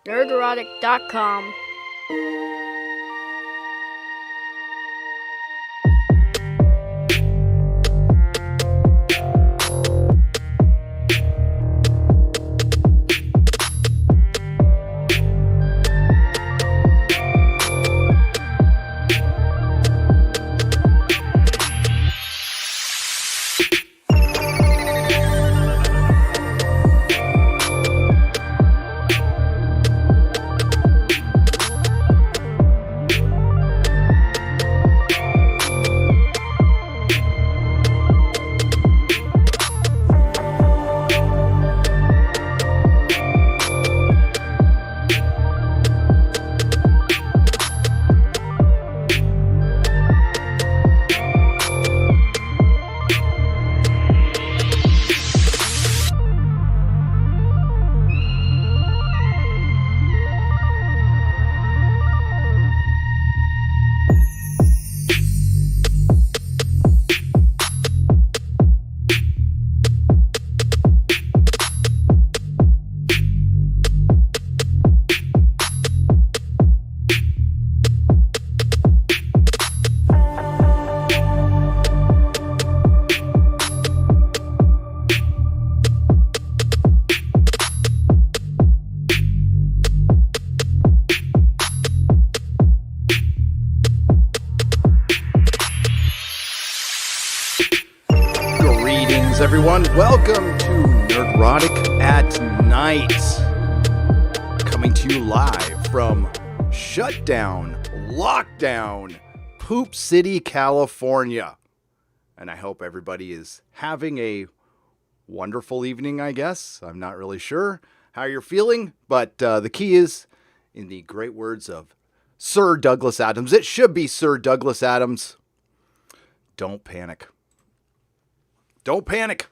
Nerdrotic.com. Everyone, welcome to Nerdrotic at Night, coming to you live from Shutdown, Lockdown, Poop City, California. And I hope everybody is having a wonderful evening, I guess. I'm not really sure how you're feeling, but the key is, in the great words of Sir Douglas Adams, it should be Sir Douglas Adams, don't panic. Don't panic.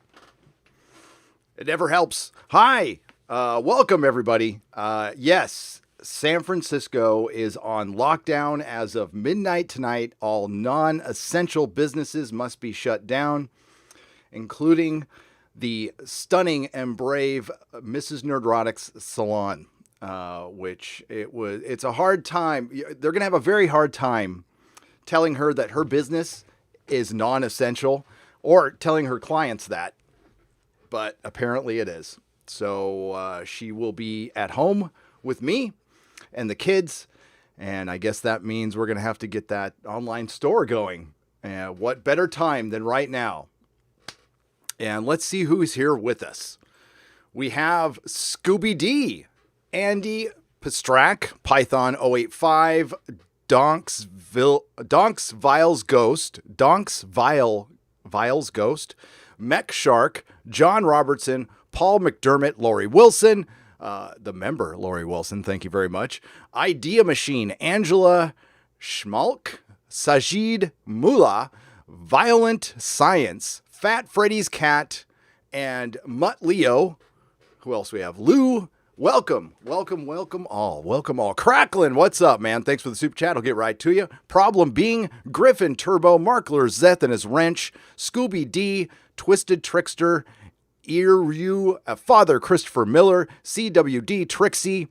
It never helps. Hi. Welcome, everybody. Yes, San Francisco is on lockdown as of midnight tonight. All non-essential businesses must be shut down, including the stunning and brave Mrs. Nerdrotic's salon, it's a hard time. They're going to have a very hard time telling her that her business is non-essential, or telling her clients that, but apparently it is. So she will be at home with me and the kids, and I guess that means we're going to have to get that online store going. And what better time than right now? And let's see who's here with us. We have Scooby D, Andy Pastrak, Python 085, Donks Viles Ghost, Mech Shark, John Robertson, Paul McDermott, Lori Wilson, the member Lori Wilson, thank you very much, Idea Machine, Angela Schmalk, Sajid Mullah, Violent Science, Fat Freddy's Cat, and Mutt Leo. Who else we have? Lou. Welcome all. Cracklin, what's up, man? Thanks for the super chat. I'll get right to you. Problem Being, Griffin, Turbo, Markler, Zeth and his wrench, Scooby D, Twisted Trickster, Ear Father Christopher Miller, CWD, Trixie,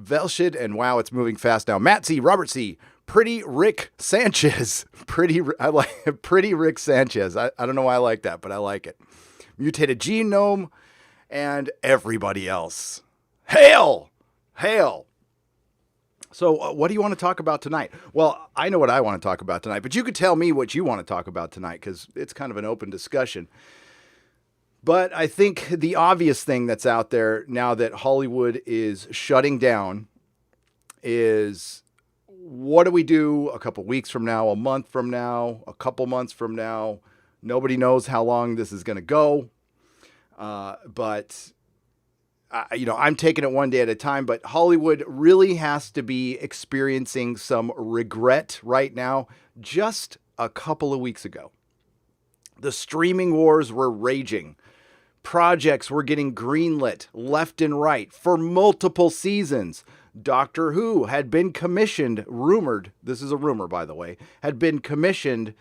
Velshid, and wow, it's moving fast now. Matt C, Robert C, Pretty Rick Sanchez, Pretty Rick Sanchez. I don't know why I like that, but I like it. Mutated Genome, and everybody else. Hail! So what do you want to talk about tonight? Well, I know what I want to talk about tonight, but you could tell me what you want to talk about tonight, because it's kind of an open discussion. But I think the obvious thing that's out there now that Hollywood is shutting down is, what do we do a couple weeks from now, a month from now, a couple months from now? Nobody knows how long this is going to go. But I'm taking it one day at a time, but Hollywood really has to be experiencing some regret right now. Just a couple of weeks ago, the streaming wars were raging. Projects were getting greenlit left and right for multiple seasons. Doctor Who had been commissioned, this is a rumor, by the way, had been commissioned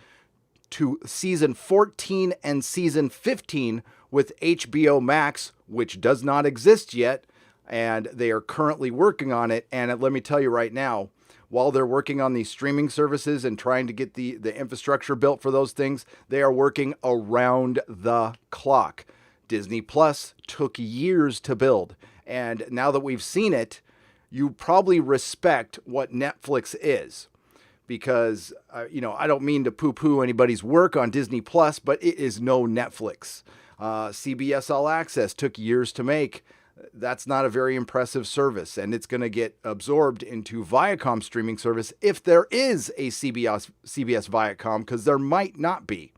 to season 14 and season 15 with HBO Max, which does not exist yet. and they are currently working on it. And let me tell you right now, while they're working on these streaming services and trying to get the infrastructure built for those things, they are working around the clock. Disney Plus took years to build. And now that we've seen it, you probably respect what Netflix is. Because, I don't mean to poo-poo anybody's work on Disney Plus, but it is no Netflix. CBS All Access took years to make. That's not a very impressive service, and it's going to get absorbed into Viacom streaming service if there is a CBS Viacom, because there might not be.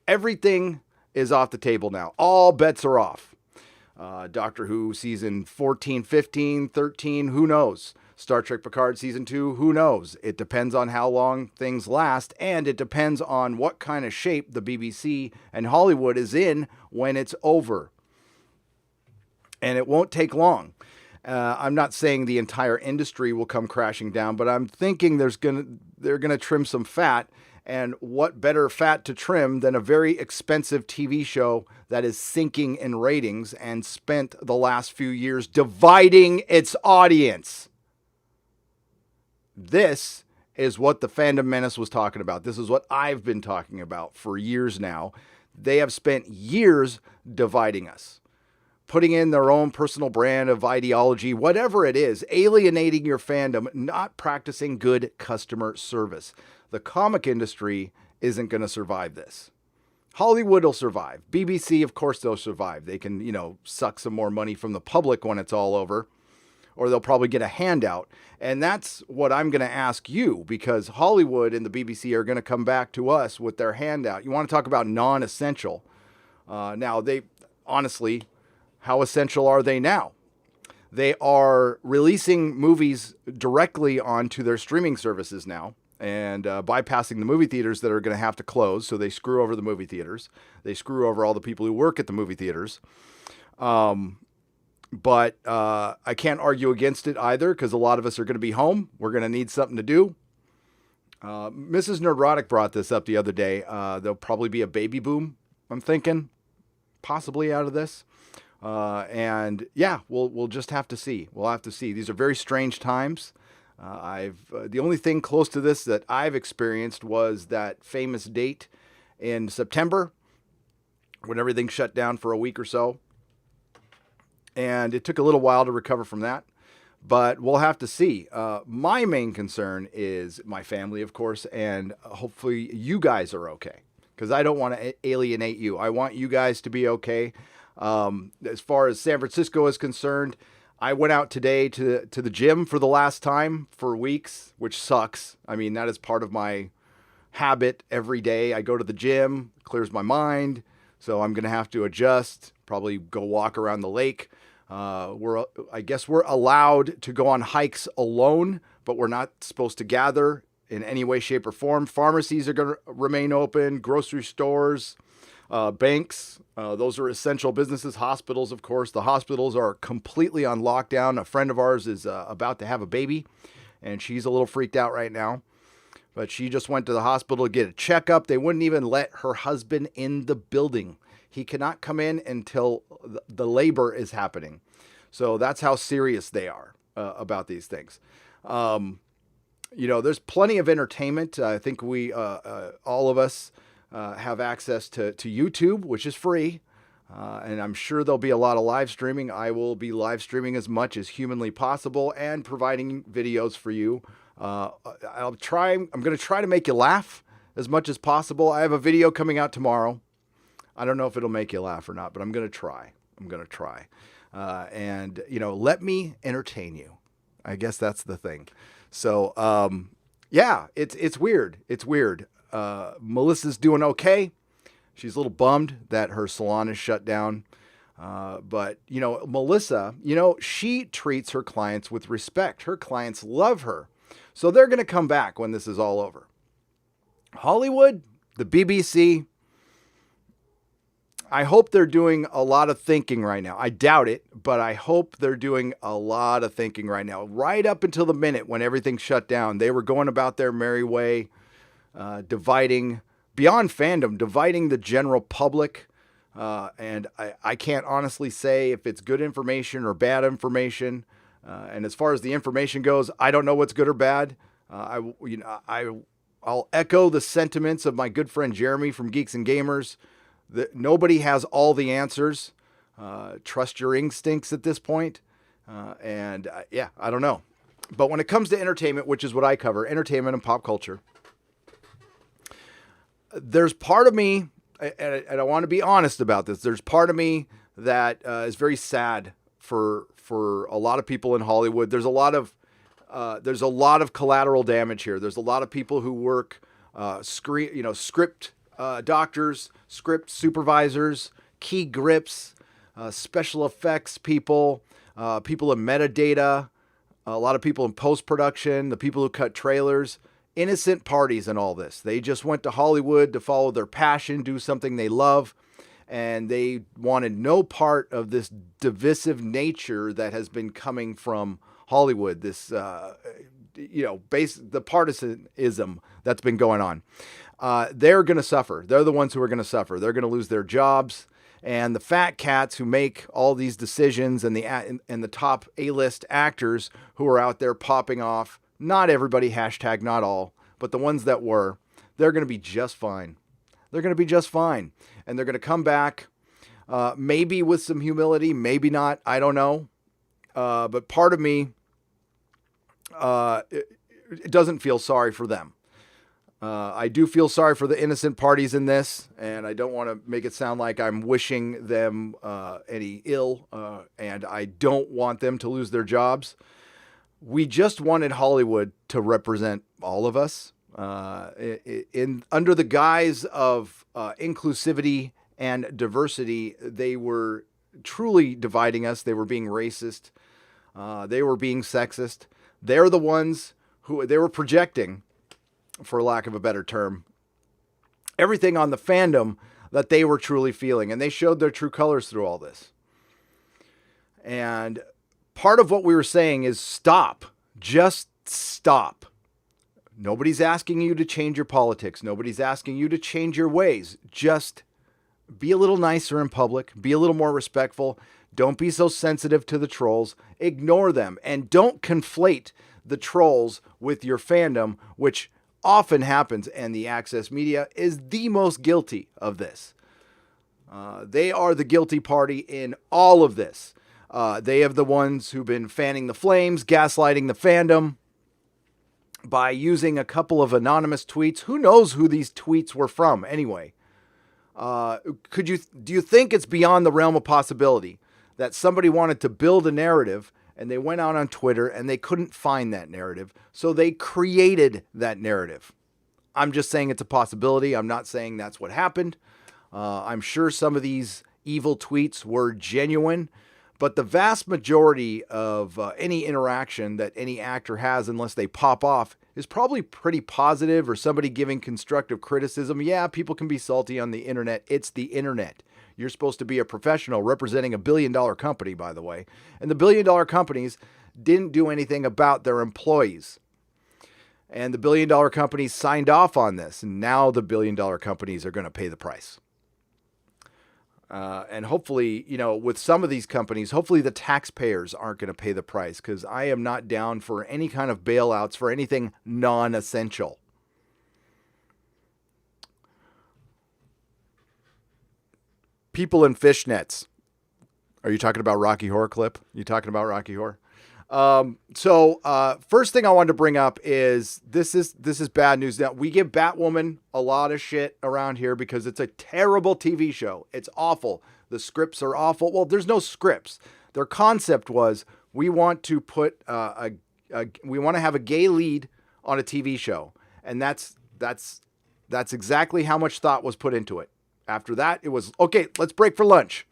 Everything is off the table now. All bets are off. Doctor Who season 14, 15, 13, who knows? Star Trek Picard season 2, who knows? It depends on how long things last, and it depends on what kind of shape the BBC and Hollywood is in when it's over. And it won't take long. I'm not saying the entire industry will come crashing down, but I'm thinking they're gonna trim some fat. And what better fat to trim than a very expensive TV show that is sinking in ratings and spent the last few years dividing its audience? This is what the Fandom Menace was talking about. This is what I've been talking about for years now. They have spent years dividing us, putting in their own personal brand of ideology, whatever it is, alienating your fandom, not practicing good customer service. The comic industry isn't going to survive this. Hollywood will survive. BBC, of course, they'll survive. They can, suck some more money from the public when it's all over, or they'll probably get a handout. And that's what I'm going to ask you, because Hollywood and the BBC are going to come back to us with their handout. You want to talk about non-essential. Now, honestly, how essential are they now? They are releasing movies directly onto their streaming services now, and bypassing the movie theaters that are going to have to close. So they screw over the movie theaters. They screw over all the people who work at the movie theaters. But I can't argue against it either, because a lot of us are going to be home. We're going to need something to do. Mrs. Nerdrotic brought this up the other day. There'll probably be a baby boom, I'm thinking, possibly out of this. And yeah, we'll just have to see. We'll have to see. These are very strange times. The only thing close to this that I've experienced was that famous date in September when everything shut down for a week or so. And it took a little while to recover from that, but we'll have to see. My main concern is my family, of course, and hopefully you guys are okay, because I don't want to alienate you. I want you guys to be okay. As far as San Francisco is concerned, I went out today to the gym for the last time for weeks, which sucks. I mean, that is part of my habit every day. I go to the gym, clears my mind, so I'm going to have to adjust, probably go walk around the lake. I guess we're allowed to go on hikes alone, but we're not supposed to gather in any way, shape, or form. Pharmacies are going to remain open, grocery stores, banks, those are essential businesses. Hospitals, of course. The hospitals are completely on lockdown. A friend of ours is about to have a baby, and she's a little freaked out right now. But she just went to the hospital to get a checkup. They wouldn't even let her husband in the building. He cannot come in until the labor is happening. So that's how serious they are about these things. There's plenty of entertainment. I think we, all of us, have access to YouTube, which is free. And I'm sure there'll be a lot of live streaming. I will be live streaming as much as humanly possible and providing videos for you. I'm going to try to make you laugh as much as possible. I have a video coming out tomorrow. I don't know if it'll make you laugh or not, but I'm going to try. And let me entertain you. I guess that's the thing. So, yeah, it's weird. It's weird. Melissa's doing okay. She's a little bummed that her salon is shut down. But, Melissa, she treats her clients with respect. Her clients love her. So they're going to come back when this is all over. Hollywood, the BBC, I hope they're doing a lot of thinking right now. I doubt it, but I hope they're doing a lot of thinking right now. Right up until the minute when everything shut down, they were going about their merry way, dividing, beyond fandom, dividing the general public, And I can't honestly say if it's good information or bad information. And as far as the information goes, I don't know what's good or bad. I'll echo the sentiments of my good friend Jeremy from Geeks and Gamers. That nobody has all the answers. Trust your instincts at this point. Yeah, I don't know. But when it comes to entertainment, which is what I cover, entertainment and pop culture, there's part of me, and I want to be honest about this, there's part of me that is very sad for a lot of people in Hollywood. There's a lot of collateral damage here. There's a lot of people who work script doctors, script supervisors, key grips, special effects people, people in metadata, a lot of people in post-production, the people who cut trailers, innocent parties in all this. They just went to Hollywood to follow their passion, do something they love, and they wanted no part of this divisive nature that has been coming from Hollywood, this, the partisanism that's been going on. They're going to suffer. They're the ones who are going to suffer. They're going to lose their jobs. And the fat cats who make all these decisions and the top A-list actors who are out there popping off, not everybody, hashtag not all, but the ones that were, they're going to be just fine. They're going to be just fine. And they're going to come back, maybe with some humility, maybe not, I don't know. But part of me, it doesn't feel sorry for them. I do feel sorry for the innocent parties in this, and I don't want to make it sound like I'm wishing them any ill, and I don't want them to lose their jobs. We just wanted Hollywood to represent all of us under the guise of inclusivity and diversity. They were truly dividing us. They were being racist. They were being sexist. They're the ones who they were projecting, for lack of a better term, everything on the fandom that they were truly feeling. And they showed their true colors through all this. And part of what we were saying is stop. Just stop. Nobody's asking you to change your politics. Nobody's asking you to change your ways. Just be a little nicer in public. Be a little more respectful. Don't be so sensitive to the trolls. Ignore them. And don't conflate the trolls with your fandom, which often happens, and the access media is the most guilty of this. They are the guilty party in all of this. They have the ones who've been fanning the flames, gaslighting the fandom by using a couple of anonymous tweets. Who knows who these tweets were from anyway? Do you think it's beyond the realm of possibility that somebody wanted to build a narrative and they went out on Twitter and they couldn't find that narrative, so they created that narrative? I'm just saying it's a possibility. I'm not saying that's what happened. I'm sure some of these evil tweets were genuine, but the vast majority of any interaction that any actor has, unless they pop off, is probably pretty positive, or somebody giving constructive criticism. Yeah, people can be salty on the internet. It's the internet. You're supposed to be a professional representing a billion-dollar company, by the way. And the billion-dollar companies didn't do anything about their employees. And the billion-dollar companies signed off on this. And now the billion-dollar companies are going to pay the price. And hopefully, with some of these companies, hopefully the taxpayers aren't going to pay the price, because I am not down for any kind of bailouts for anything non-essential. People in fishnets. Are you talking about Rocky Horror clip? You talking about Rocky Horror? First thing I wanted to bring up is this is bad news. Now, we give Batwoman a lot of shit around here because it's a terrible TV show. It's awful. The scripts are awful. Well, there's no scripts. Their concept was we want to put we want to have a gay lead on a TV show, and that's exactly how much thought was put into it. After that, it was, okay, let's break for lunch.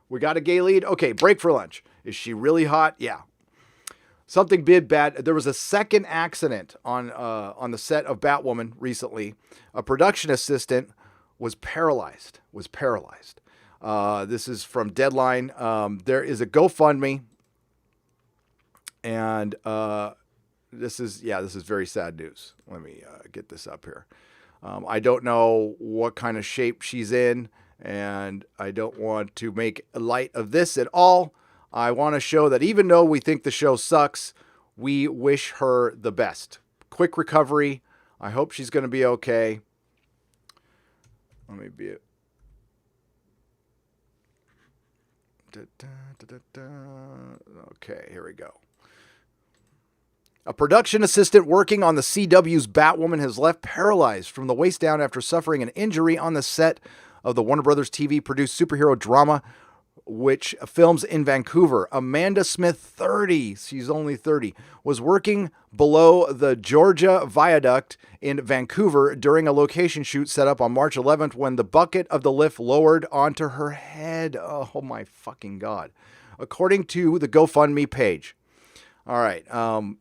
We got a gay lead. Okay, break for lunch. Is she really hot? Yeah. Something bad. There was a second accident on the set of Batwoman recently. A production assistant was paralyzed. This is from Deadline. There is a GoFundMe, and this is very sad news. Let me get this up here. I don't know what kind of shape she's in, And I don't want to make light of this at all. I want to show that even though we think the show sucks, we wish her the best. Quick recovery. I hope she's going to be okay. Let me be it. Okay, here we go. A production assistant working on the CW's Batwoman has left paralyzed from the waist down after suffering an injury on the set of the Warner Brothers TV-produced superhero drama, which films in Vancouver. Amanda Smith, 30, she's only 30, was working below the Georgia Viaduct in Vancouver during a location shoot set up on March 11th when the bucket of the lift lowered onto her head. Oh my fucking God. According to the GoFundMe page. All right.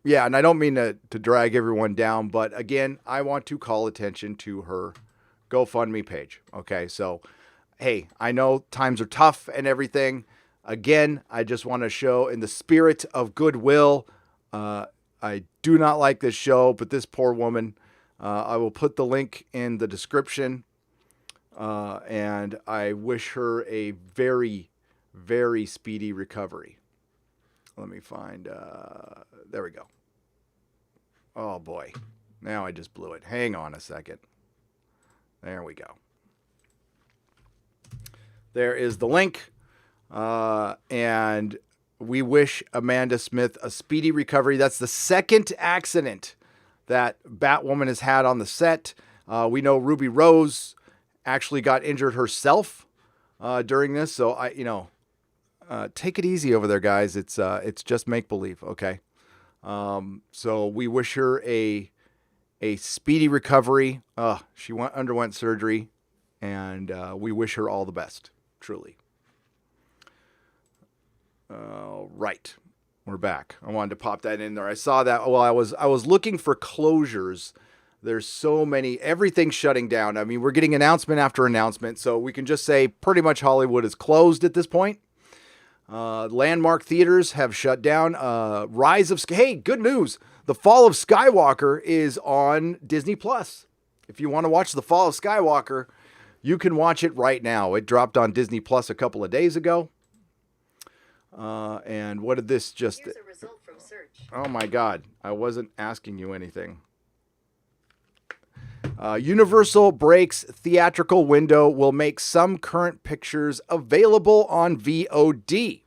Yeah, and I don't mean to drag everyone down, but again, I want to call attention to her GoFundMe page. Okay, so, hey, I know times are tough and everything. Again, I just want to show in the spirit of goodwill, I do not like this show, but this poor woman, I will put the link in the description, and I wish her a very, very speedy recovery. Let me find, there we go. Oh boy, now I just blew it. Hang on a second. There we go. There is the link, and we wish Amanda Smith a speedy recovery. That's the second accident that Batwoman has had on the set. We know Ruby Rose actually got injured herself during this, so take it easy over there, guys. It's just make believe, okay? So we wish her a speedy recovery. She underwent surgery, and we wish her all the best, truly. Right, we're back. I wanted to pop that in there. I saw that. Well, I was looking for closures. There's so many. Everything's shutting down. I mean, we're getting announcement after announcement, so we can just say pretty much Hollywood is closed at this point. Landmark theaters have shut down. Hey, good news. The Fall of Skywalker is on Disney Plus. If you want to watch The Fall of Skywalker, you can watch it right now. It dropped on Disney Plus a couple of days ago. And what did this just... Here's a result from search. Oh my God. I wasn't asking you anything. Universal breaks theatrical window, will make some current pictures available on VOD.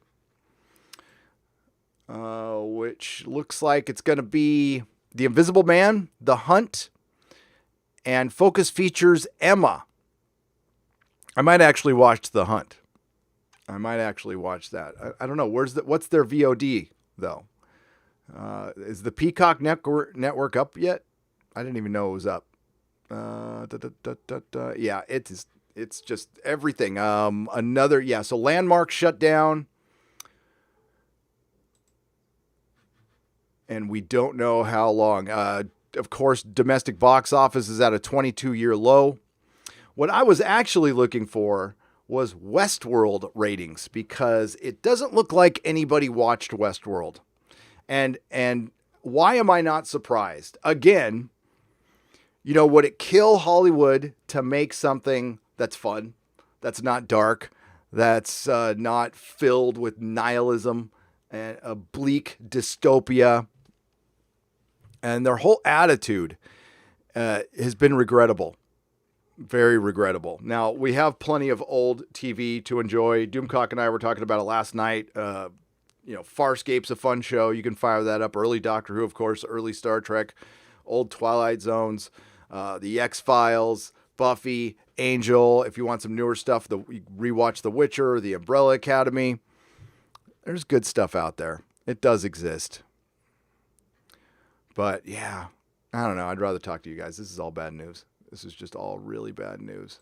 Which looks like it's going to be The Invisible Man, The Hunt, and Focus features Emma. I might actually watch The Hunt. I might actually watch that. I don't know. What's their VOD, though? Is the Peacock network up yet? I didn't even know it was up. Yeah, it's just everything. So Landmark shut down, and we don't know how long. Of course, domestic box office is at a 22-year low. What I was actually looking for was Westworld ratings, because it doesn't look like anybody watched Westworld. And why am I not surprised? Again, would it kill Hollywood to make something that's fun, that's not dark, that's not filled with nihilism and a bleak dystopia? And their whole attitude has been regrettable, very regrettable. Now, we have plenty of old TV to enjoy. Doomcock and I were talking about it last night. Farscape's a fun show. You can fire that up. Early Doctor Who, of course, early Star Trek, old Twilight Zones. The X-Files, Buffy, Angel. If you want some newer stuff, you rewatch The Witcher, The Umbrella Academy. There's good stuff out there. It does exist. But yeah, I don't know. I'd rather talk to you guys. This is all bad news. This is just all really bad news.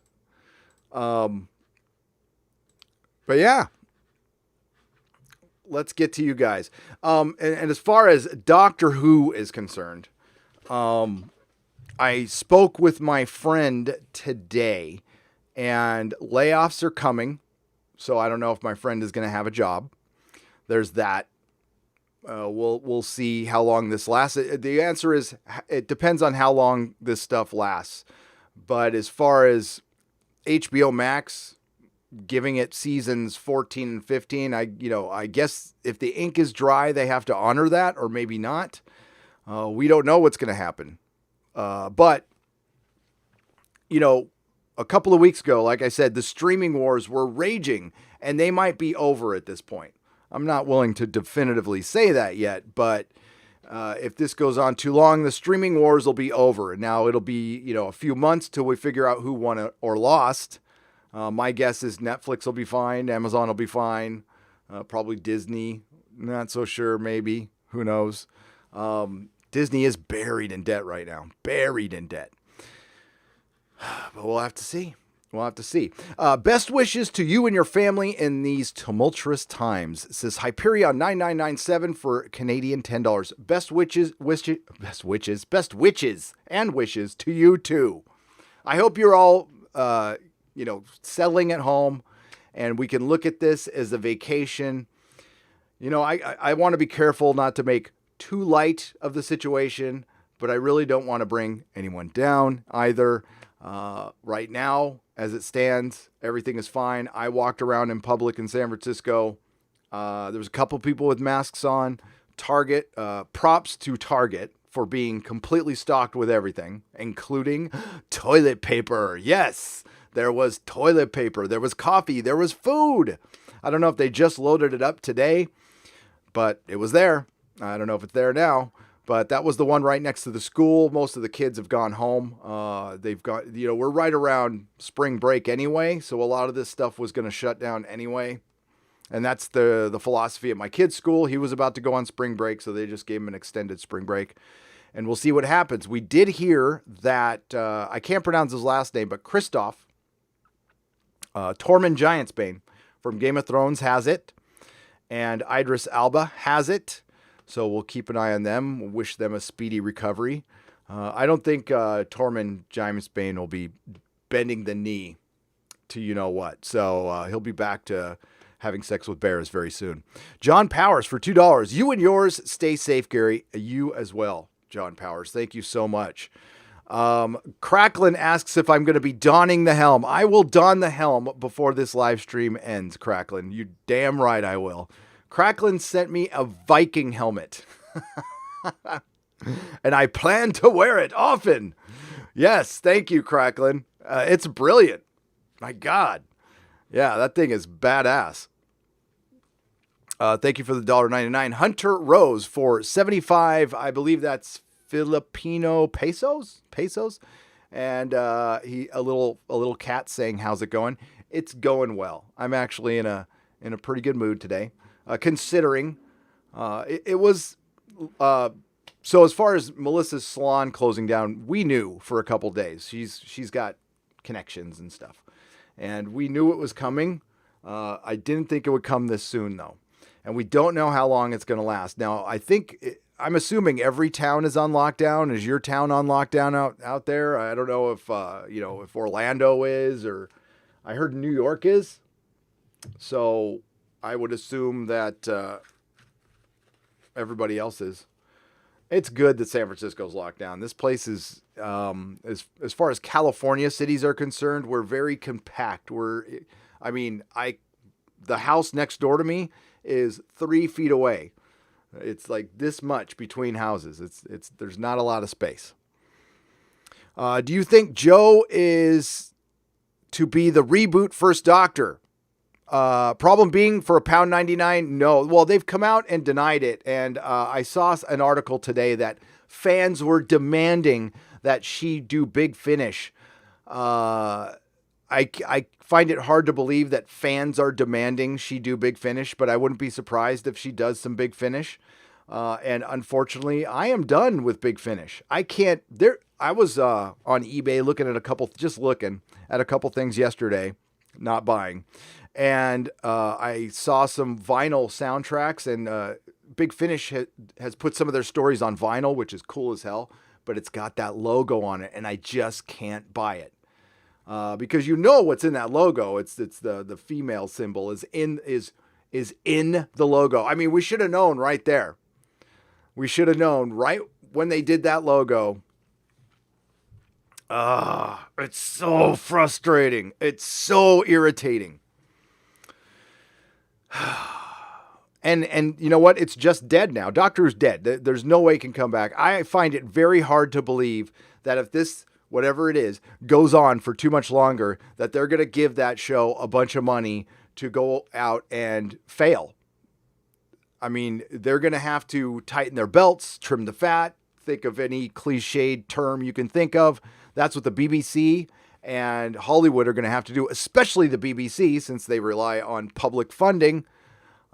But yeah, let's get to you guys. And as far as Doctor Who is concerned, I spoke with my friend today, and layoffs are coming. So I don't know if my friend is going to have a job. There's that. We'll see how long this lasts. The answer is it depends on how long this stuff lasts. But as far as HBO Max, giving it seasons 14 and 15. I guess if the ink is dry, they have to honor that, or maybe not. We don't know what's going to happen. But, a couple of weeks ago, like I said, the streaming wars were raging, and they might be over at this point. I'm not willing to definitively say that yet, but if this goes on too long, the streaming wars will be over. Now it'll be, a few months till we figure out who won or lost. My guess is Netflix will be fine. Amazon will be fine. Probably Disney. Not so sure. Maybe. Who knows? Disney is buried in debt right now. Buried in debt. But we'll have to see. We'll have to see. Best wishes to you and your family in these tumultuous times. It says Hyperion 9997 for Canadian $10. Best witches and wishes to you too. I hope you're all, settling at home, and we can look at this as a vacation. I want to be careful not to make too light of the situation, but I really don't want to bring anyone down either. Right now, as it stands, everything is fine. I walked around in public in San Francisco. There was a couple people with masks on. Target, props to Target for being completely stocked with everything, including toilet paper. Yes, there was toilet paper. There was coffee. There was food. I don't know if they just loaded it up today, but it was there. I don't know if it's there now. But that was the one right next to the school. Most of the kids have gone home. They've got, we're right around spring break anyway, so a lot of this stuff was going to shut down anyway. And that's the philosophy at my kid's school. He was about to go on spring break, so they just gave him an extended spring break. And we'll see what happens. We did hear that, I can't pronounce his last name, but Kristoff, Tormund Giantsbane from Game of Thrones has it. And Idris Elba has it. So we'll keep an eye on them. We'll wish them a speedy recovery. I don't think Tormund Giantsbane will be bending the knee to you-know-what. So he'll be back to having sex with bears very soon. John Powers for $2. You and yours stay safe, Gary. You as well, John Powers. Thank you so much. Cracklin asks if I'm going to be donning the helm. I will don the helm before this live stream ends, Cracklin. You damn right I will. Cracklin sent me a Viking helmet. And I plan to wear it often. Yes, thank you, Cracklin. It's brilliant. My God. Yeah, that thing is badass. Thank you for the $1.99. Hunter Rose for 75. I believe that's Filipino pesos. And a little cat saying, "How's it going?" It's going well. I'm actually in a pretty good mood today. Considering it was so as far as Melissa's salon closing down, we knew for a couple days. She's got connections and stuff, and we knew it was coming. I didn't think it would come this soon though, and we don't know how long it's going to last. Now I'm assuming every town is on lockdown. Is your town on lockdown out there? I don't know if if Orlando is, or I heard New York is. So I would assume that everybody else is. It's good that San Francisco's locked down. This place is, as far as California cities are concerned, we're very compact. The house next door to me is 3 feet away. It's like this much between houses. There's not a lot of space. Do you think Joe is to be the reboot First Doctor? Problem being for $1.99, no. Well, they've come out and denied it. And I saw an article today that fans were demanding that she do Big Finish. I find it hard to believe that fans are demanding she do Big Finish, but I wouldn't be surprised if she does some Big Finish. And unfortunately, I am done with Big Finish. I was on eBay looking at a couple things yesterday, not buying. And I saw some vinyl soundtracks, and Big Finish has put some of their stories on vinyl, which is cool as hell, but it's got that logo on it, and I just can't buy it. Because what's in that logo. It's the female symbol is in the logo. I mean, we should have known right there. We should have known right when they did that logo. It's so frustrating. It's so irritating. And you know what? It's just dead now. Doctor Who's dead. There's no way it can come back. I find it very hard to believe that if this, whatever it is, goes on for too much longer, that they're going to give that show a bunch of money to go out and fail. I mean, they're going to have to tighten their belts, trim the fat, think of any cliched term you can think of. That's what the BBC and Hollywood are going to have to do, especially the BBC, since they rely on public funding.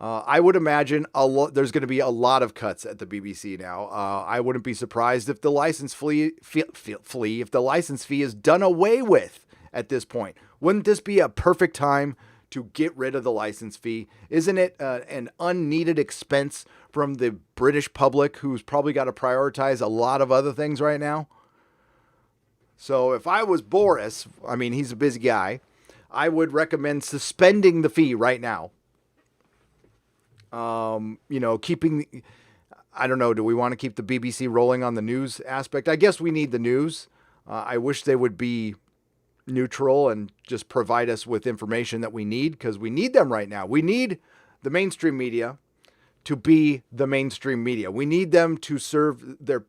I would imagine there's going to be a lot of cuts at the BBC now. I wouldn't be surprised if the license if the license fee is done away with at this point. Wouldn't this be a perfect time to get rid of the license fee? Isn't it an unneeded expense from the British public, who's probably got to prioritize a lot of other things right now? So if I was Boris, I mean, he's a busy guy, I would recommend suspending the fee right now. Keeping, I don't know, do we want to keep the BBC rolling on the news aspect? I guess we need the news. I wish they would be neutral and just provide us with information that we need, because we need them right now. We need the mainstream media to be the mainstream media. We need them to serve their,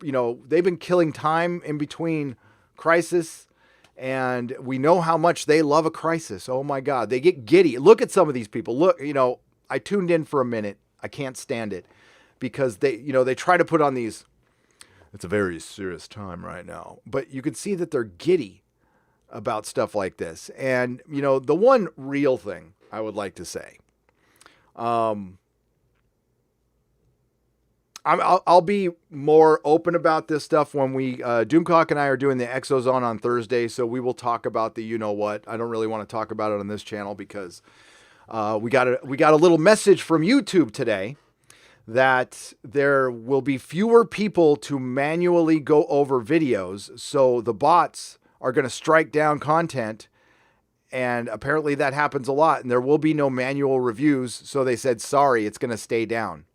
they've been killing time in between crisis, and we know how much they love a crisis. Oh my God, they get giddy. Look at some of these people. Look, I tuned in for a minute. I can't stand it because they try to put on these, it's a very serious time right now, but you can see that they're giddy about stuff like this. And, the one real thing I would like to say, I'll be more open about this stuff when we, Doomcock and I are doing the Exozone on Thursday. So we will talk about the, what. I don't really want to talk about it on this channel because we got a little message from YouTube today that there will be fewer people to manually go over videos. So the bots are going to strike down content. And apparently that happens a lot. And there will be no manual reviews. So they said, sorry, it's going to stay down.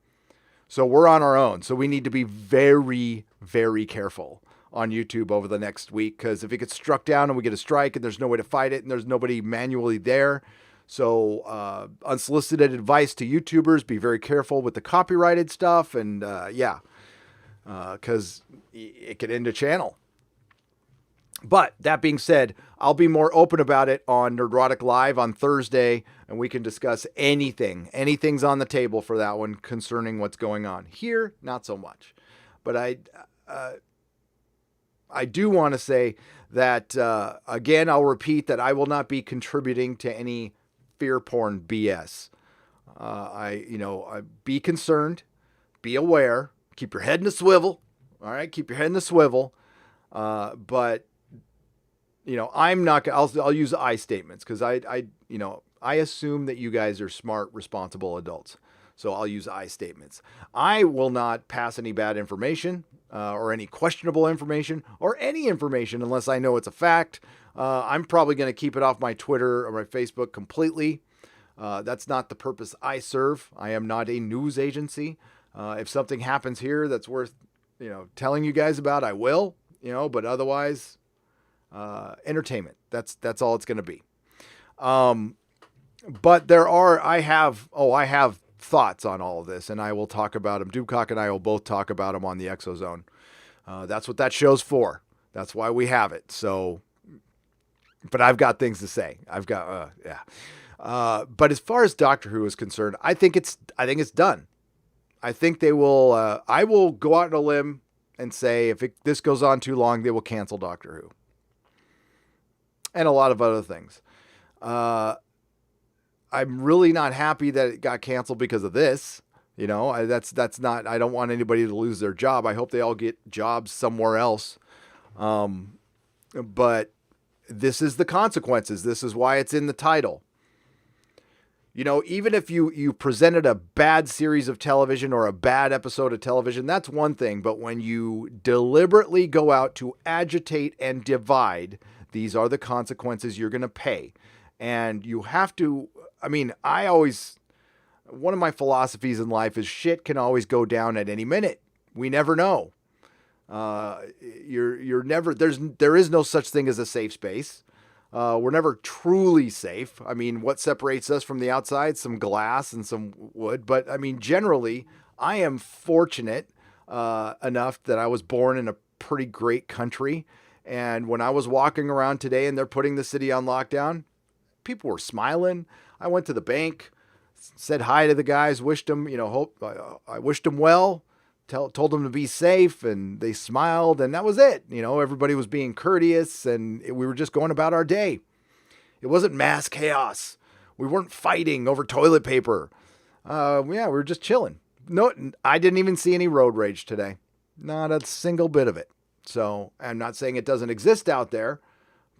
So we're on our own. So we need to be very, very careful on YouTube over the next week. Because if it gets struck down and we get a strike and there's no way to fight it and there's nobody manually there. So unsolicited advice to YouTubers, be very careful with the copyrighted stuff. And because it could end a channel. But that being said, I'll be more open about it on Nerdrotic Live on Thursday, and we can discuss anything. Anything's on the table for that one concerning what's going on. Here, not so much. But I do want to say that, again, I'll repeat that I will not be contributing to any fear porn BS. Be concerned, be aware, keep your head in a swivel. All right, keep your head in a swivel. But I'm not. I'll use I statements because I assume that you guys are smart, responsible adults. So I'll use I statements. I will not pass any bad information or any questionable information or any information unless I know it's a fact. I'm probably going to keep it off my Twitter or my Facebook completely. That's not the purpose I serve. I am not a news agency. If something happens here that's worth, telling you guys about, I will, but otherwise, entertainment. That's all it's going to be. But I have thoughts on all of this, and I will talk about them. Doomcock and I will both talk about them on the Exozone. That's what that show's for. That's why we have it. So, but I've got things to say. But as far as Doctor Who is concerned, I think it's done. I think they will. I will go out on a limb and say if this goes on too long, they will cancel Doctor Who and a lot of other things. I'm really not happy that it got canceled because of this. That's not. I don't want anybody to lose their job. I hope they all get jobs somewhere else. But this is the consequences. This is why it's in the title. Even if you presented a bad series of television or a bad episode of television, that's one thing. But when you deliberately go out to agitate and divide, these are the consequences you're going to pay. And you have to, one of my philosophies in life is shit can always go down at any minute. We never know. There is no such thing as a safe space. We're never truly safe. I mean, what separates us from the outside? Some glass and some wood. But I mean, generally, I am fortunate enough that I was born in a pretty great country. And when I was walking around today and they're putting the city on lockdown, people were smiling. I went to the bank, said hi to the guys, wished them, I wished them well, told them to be safe, and they smiled, and that was it. Everybody was being courteous, and we were just going about our day. It wasn't mass chaos. We weren't fighting over toilet paper. We were just chilling. No, I didn't even see any road rage today. Not a single bit of it. So I'm not saying it doesn't exist out there,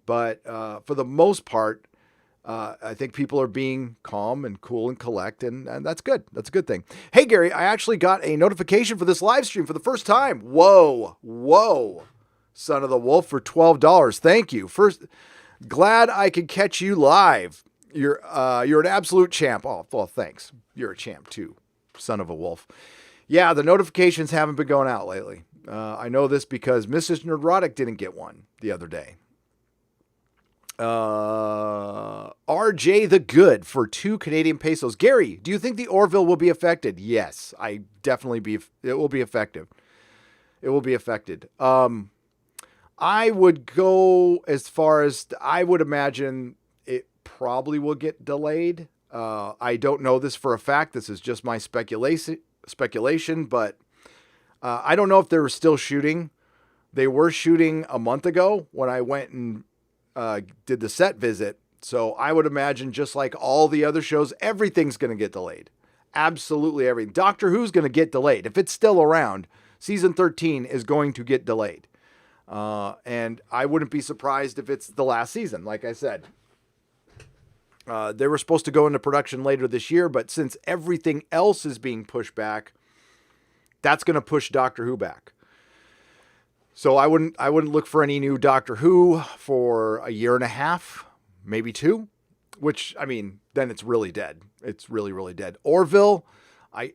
but for the most part, I think people are being calm and cool and collect, and that's good. That's a good thing. Hey, Gary, I actually got a notification for this live stream for the first time. Whoa. Son of the Wolf for $12. Thank you. First, glad I could catch you live. You're an absolute champ. Oh, well, thanks. You're a champ too, son of a wolf. Yeah, the notifications haven't been going out lately. I know this because Mrs. Nerdrotic didn't get one the other day. RJ the Good for 2 Canadian pesos. Gary, do you think the Orville will be affected? Yes, it will be effective. It will be affected. I would go as far as I would imagine it probably will get delayed. I don't know this for a fact. This is just my speculation, but I don't know if they were still shooting. They were shooting a month ago when I went and did the set visit. So I would imagine, just like all the other shows, everything's going to get delayed. Absolutely everything. Doctor Who's going to get delayed. If it's still around, season 13 is going to get delayed. And I wouldn't be surprised if it's the last season, like I said. They were supposed to go into production later this year, but since everything else is being pushed back, that's going to push Doctor Who back. So I wouldn't look for any new Doctor Who for a year and a half, maybe 2, which, I mean, then it's really dead. It's really, really dead. Orville, I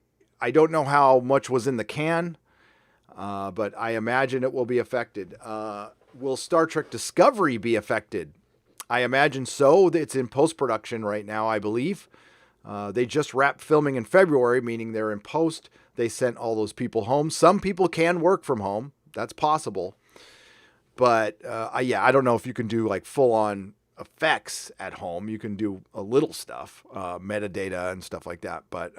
don't know how much was in the can, but I imagine it will be affected. Will Star Trek Discovery be affected? I imagine so. It's in post-production right now, I believe. They just wrapped filming in February, meaning they're in post. They sent all those people home. Some people can work from home. That's possible. But I don't know if you can do like full-on effects at home. You can do a little stuff, metadata and stuff like that. But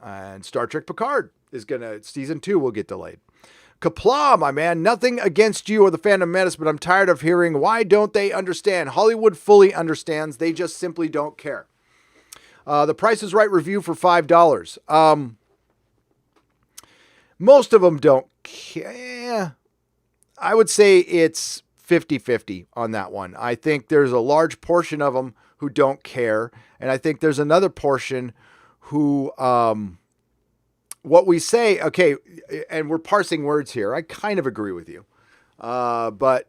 and Star Trek Picard season 2 will get delayed. Kapla, my man, nothing against you or the Fandom Menace, but I'm tired of hearing, why don't they understand? Hollywood fully understands. They just simply don't care. The Price is Right review for $5. Most of them don't care. I would say it's 50-50 on that one. I think there's a large portion of them who don't care. And I think there's another portion who, what we say, okay, and we're parsing words here. I kind of agree with you. But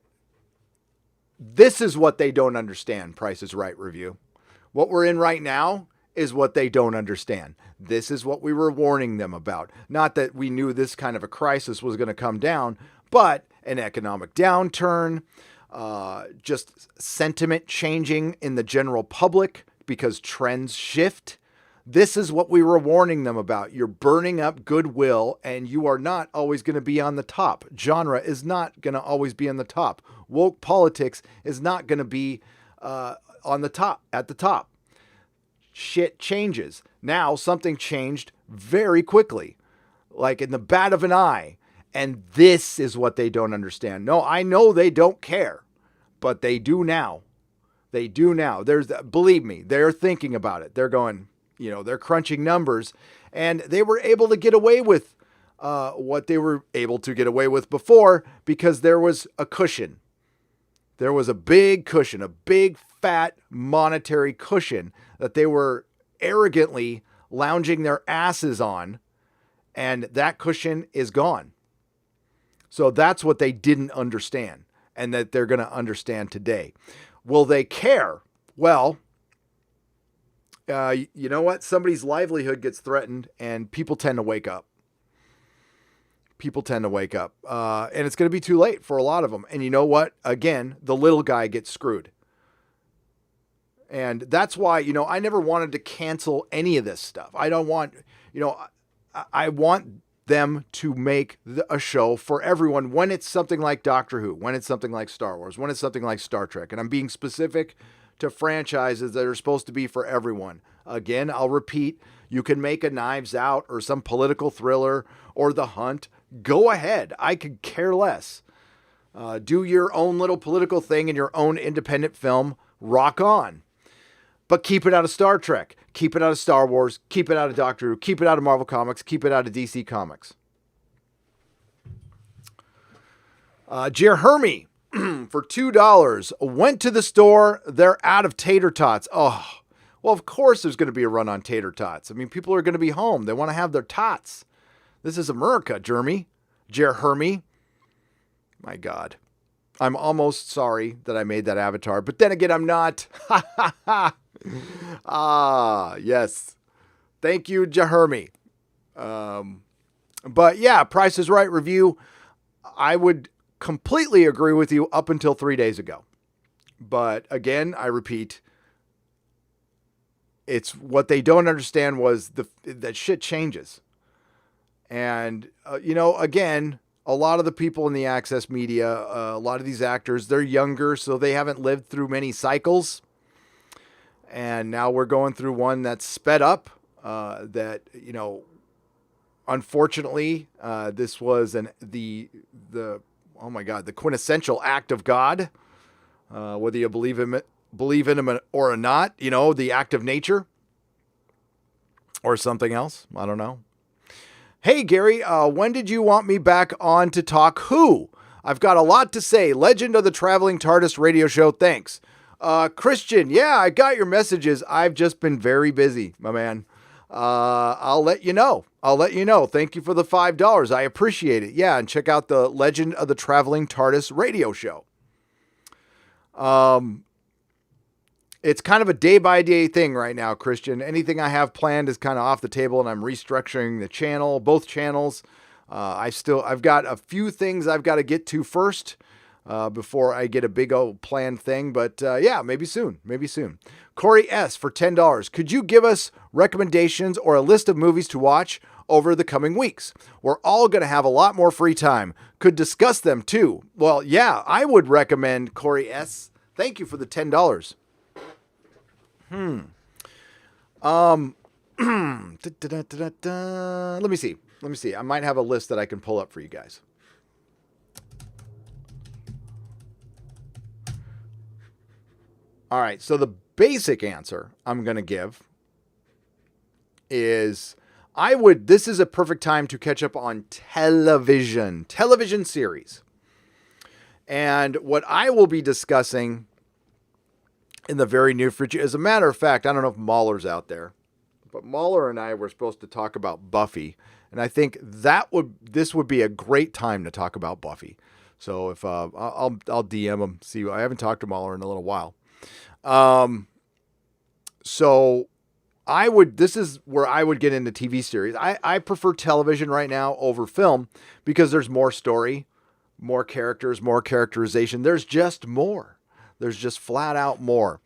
this is what they don't understand, Price is Right review. What we're in right now is what they don't understand. This is what we were warning them about. Not that we knew this kind of a crisis was going to come down, but an economic downturn, just sentiment changing in the general public because trends shift. This is what we were warning them about. You're burning up goodwill, and you are not always going to be on the top. Genre is not going to always be on the top. Woke politics is not going to be on the top, at the top. Shit changes. Now something changed very quickly, like in the bat of an eye. And this is what they don't understand. No, I know they don't care, but they do now. They do now. Believe me, they're thinking about it. They're going, they're crunching numbers, and they were able to get away with what they were able to get away with before because there was a cushion. There was a big cushion, a big fat monetary cushion that they were arrogantly lounging their asses on, and that cushion is gone. So that's what they didn't understand, and that they're going to understand today. Will they care? Well, you know what? Somebody's livelihood gets threatened, and people tend to wake up. People tend to wake up. And it's going to be too late for a lot of them. And you know what? Again, the little guy gets screwed. And that's why, I never wanted to cancel any of this stuff. I don't want, I want them to make a show for everyone when it's something like Doctor Who, when it's something like Star Wars, when it's something like Star Trek. And I'm being specific to franchises that are supposed to be for everyone. Again, I'll repeat, you can make a Knives Out or some political thriller or The Hunt. Go ahead. I could care less. Do your own little political thing in your own independent film. Rock on. But keep it out of Star Trek. Keep it out of Star Wars. Keep it out of Doctor Who. Keep it out of Marvel Comics. Keep it out of DC Comics. Jeremy for $2 went to the store. They're out of tater tots. Oh, well, of course there's going to be a run on tater tots. I mean, people are going to be home. They want to have their tots. This is America, Jeremy. My God. I'm almost sorry that I made that avatar, but then again, I'm not. Yes. Thank you, Jeremy. But yeah, Price is Right review. I would completely agree with you up until 3 days ago. But again, I repeat, it's what they don't understand was that shit changes. And, again, a lot of the people in the access media, a lot of these actors, they're younger, so they haven't lived through many cycles. And now we're going through one that's sped up, that, unfortunately, this was the quintessential act of God, whether you believe in him or not, the act of nature or something else. I don't know. Hey, Gary, when did you want me back on to talk Who? I've got a lot to say. Legend of the Traveling TARDIS radio show. Thanks. Christian, yeah, I got your messages. I've just been very busy, my man. I'll let you know. Thank you for the $5. I appreciate it. Yeah, and check out the Legend of the Traveling TARDIS radio show. It's kind of a day-by-day thing right now, Christian. Anything I have planned is kind of off the table, and I'm restructuring the channel, both channels. I've got a few things I've got to get to first before I get a big old planned thing. But yeah, maybe soon. Corey S. for $10. Could you give us recommendations or a list of movies to watch over the coming weeks? We're all going to have a lot more free time. Could discuss them too. Well, yeah, I would recommend Corey S. Thank you for the $10. Let me see. I might have a list that I can pull up for you guys. All right. So the basic answer I'm going to give is this is a perfect time to catch up on television series. And what I will be discussing in the very near future, as a matter of fact, I don't know if Mahler's out there, but Mahler and I were supposed to talk about Buffy. And I think this would be a great time to talk about Buffy. So if I'll DM him, see, I haven't talked to Mahler in a little while. So this is where I would get into TV series. I prefer television right now over film because there's more story, more characters, more characterization. There's just more. There's just flat out more.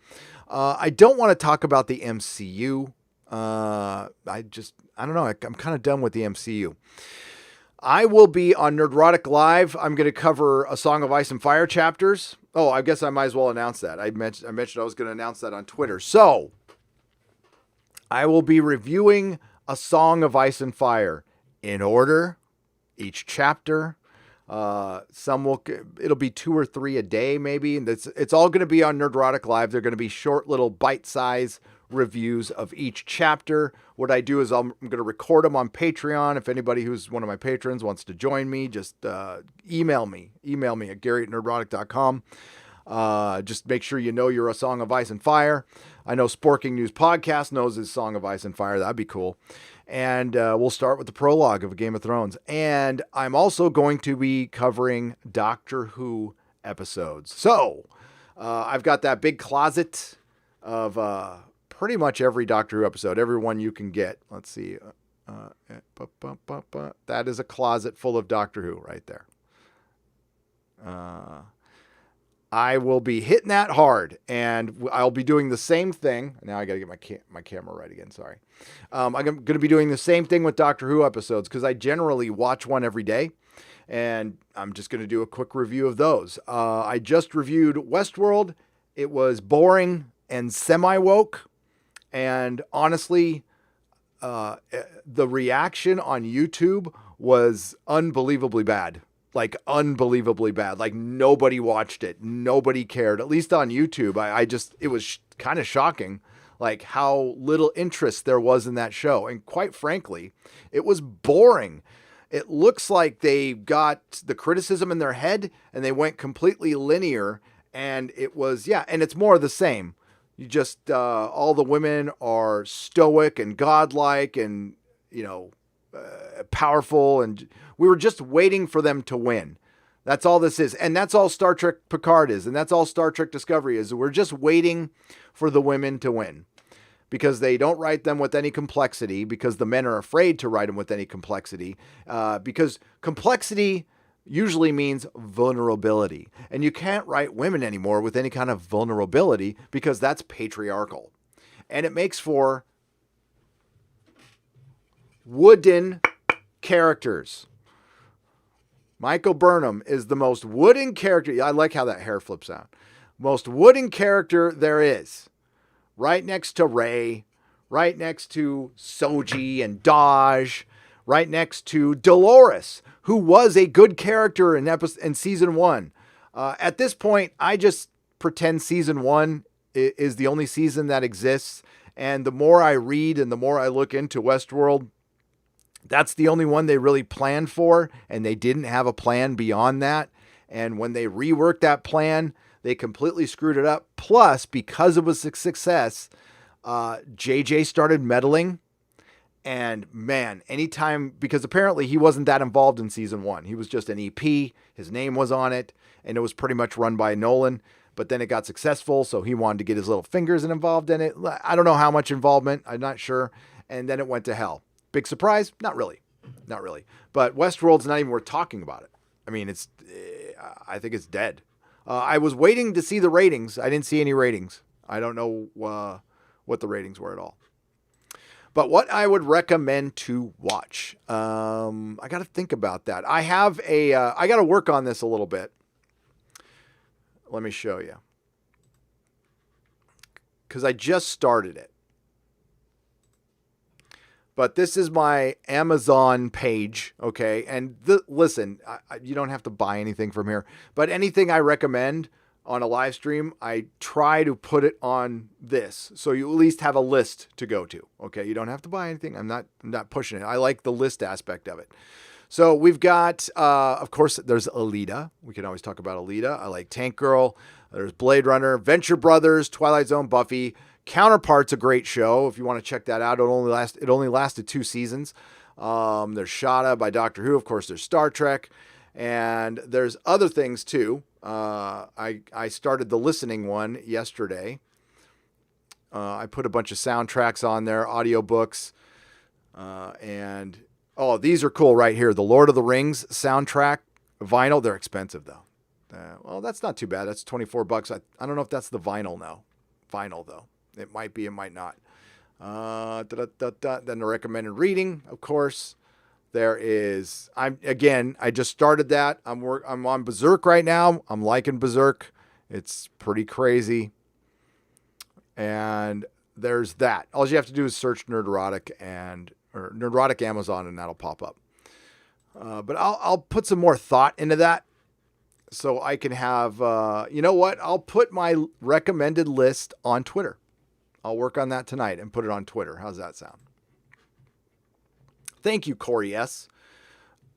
I don't want to talk about the MCU. I don't know. I'm kind of done with the MCU. I will be on Nerdrotic Live. I'm going to cover A Song of Ice and Fire chapters. Oh, I guess I might as well announce that. I mentioned I was going to announce that on Twitter. So I will be reviewing A Song of Ice and Fire in order, each chapter. It'll be 2 or 3 a day, maybe. And it's all going to be on Nerdrotic Live. They're going to be short little bite-size reviews of each chapter. What I do is I'm going to record them on Patreon. If anybody who's one of my patrons wants to join me, just email me at gary@nerdrotic.com. Just make sure you know you're A Song of Ice and Fire. I know Sporking News Podcast knows his Song of Ice and Fire. That'd be cool. And we'll start with the prologue of Game of Thrones. And I'm also going to be covering Doctor Who episodes. So I've got that big closet of pretty much every Doctor Who episode, every one you can get. Let's see. That is a closet full of Doctor Who right there. I will be hitting that hard, and I'll be doing the same thing. Now I got to get my camera right again. Sorry. I'm going to be doing the same thing with Doctor Who episodes because I generally watch one every day, and I'm just going to do a quick review of those. I just reviewed Westworld. It was boring and semi-woke, and honestly, the reaction on YouTube was unbelievably bad. Like unbelievably bad. Like nobody watched it. Nobody cared. At least on YouTube. It was kind of shocking, like how little interest there was in that show. And quite frankly, it was boring. It looks like they got the criticism in their head and they went completely linear. And it was, and it's more of the same. You just, all the women are stoic and godlike and, powerful, and we were just waiting for them to win. That's all this is. And that's all Star Trek Picard is. And that's all Star Trek Discovery is. We're just waiting for the women to win because they don't write them with any complexity, because the men are afraid to write them with any complexity, because complexity usually means vulnerability. And you can't write women anymore with any kind of vulnerability because that's patriarchal. And it makes for wooden characters. Michael Burnham is the most wooden character. I like how that hair flips out. Most wooden character there is. Right next to Rey, right next to Soji and Daj, right next to Dolores, who was a good character in season 1. At this point, I just pretend season 1 is the only season that exists. And the more I read and the more I look into Westworld, that's the only one they really planned for, and they didn't have a plan beyond that. And when they reworked that plan, they completely screwed it up. Plus, because it was a success, JJ started meddling. And man, anytime, because apparently he wasn't that involved in season 1. He was just an EP. His name was on it, and it was pretty much run by Nolan. But then it got successful, so he wanted to get his little fingers involved in it. I don't know how much involvement. I'm not sure. And then it went to hell. Big surprise? Not really. Not really. But Westworld's not even worth talking about it. I mean, I think it's dead. I was waiting to see the ratings. I didn't see any ratings. I don't know what the ratings were at all. But what I would recommend to watch, I got to think about that. I got to work on this a little bit. Let me show you. Because I just started it. But this is my Amazon page, okay? And listen, you don't have to buy anything from here. But anything I recommend on a live stream, I try to put it on this. So you at least have a list to go to, okay? You don't have to buy anything. I'm not pushing it. I like the list aspect of it. So we've got, of course, there's Alita. We can always talk about Alita. I like Tank Girl. There's Blade Runner, Venture Brothers, Twilight Zone, Buffy. Counterpart's a great show. If you want to check that out, it only lasted 2 seasons. There's Shada by Doctor Who. Of course, there's Star Trek. And there's other things, too. I started the listening one yesterday. I put a bunch of soundtracks on there, audiobooks. And, these are cool right here. The Lord of the Rings soundtrack, vinyl. They're expensive, though. Well, that's not too bad. That's $24. I don't know if that's the vinyl now. Vinyl, though. It might be, it might not. Then the recommended reading, of course. There is, I just started that. I'm on Berserk right now. I'm liking Berserk. It's pretty crazy. And there's that. All you have to do is search Nerdrotic or Nerdrotic Amazon, and that'll pop up. But I'll put some more thought into that so I can have, you know what? I'll put my recommended list on Twitter. I'll work on that tonight and put it on Twitter. How's that sound? Thank you, Corey S.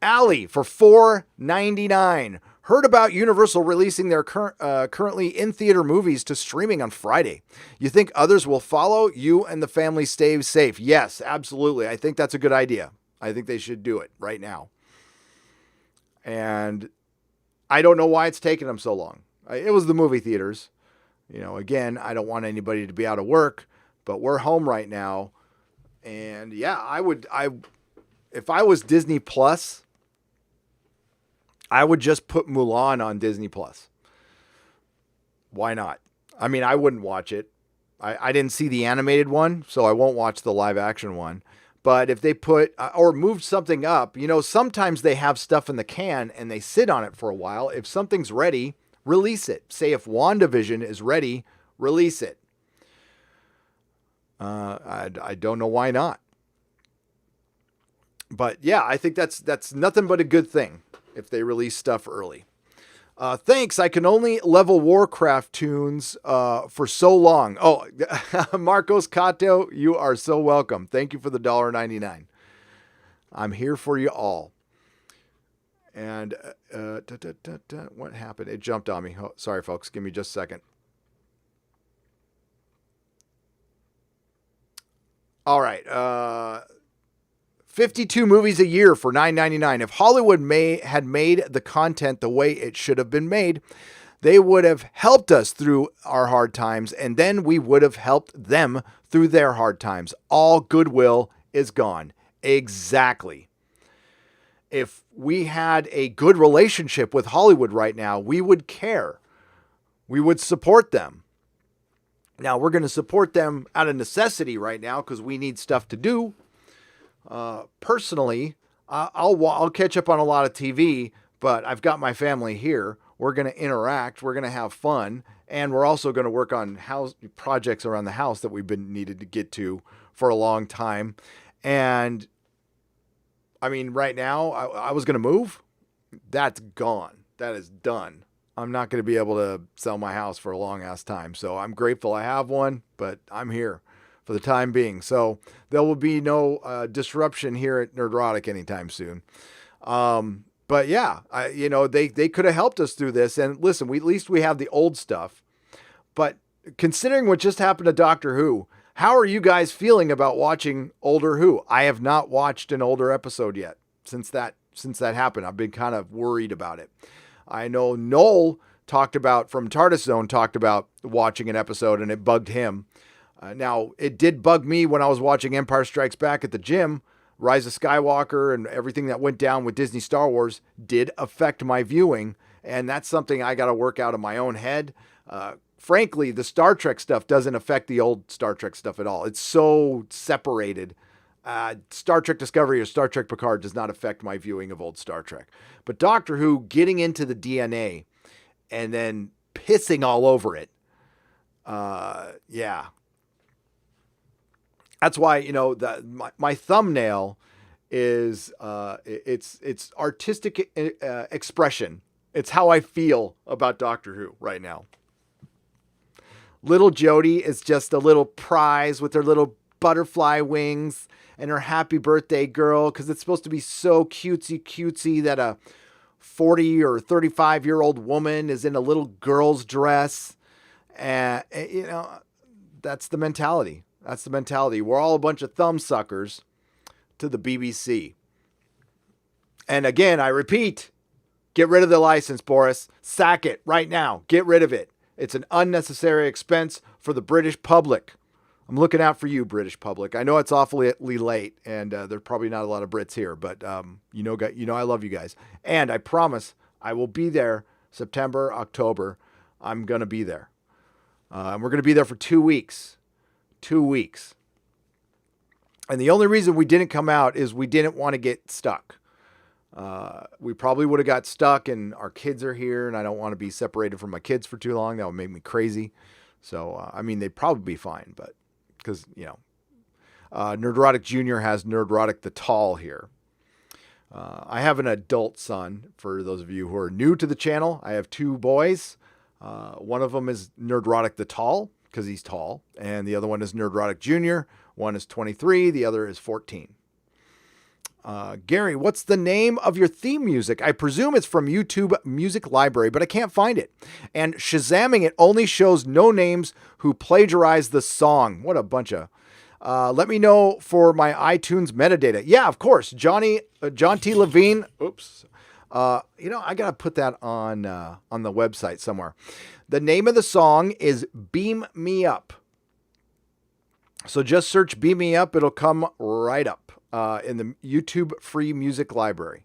Allie for $4.99. Heard about Universal releasing their currently in-theater movies to streaming on Friday. You think others will follow? You and the family stay safe. Yes, absolutely. I think that's a good idea. I think they should do it right now. And I don't know why it's taken them so long. It was the movie theaters. Again, I don't want anybody to be out of work, but we're home right now. And yeah, if I was Disney Plus, I would just put Mulan on Disney Plus. Why not? I mean, I wouldn't watch it. I didn't see the animated one, so I won't watch the live action one. But if they put or moved something up, sometimes they have stuff in the can and they sit on it for a while. If something's ready, release it. Say if WandaVision is ready, release it. I don't know why not. But yeah, I think that's nothing but a good thing if they release stuff early. Thanks. I can only level Warcraft tunes for so long. Oh, Marcos Cato, you are so welcome. Thank you for the $1.99. I'm here for you all. And what happened? It jumped on me. Oh, sorry, folks. Give me just a second. All right. 52 movies a year for $9.99. If Hollywood had made the content the way it should have been made, they would have helped us through our hard times, and then we would have helped them through their hard times. All goodwill is gone. Exactly. If we had a good relationship with Hollywood right now, we would care. We would support them. Now, we're going to support them out of necessity right now because we need stuff to do. Personally, I'll catch up on a lot of TV, but I've got my family here. We're going to interact. We're going to have fun. And we're also going to work on house projects around the house that we've been needed to get to for a long time. And I mean, right now I was going to move. That's gone. That is done. I'm not going to be able to sell my house for a long ass time. So I'm grateful I have one, but I'm here for the time being. So there will be no disruption here at Nerdrotic anytime soon. But yeah, they could have helped us through this. And listen, at least we have the old stuff. But considering what just happened to Doctor Who, how are you guys feeling about watching older Who? I have not watched an older episode yet since that happened. I've been kind of worried about it. I know Noel from TARDIS Zone talked about watching an episode and it bugged him. Now, it did bug me when I was watching Empire Strikes Back at the gym. Rise of Skywalker and everything that went down with Disney Star Wars did affect my viewing, and that's something I got to work out in my own head. Frankly, the Star Trek stuff doesn't affect the old Star Trek stuff at all. It's so separated. Star Trek Discovery or Star Trek Picard does not affect my viewing of old Star Trek. But Doctor Who, getting into the DNA and then pissing all over it, yeah. That's why, my thumbnail is it's artistic expression. It's how I feel about Doctor Who right now. Little Jodie is just a little prize with her little butterfly wings and her happy birthday girl, because it's supposed to be so cutesy that a 40 or 35-year-old woman is in a little girl's dress. And, that's the mentality. That's the mentality. We're all a bunch of thumb suckers to the BBC. And again, I repeat, get rid of the license, Boris. Sack it right now. Get rid of it. It's an unnecessary expense for the British public. I'm looking out for you, British public. I know it's awfully late, and there's probably not a lot of Brits here, but I love you guys. And I promise I will be there September, October. I'm going to be there. And we're going to be there for 2 weeks. 2 weeks. And the only reason we didn't come out is we didn't want to get stuck. We probably would have got stuck, and our kids are here, and I don't want to be separated from my kids for too long. That would make me crazy. So, they'd probably be fine, but because, Nerdrotic Jr. has Nerdrotic the Tall here. I have an adult son, for those of you who are new to the channel. I have 2 boys. One of them is Nerdrotic the Tall, because he's tall, and the other one is Nerdrotic Jr. One is 23, the other is 14. Gary, what's the name of your theme music? I presume it's from YouTube Music Library, but I can't find it. And Shazamming it only shows no names who plagiarized the song. What a bunch of... let me know for my iTunes metadata. Yeah, of course. John T. Levine. Oops. I got to put that on the website somewhere. The name of the song is Beam Me Up. So just search Beam Me Up. It'll come right up in the YouTube Free Music Library.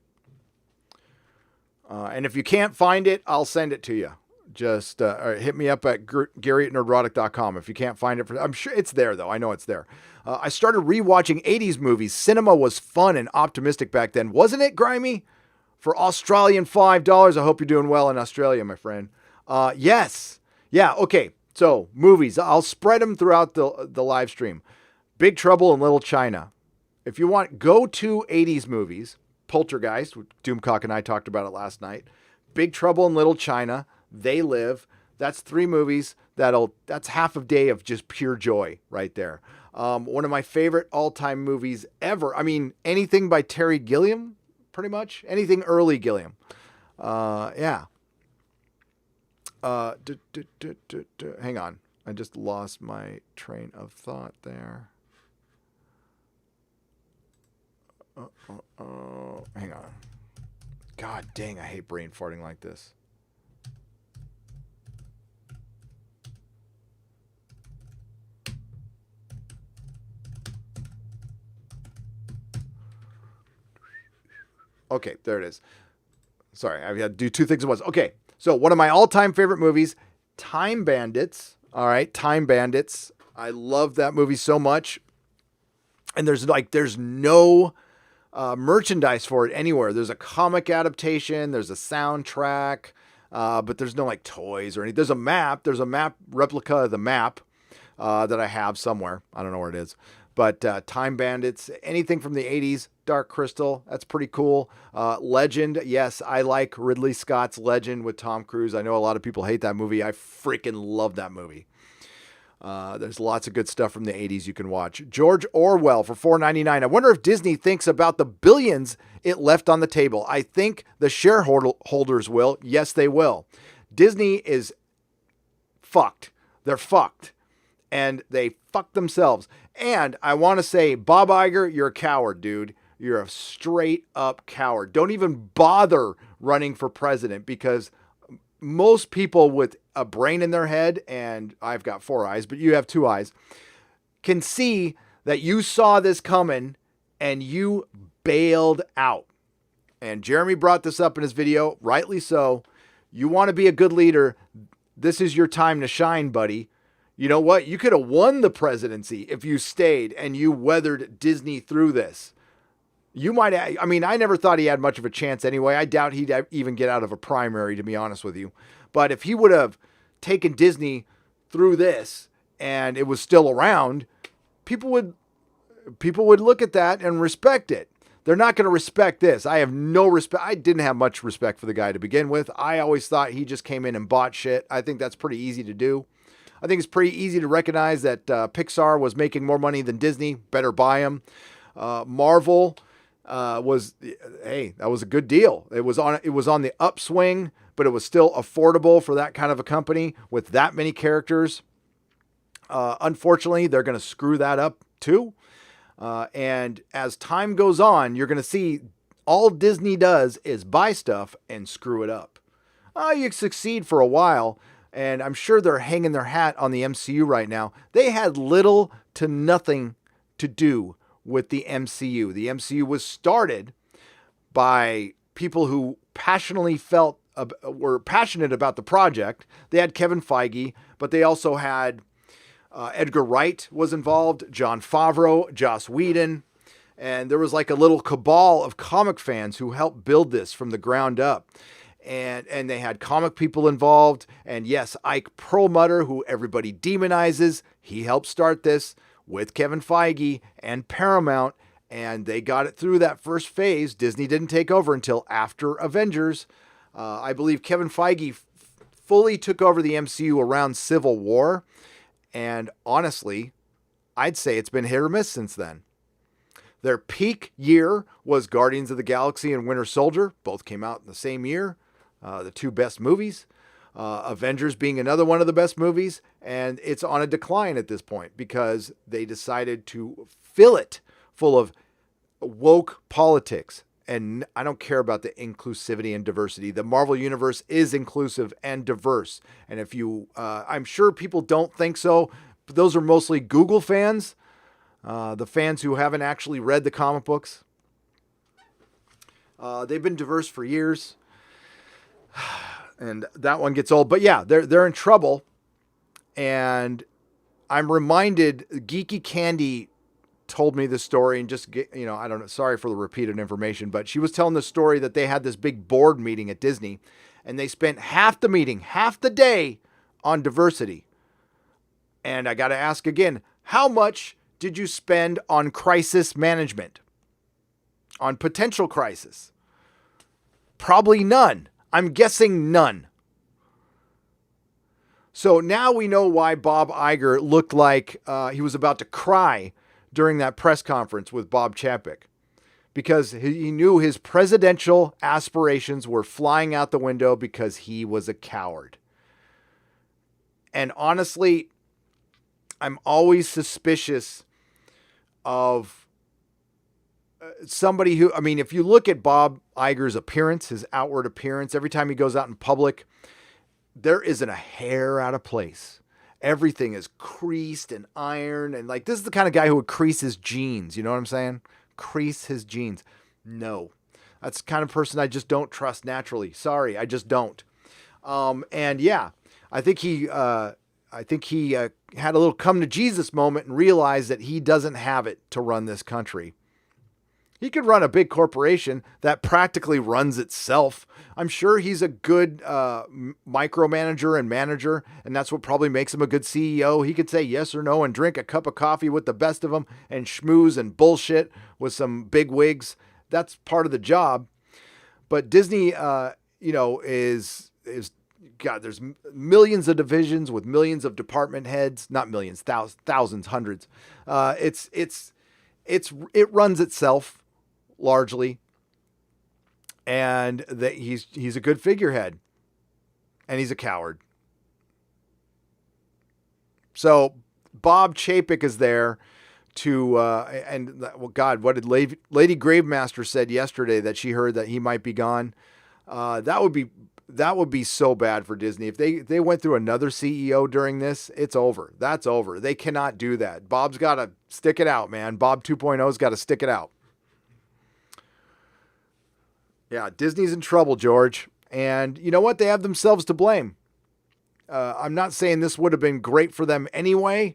And if you can't find it, I'll send it to you. just or hit me up at Gary at Nerdrotic.com. If you can't find it, I'm sure it's there, though. I know it's there. I started rewatching 80s movies. Cinema was fun and optimistic back then. Wasn't it, Grimy? For Australian $5. I hope you're doing well in Australia, my friend. Yes. Yeah, okay. So, movies. I'll spread them throughout the live stream. Big Trouble in Little China. If you want go-to 80s movies, Poltergeist, Doomcock and I talked about it last night. Big Trouble in Little China, They Live. That's 3 movies. That's half a day of just pure joy right there. One of my favorite all-time movies ever. I mean, anything by Terry Gilliam, pretty much. Anything early Gilliam. Yeah. Hang on. I just lost my train of thought there. Hang on. God dang, I hate brain farting like this. Okay, there it is. Sorry, I had to do 2 things at once. Okay, so one of my all-time favorite movies, Time Bandits. All right, Time Bandits. I love that movie so much. And there's no merchandise for it anywhere. There's a comic adaptation. There's a soundtrack. But there's no like toys or anything. There's a map. There's a map replica of the map that I have somewhere. I don't know where it is. But Time Bandits, anything from the 80s, Dark Crystal, that's pretty cool. Legend, yes, I like Ridley Scott's Legend with Tom Cruise. I know a lot of people hate that movie. I freaking love that movie. There's lots of good stuff from the 80s you can watch. George Orwell for $4.99. I wonder if Disney thinks about the billions it left on the table. I think the shareholders will. Yes, they will. Disney is fucked. They're fucked. And they fucked themselves. And I want to say, Bob Iger, you're a coward, dude. You're a straight up coward. Don't even bother running for president, because most people with a brain in their head, and I've got 4 eyes, but you have 2 eyes, can see that you saw this coming and you bailed out. And Jeremy brought this up in his video, rightly so. You want to be a good leader. This is your time to shine, buddy. You know what? You could have won the presidency if you stayed and you weathered Disney through this. You might have, I mean, I never thought he had much of a chance anyway. I doubt he'd even get out of a primary, to be honest with you. But if he would have taken Disney through this and it was still around, people would look at that and respect it. They're not going to respect this. I have no respect. I didn't have much respect for the guy to begin with. I always thought he just came in and bought shit. I think that's pretty easy to do. I think it's pretty easy to recognize that Pixar was making more money than Disney. Better buy them. Marvel that was a good deal. It was on the upswing, but it was still affordable for that kind of a company with that many characters. Unfortunately, they're going to screw that up too. And as time goes on, you're going to see all Disney does is buy stuff and screw it up. You succeed for a while. And I'm sure they're hanging their hat on the MCU right now. They had little to nothing to do with the MCU. The MCU was started by people who were passionate about the project. They had Kevin Feige, but they also had Edgar Wright was involved, Jon Favreau, Joss Whedon, and there was like a little cabal of comic fans who helped build this from the ground up. And they had comic people involved. And yes, Ike Perlmutter, who everybody demonizes, he helped start this with Kevin Feige and Paramount. And they got it through that first phase. Disney didn't take over until after Avengers. I believe Kevin Feige fully took over the MCU around Civil War. And honestly, I'd say it's been hit or miss since then. Their peak year was Guardians of the Galaxy and Winter Soldier. Both came out in the same year. The 2 best movies. Avengers being another one of the best movies. And it's on a decline at this point because they decided to fill it full of woke politics. And I don't care about the inclusivity and diversity. The Marvel Universe is inclusive and diverse. And if you, I'm sure people don't think so, but those are mostly Google fans. The fans who haven't actually read the comic books. They've been diverse for years. and that one gets old. But yeah, they're in trouble, and I'm reminded Geeky Candy told me the story, and just I don't know. Sorry for the repeated information, but she was telling the story that they had this big board meeting at Disney, and they spent half the meeting, half the day, on diversity. And I got to ask again, how much did you spend on crisis management? On potential crisis? Probably none. I'm guessing none. So now we know why Bob Iger looked like he was about to cry during that press conference with Bob Chapek, because he knew his presidential aspirations were flying out the window because he was a coward. And honestly, I'm always suspicious of somebody who, I mean, if you look at Bob Iger's appearance, his outward appearance, every time he goes out in public, there isn't a hair out of place. Everything is creased and ironed. And like, this is the kind of guy who would crease his jeans. You know what I'm saying? Crease his jeans. No, that's the kind of person I just don't trust naturally. Sorry, I just don't. And yeah, I think he had a little come to Jesus moment and realized that he doesn't have it to run this country. He could run a big corporation that practically runs itself. I'm sure he's a good micromanager and manager, and that's what probably makes him a good CEO. He could say yes or no and drink a cup of coffee with the best of them and schmooze and bullshit with some big wigs. That's part of the job. But Disney, is God, there's millions of divisions with millions of department heads, not millions, thousands, hundreds. It runs itself largely, and that he's a good figurehead, and he's a coward. So Bob Chapek is there to, God, what did Lady Gravemaster said yesterday that she heard that he might be gone? That would be so bad for Disney. If they went through another CEO during this, it's over. That's over. They cannot do that. Bob's got to stick it out, man. Bob 2.0's got to stick it out. Yeah, Disney's in trouble, George. And you know what? They have themselves to blame. I'm not saying this would have been great for them anyway,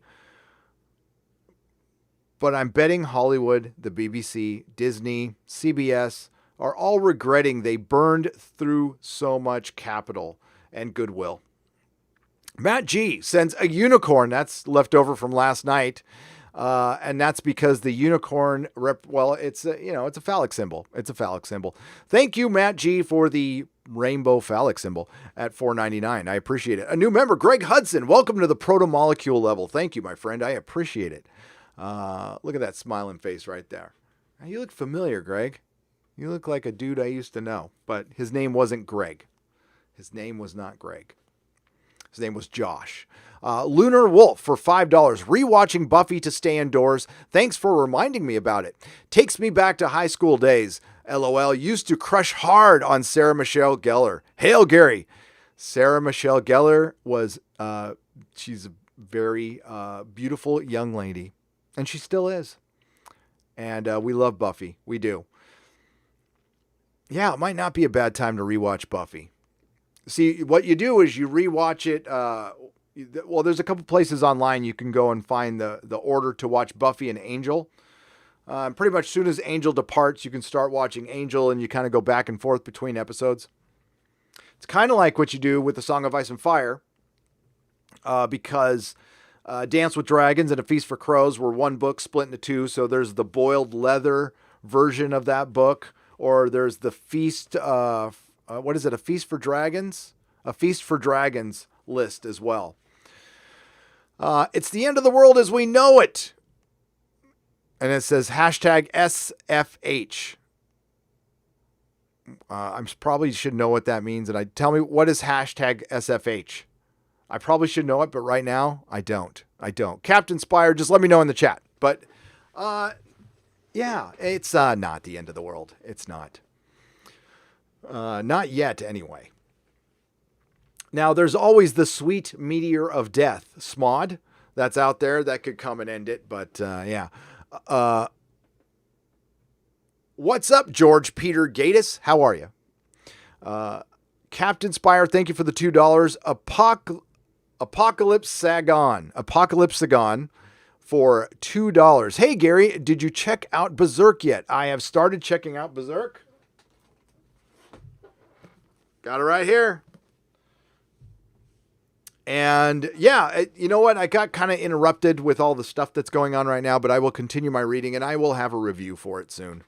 but I'm betting Hollywood, the BBC, Disney, CBS are all regretting they burned through so much capital and goodwill. Matt G sends a unicorn. That's left over from last night. And that's because the unicorn, it's a phallic symbol. It's a phallic symbol. Thank you, Matt G, for the rainbow phallic symbol at $4.99. I appreciate it. A new member, Greg Hudson. Welcome to the proto-molecule level. Thank you, my friend. I appreciate it. Look at that smiling face right there. You look familiar, Greg. You look like a dude I used to know, but his name wasn't Greg. His name was not Greg. His name was Josh. Lunar Wolf for $5. Rewatching Buffy to stay indoors. Thanks for reminding me about it. Takes me back to high school days. LOL. Used to crush hard on Sarah Michelle Gellar. Hail Gary. Sarah Michelle Gellar was, she's a very beautiful young lady. And she still is. And we love Buffy. We do. Yeah, it might not be a bad time to rewatch Buffy. See, what you do is you rewatch it. There's a couple places online you can go and find the order to watch Buffy and Angel. Pretty much as soon as Angel departs, you can start watching Angel, and you kind of go back and forth between episodes. It's kind of like what you do with the Song of Ice and Fire, because Dance with Dragons and A Feast for Crows were one book split into two. So there's the boiled leather version of that book, or there's the Feast. What is it? A Feast for Dragons? A Feast for Dragons list as well. It's the end of the world as we know it. And it says hashtag SFH. I probably should know what that means. And tell me, what is hashtag SFH? I probably should know it, but right now I don't. Captain Spire, just let me know in the chat. But yeah, it's not the end of the world. It's not. Not yet, anyway. Now, there's always the sweet meteor of death, Smod, that's out there that could come and end it. But yeah. What's up, George Peter Gatus? How are you? Captain Spire, thank you for the $2. Apocalypse Sagon for $2. Hey, Gary, did you check out Berserk yet? I have started checking out Berserk. Got it right here. And yeah, you know what? I got kind of interrupted with all the stuff that's going on right now, but I will continue my reading and I will have a review for it soon.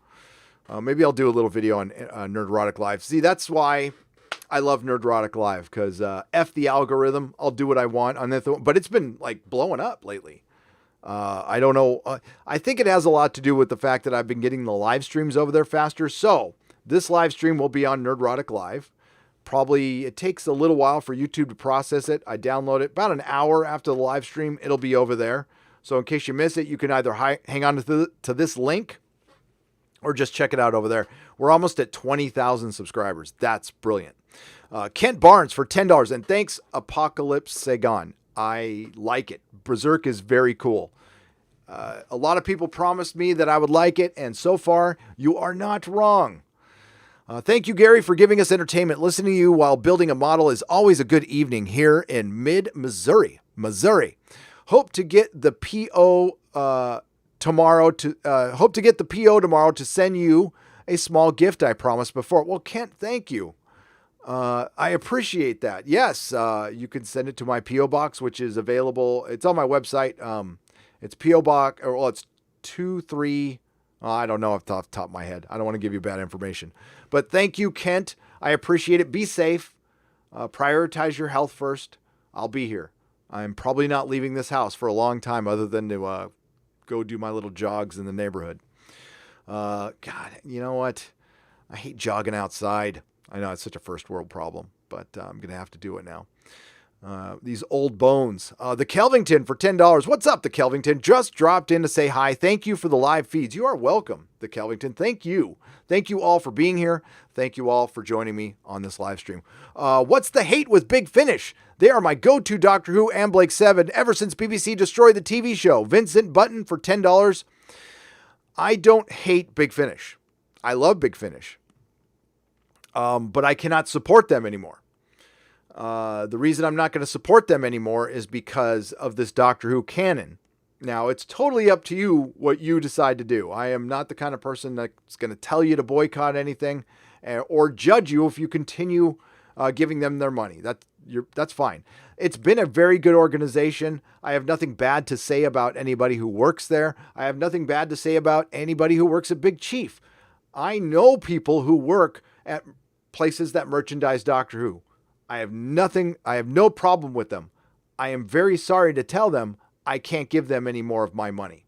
Maybe I'll do a little video on Nerdrotic Live. See, that's why I love Nerdrotic Live, because F the algorithm. I'll do what I want on that. But it's been like blowing up lately. I don't know. I think it has a lot to do with the fact that I've been getting the live streams over there faster. So this live stream will be on Nerdrotic Live. Probably it takes a little while for YouTube to process it. I download it about an hour after the live stream. It'll be over there. So in case you miss it, you can either hang on to this link or just check it out over there. We're almost at 20,000 subscribers. That's brilliant. Kent Barnes for $10. And thanks, Apocalypse Sagan. I like it. Berserk is very cool. A lot of people promised me that I would like it, and so far, you are not wrong. Thank you, Gary, for giving us entertainment. Listening to you while building a model is always a good evening here in mid-Missouri. Hope to get the PO tomorrow to send you a small gift I promised before. Well, Kent, thank you. I appreciate that. Yes, you can send it to my PO box, which is available. It's on my website. It's PO box, or well, it's 23. I don't know off the top of my head. I don't want to give you bad information. But thank you, Kent. I appreciate it. Be safe. Prioritize your health first. I'll be here. I'm probably not leaving this house for a long time other than to go do my little jogs in the neighborhood. God, you know what? I hate jogging outside. I know it's such a first world problem, but I'm going to have to do it now. These old bones. The Kelvington for $10. What's up, the Kelvington? Just dropped in to say hi. Thank you for the live feeds. You are welcome, the Kelvington. Thank you. Thank you all for being here. Thank you all for joining me on this live stream. What's the hate with Big Finish? They are my go-to Doctor Who and Blake 7 ever since BBC destroyed the TV show. Vincent Button for $10. I don't hate Big Finish. I love Big Finish. But I cannot support them anymore. The reason I'm not going to support them anymore is because of this Doctor Who canon. Now, it's totally up to you what you decide to do. I am not the kind of person that's going to tell you to boycott anything or judge you if you continue giving them their money. That's fine. It's been a very good organization. I have nothing bad to say about anybody who works there. I have nothing bad to say about anybody who works at Big Chief. I know people who work at places that merchandise Doctor Who. I have no problem with them. I am very sorry to tell them I can't give them any more of my money.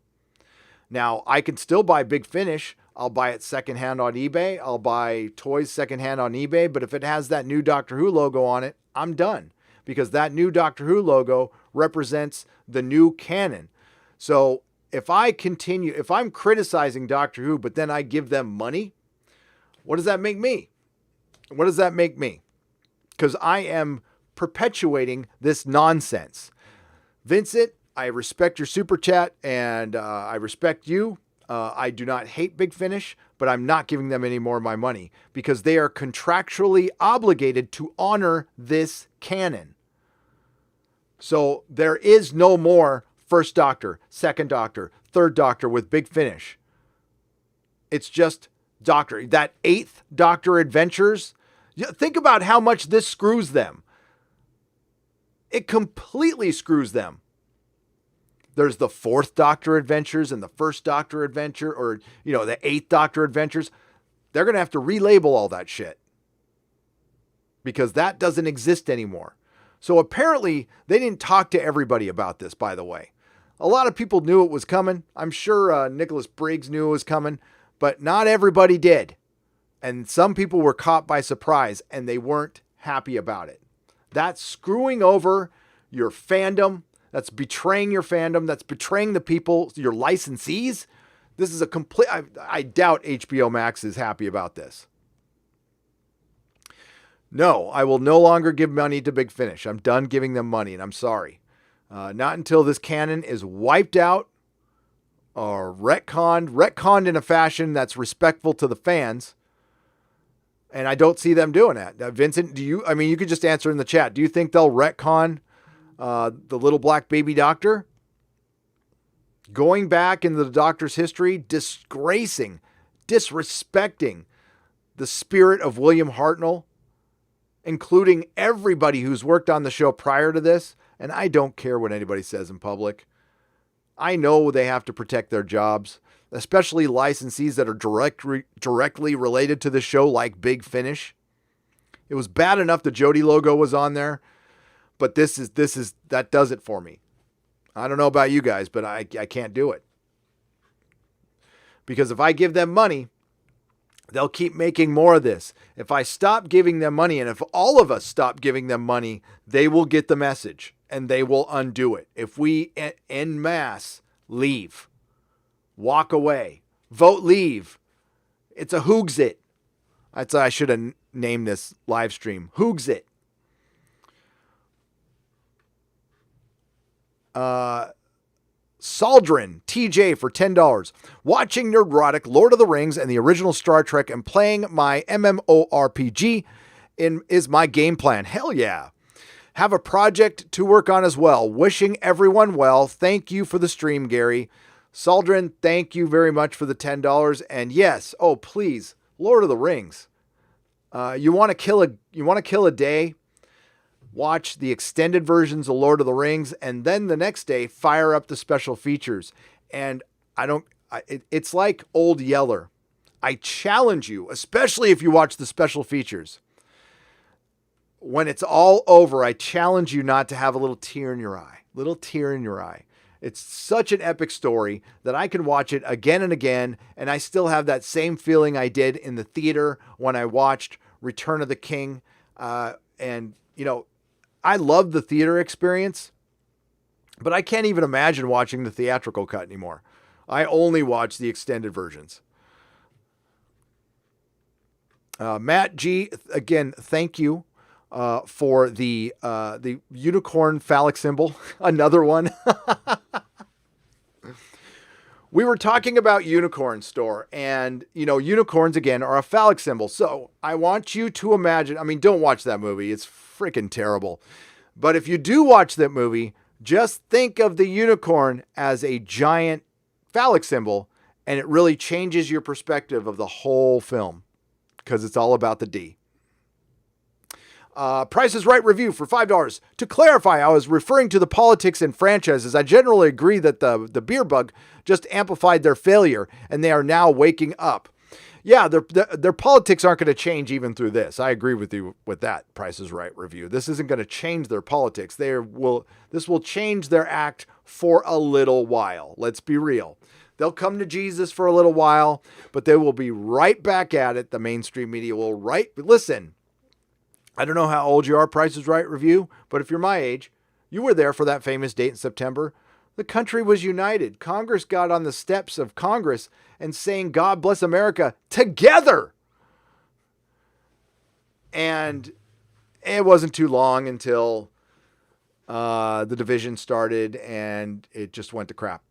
Now, I can still buy Big Finish. I'll buy it secondhand on eBay. I'll buy toys secondhand on eBay. But if it has that new Doctor Who logo on it, I'm done. Because that new Doctor Who logo represents the new canon. So if I'm criticizing Doctor Who, but then I give them money, what does that make me? What does that make me? Because I am perpetuating this nonsense. Vincent, I respect your super chat and I respect you. I do not hate Big Finish, but I'm not giving them any more of my money because they are contractually obligated to honor this canon. So there is no more First Doctor, Second Doctor, Third Doctor with Big Finish. It's just Doctor. That Eighth Doctor Adventures. Think about how much this screws them. It completely screws them. There's the Fourth Doctor Adventures and the First Doctor Adventure, or, the Eighth Doctor Adventures. They're going to have to relabel all that shit because that doesn't exist anymore. So apparently they didn't talk to everybody about this, by the way. A lot of people knew it was coming. I'm sure Nicholas Briggs knew it was coming, but not everybody did. And some people were caught by surprise and they weren't happy about it. That's screwing over your fandom. That's betraying your fandom. That's betraying the people, your licensees. This is a complete, I doubt HBO Max is happy about this. No, I will no longer give money to Big Finish. I'm done giving them money and I'm sorry. Not until this canon is wiped out or retconned in a fashion that's respectful to the fans. And I don't see them doing that. Vincent, you could just answer in the chat. Do you think they'll retcon the little black baby doctor? Going back into the doctor's history, disgracing, disrespecting the spirit of William Hartnell, including everybody who's worked on the show prior to this. And I don't care what anybody says in public. I know they have to protect their jobs, especially licensees that are directly related to the show, like Big Finish. It was bad enough the Jody logo was on there, but that does it for me. I don't know about you guys, but I can't do it. Because if I give them money, they'll keep making more of this. If I stop giving them money, and if all of us stop giving them money, they will get the message and they will undo it. If we en masse leave, walk away, vote leave, it's a Hoogsit. I should have named this live stream Hoogsit. Saldrin, TJ for $10. Watching Nerdrotic, Lord of the Rings, and the original Star Trek and playing my MMORPG is my game plan. Hell yeah. Have a project to work on as well. Wishing everyone well. Thank you for the stream, Gary. Saldrin, thank you very much for the $10. And yes, oh please, Lord of the Rings. You want to kill a day? Watch the extended versions of Lord of the Rings, and then the next day, fire up the special features. And it's like Old Yeller. I challenge you, especially if you watch the special features. When it's all over, I challenge you not to have a little tear in your eye. It's such an epic story that I can watch it again and again, and I still have that same feeling I did in the theater when I watched Return of the King. I love the theater experience, but I can't even imagine watching the theatrical cut anymore. I only watch the extended versions. Matt G, again, thank you for the unicorn phallic symbol. Another one. We were talking about Unicorn Store, and, unicorns, again, are a phallic symbol. So I want you to imagine, don't watch that movie. It's freaking terrible. But if you do watch that movie, just think of the unicorn as a giant phallic symbol, and it really changes your perspective of the whole film, because it's all about the D. Price is Right review for $5. To clarify, I was referring to the politics in franchises. I generally agree that the beer bug just amplified their failure, and they are now waking up. Yeah, their politics aren't going to change even through this. I agree with you with that Price is Right review. This isn't going to change their politics. This will change their act for a little while. Let's be real. They'll come to Jesus for a little while, but they will be right back at it. The mainstream media will listen. I don't know how old you are, Price is Right review, but if you're my age, you were there for that famous date in September. The country was united. Congress got on the steps of Congress and saying, God bless America, together. And it wasn't too long until the division started and it just went to crap.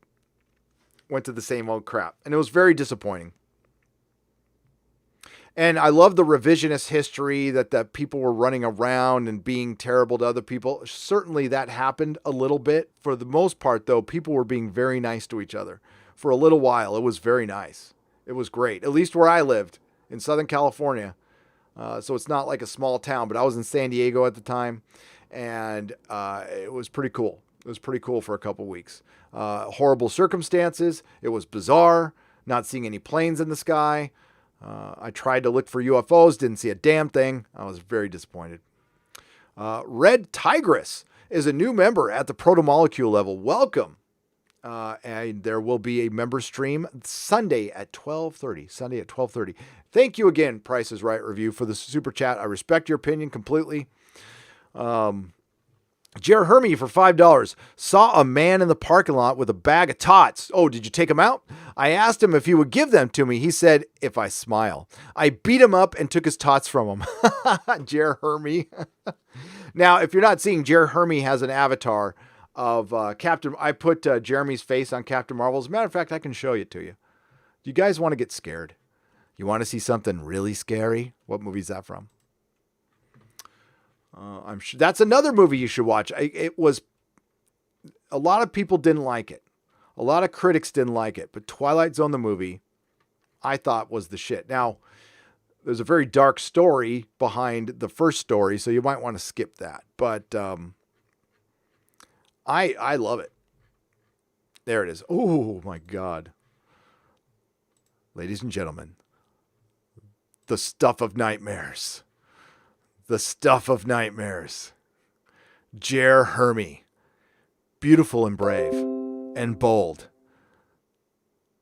Went to the same old crap. And it was very disappointing. And I love the revisionist history that people were running around and being terrible to other people. Certainly that happened a little bit. For the most part, though, people were being very nice to each other. For a little while, it was very nice. It was great, at least where I lived in Southern California. So it's not like a small town, but I was in San Diego at the time, and it was pretty cool. It was pretty cool for a couple weeks. Horrible circumstances. It was bizarre, not seeing any planes in the sky. I tried to look for UFOs, didn't see a damn thing. I was very disappointed. Red Tigress is a new member at the protomolecule level. Welcome. And there will be a member stream Sunday at 12:30. Thank you again, Price is Right review, for the super chat. I respect your opinion completely. Jer Hermy for $5. Saw a man in the parking lot with a bag of tots. Oh, did you take him out? I asked him if he would give them to me. He said, if I smile. I beat him up and took his tots from him. Jer Hermy. Now, if you're not seeing, Jer Hermy has an avatar of Captain. I put Jeremy's face on Captain Marvel. As a matter of fact, I can show it to you. You guys want to get scared. You want to see something really scary? What movie is that from? I'm sure that's another movie you should watch. It was, a lot of people didn't like it. A lot of critics didn't like it, but Twilight Zone, the movie, I thought was the shit. Now, there's a very dark story behind the first story, so you might want to skip that. But I love it. There it is. Oh my God. Ladies and gentlemen, the stuff of nightmares. The stuff of nightmares. Jer Hermy. Beautiful and brave and bold.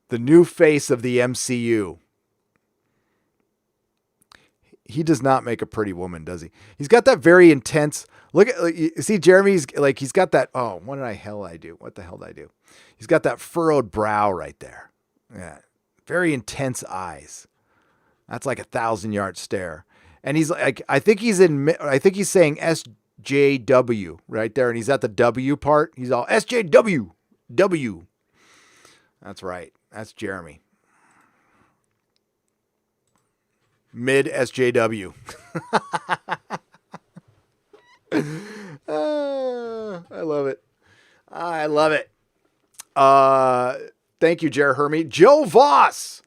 The new face of the MCU. He does not make a pretty woman, does he? He's got that very intense look at, you see, Jeremy's like, he's got that. Oh, what the hell did I do? He's got that furrowed brow right there. Yeah. Very intense eyes. That's like 1,000-yard stare. And he's like, I think he's saying SJW right there. And he's at the W part. He's all SJW. W. That's right. That's Jeremy. Mid SJW. I love it. I love it. Thank you, Jer Hermy. Joe Voss,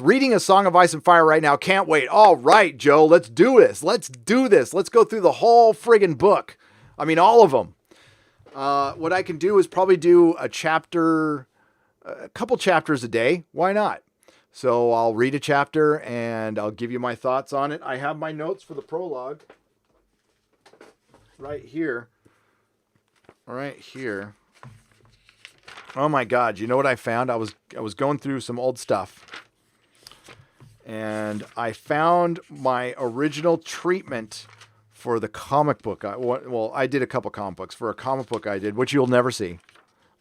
reading A Song of Ice and Fire right now. Can't wait. All right, Joe, let's do this. Let's go through the whole friggin' book. I mean, all of them. What I can do is probably do a couple chapters a day. Why not? So I'll read a chapter and I'll give you my thoughts on it. I have my notes for the prologue right here. Oh my God. You know what I found? I was going through some old stuff and I found my original treatment for the comic book. I did a couple comic books. For a comic book I did, which you'll never see.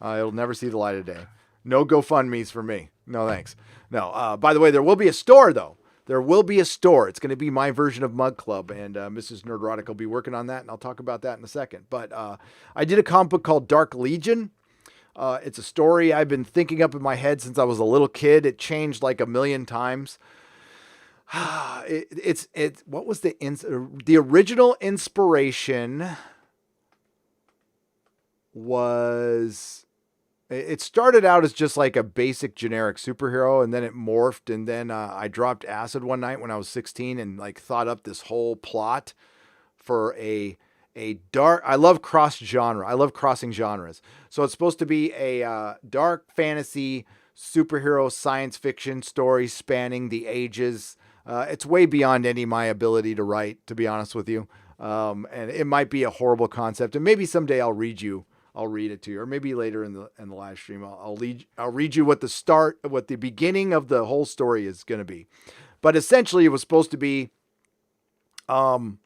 It'll never see the light of day. No GoFundMe's for me. No, thanks. No. By the way, there will be a store, though. There will be a store. It's going to be my version of Mug Club, and Mrs. Nerdrotic will be working on that, and I'll talk about that in a second. But I did a comic book called Dark Legion. It's a story I've been thinking up in my head since I was a little kid. It changed like 1,000,000 times. What was the original inspiration was... It started out as just like a basic generic superhero, and then it morphed, and then I dropped acid one night when I was 16 and like thought up this whole plot for a dark... I love cross-genre. I love crossing genres. So it's supposed to be a dark fantasy superhero science fiction story spanning the ages. It's way beyond any of my ability to write, to be honest with you. And it might be a horrible concept, and maybe someday I'll read it to you, or maybe later in the live stream, I'll read you what the beginning of the whole story is going to be. But essentially it was supposed to be, so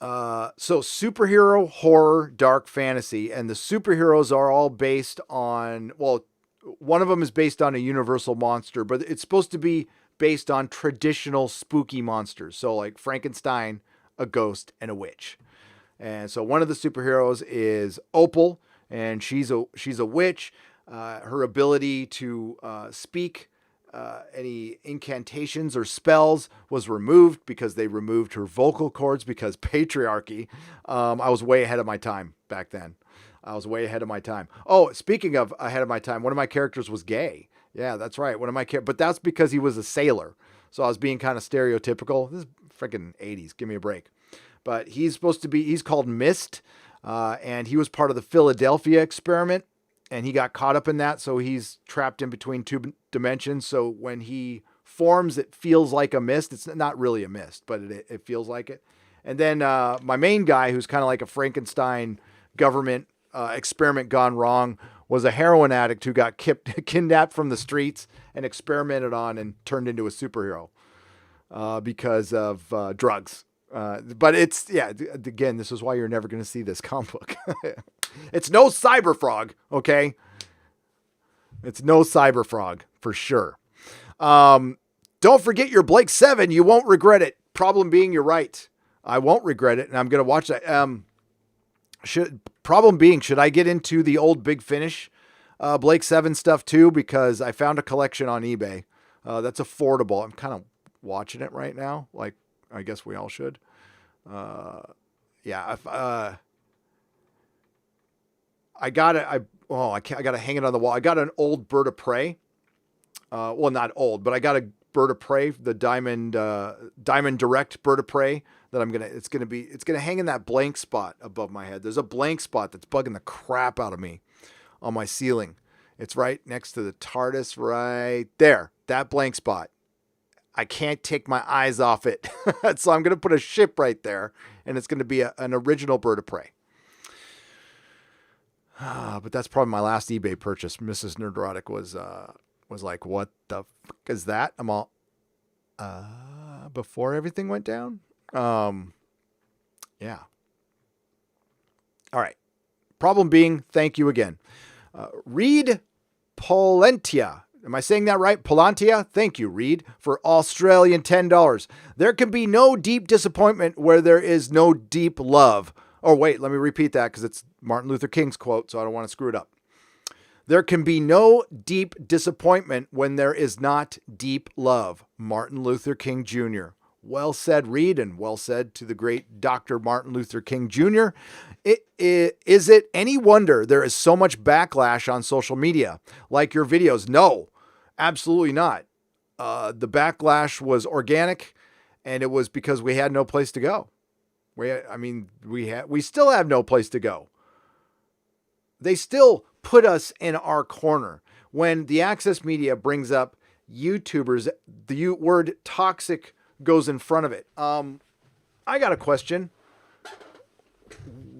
superhero, horror, dark fantasy, and the superheroes are all based on, well, one of them is based on a universal monster, but it's supposed to be based on traditional spooky monsters. So like Frankenstein, a ghost, and a witch. And so one of the superheroes is Opal, and she's a witch. Her ability to speak any incantations or spells was removed because they removed her vocal cords because patriarchy. I was way ahead of my time back then. Oh, speaking of ahead of my time, one of my characters was gay. Yeah, that's right. But that's because he was a sailor. So I was being kind of stereotypical. This is freaking 80s. Give me a break. But he's called Mist, and he was part of the Philadelphia experiment, and he got caught up in that, so he's trapped in between two dimensions. So when he forms, it feels like a mist. It's not really a mist, but it feels like it. And then my main guy, who's kind of like a Frankenstein government experiment gone wrong, was a heroin addict who got kidnapped from the streets and experimented on and turned into a superhero because of drugs. But again, this is why you're never going to see this comic book. It's no Cyberfrog, okay? It's no Cyberfrog for sure. Don't forget your Blake 7. You won't regret it. Problem being, you're right. I won't regret it, and I'm going to watch that. Should I get into the old Big Finish Blake 7 stuff too? Because I found a collection on eBay. That's affordable. I'm kind of watching it right now. Like, I guess we all should. Yeah. If, I got it. I got to hang it on the wall. I got an old bird of prey. Well, not old, but I got a bird of prey, the diamond direct bird of prey that it's gonna hang in that blank spot above my head. There's a blank spot that's bugging the crap out of me on my ceiling. It's right next to the TARDIS, right there. That blank spot. I can't take my eyes off it. So I'm gonna put a ship right there, and it's gonna be an original bird of prey. But that's probably my last eBay purchase. Mrs. Nerdrotic was like, what the fuck is that? I'm all, before everything went down. Yeah. All right. Problem being, thank you again. Reed Polentia. Am I saying that right? Polantia? Thank you, Reed, for Australian $10. There can be no deep disappointment where there is no deep love. Oh, wait, let me repeat that because it's Martin Luther King's quote, so I don't want to screw it up. There can be no deep disappointment when there is not deep love. Martin Luther King Jr. Well said, Reed, and well said to the great Dr. Martin Luther King Jr. Is it any wonder there is so much backlash on social media? Like your videos? No, absolutely not. The backlash was organic, and it was because we had no place to go. We still have no place to go. They still put us in our corner. When the Access Media brings up YouTubers, the word toxic goes in front of it. I got a question.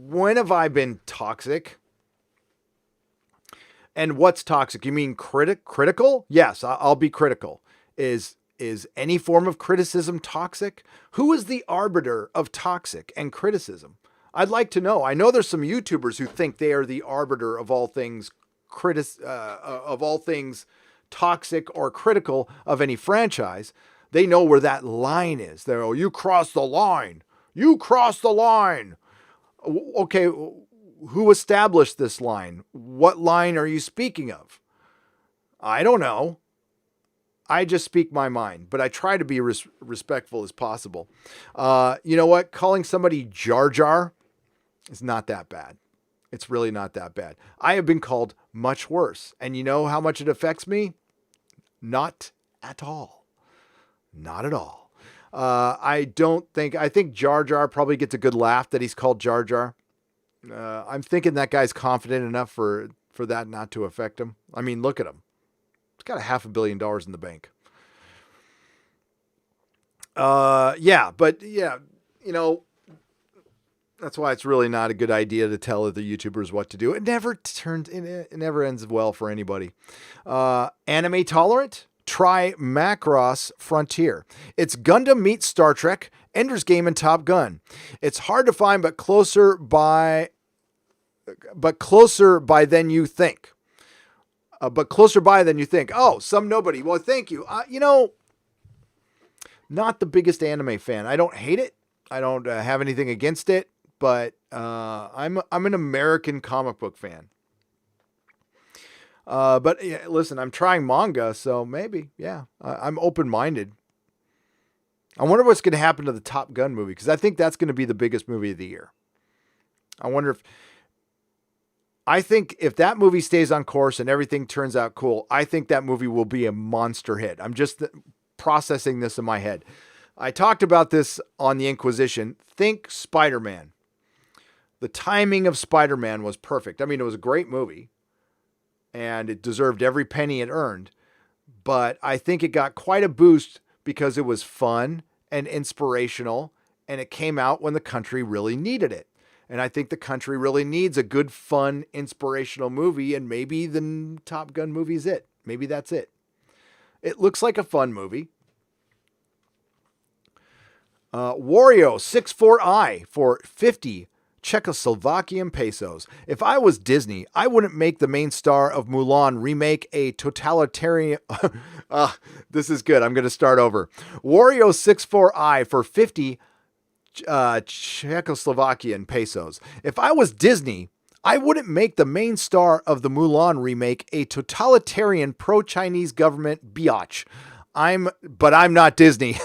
When have I been toxic? And what's toxic? You mean critical? Yes, I'll be critical. Is any form of criticism toxic? Who is the arbiter of toxic and criticism? I'd like to know. I know there's some YouTubers who think they are the arbiter of all things toxic or critical of any franchise. They know where that line is. They're, oh, you crossed the line. You crossed the line. Okay, who established this line? What line are you speaking of? I don't know. I just speak my mind, but I try to be respectful as possible. You know what? Calling somebody Jar Jar is not that bad. It's really not that bad. I have been called much worse. And you know how much it affects me? Not at all. Not at all. I think Jar Jar probably gets a good laugh that he's called Jar Jar. I'm thinking that guy's confident enough for that not to affect him. I mean, look at him. He's got $500 million in the bank. That's why it's really not a good idea to tell the YouTubers what to do. It never ends well for anybody. Anime tolerant? Try Macross Frontier. It's Gundam meets Star Trek, Ender's Game, and Top Gun. It's hard to find, but closer by than you think. Oh, some nobody. Well, thank you. Not the biggest anime fan. I don't hate it. I don't have anything against it, but I'm an American comic book fan. But yeah, listen, I'm trying manga, so maybe, yeah, I'm open-minded. I wonder what's going to happen to the Top Gun movie, because I think that's going to be the biggest movie of the year. I think if that movie stays on course and everything turns out cool, I think that movie will be a monster hit. I'm just processing this in my head. I talked about this on the Inquisition. Think Spider-Man. The timing of Spider-Man was perfect. I mean, it was a great movie, and it deserved every penny it earned. But I think it got quite a boost because it was fun and inspirational, and it came out when the country really needed it. And I think the country really needs a good, fun, inspirational movie, and maybe the Top Gun movie's it. Maybe that's it. It looks like a fun movie. Wario64i for 50 Czechoslovakian pesos. If I was Disney, I wouldn't make the main star of Mulan remake a totalitarian... this is good. I'm going to start over. Wario64i for 50 Czechoslovakian pesos. If I was Disney, I wouldn't make the main star of the Mulan remake a totalitarian pro-Chinese government biatch. but I'm not Disney.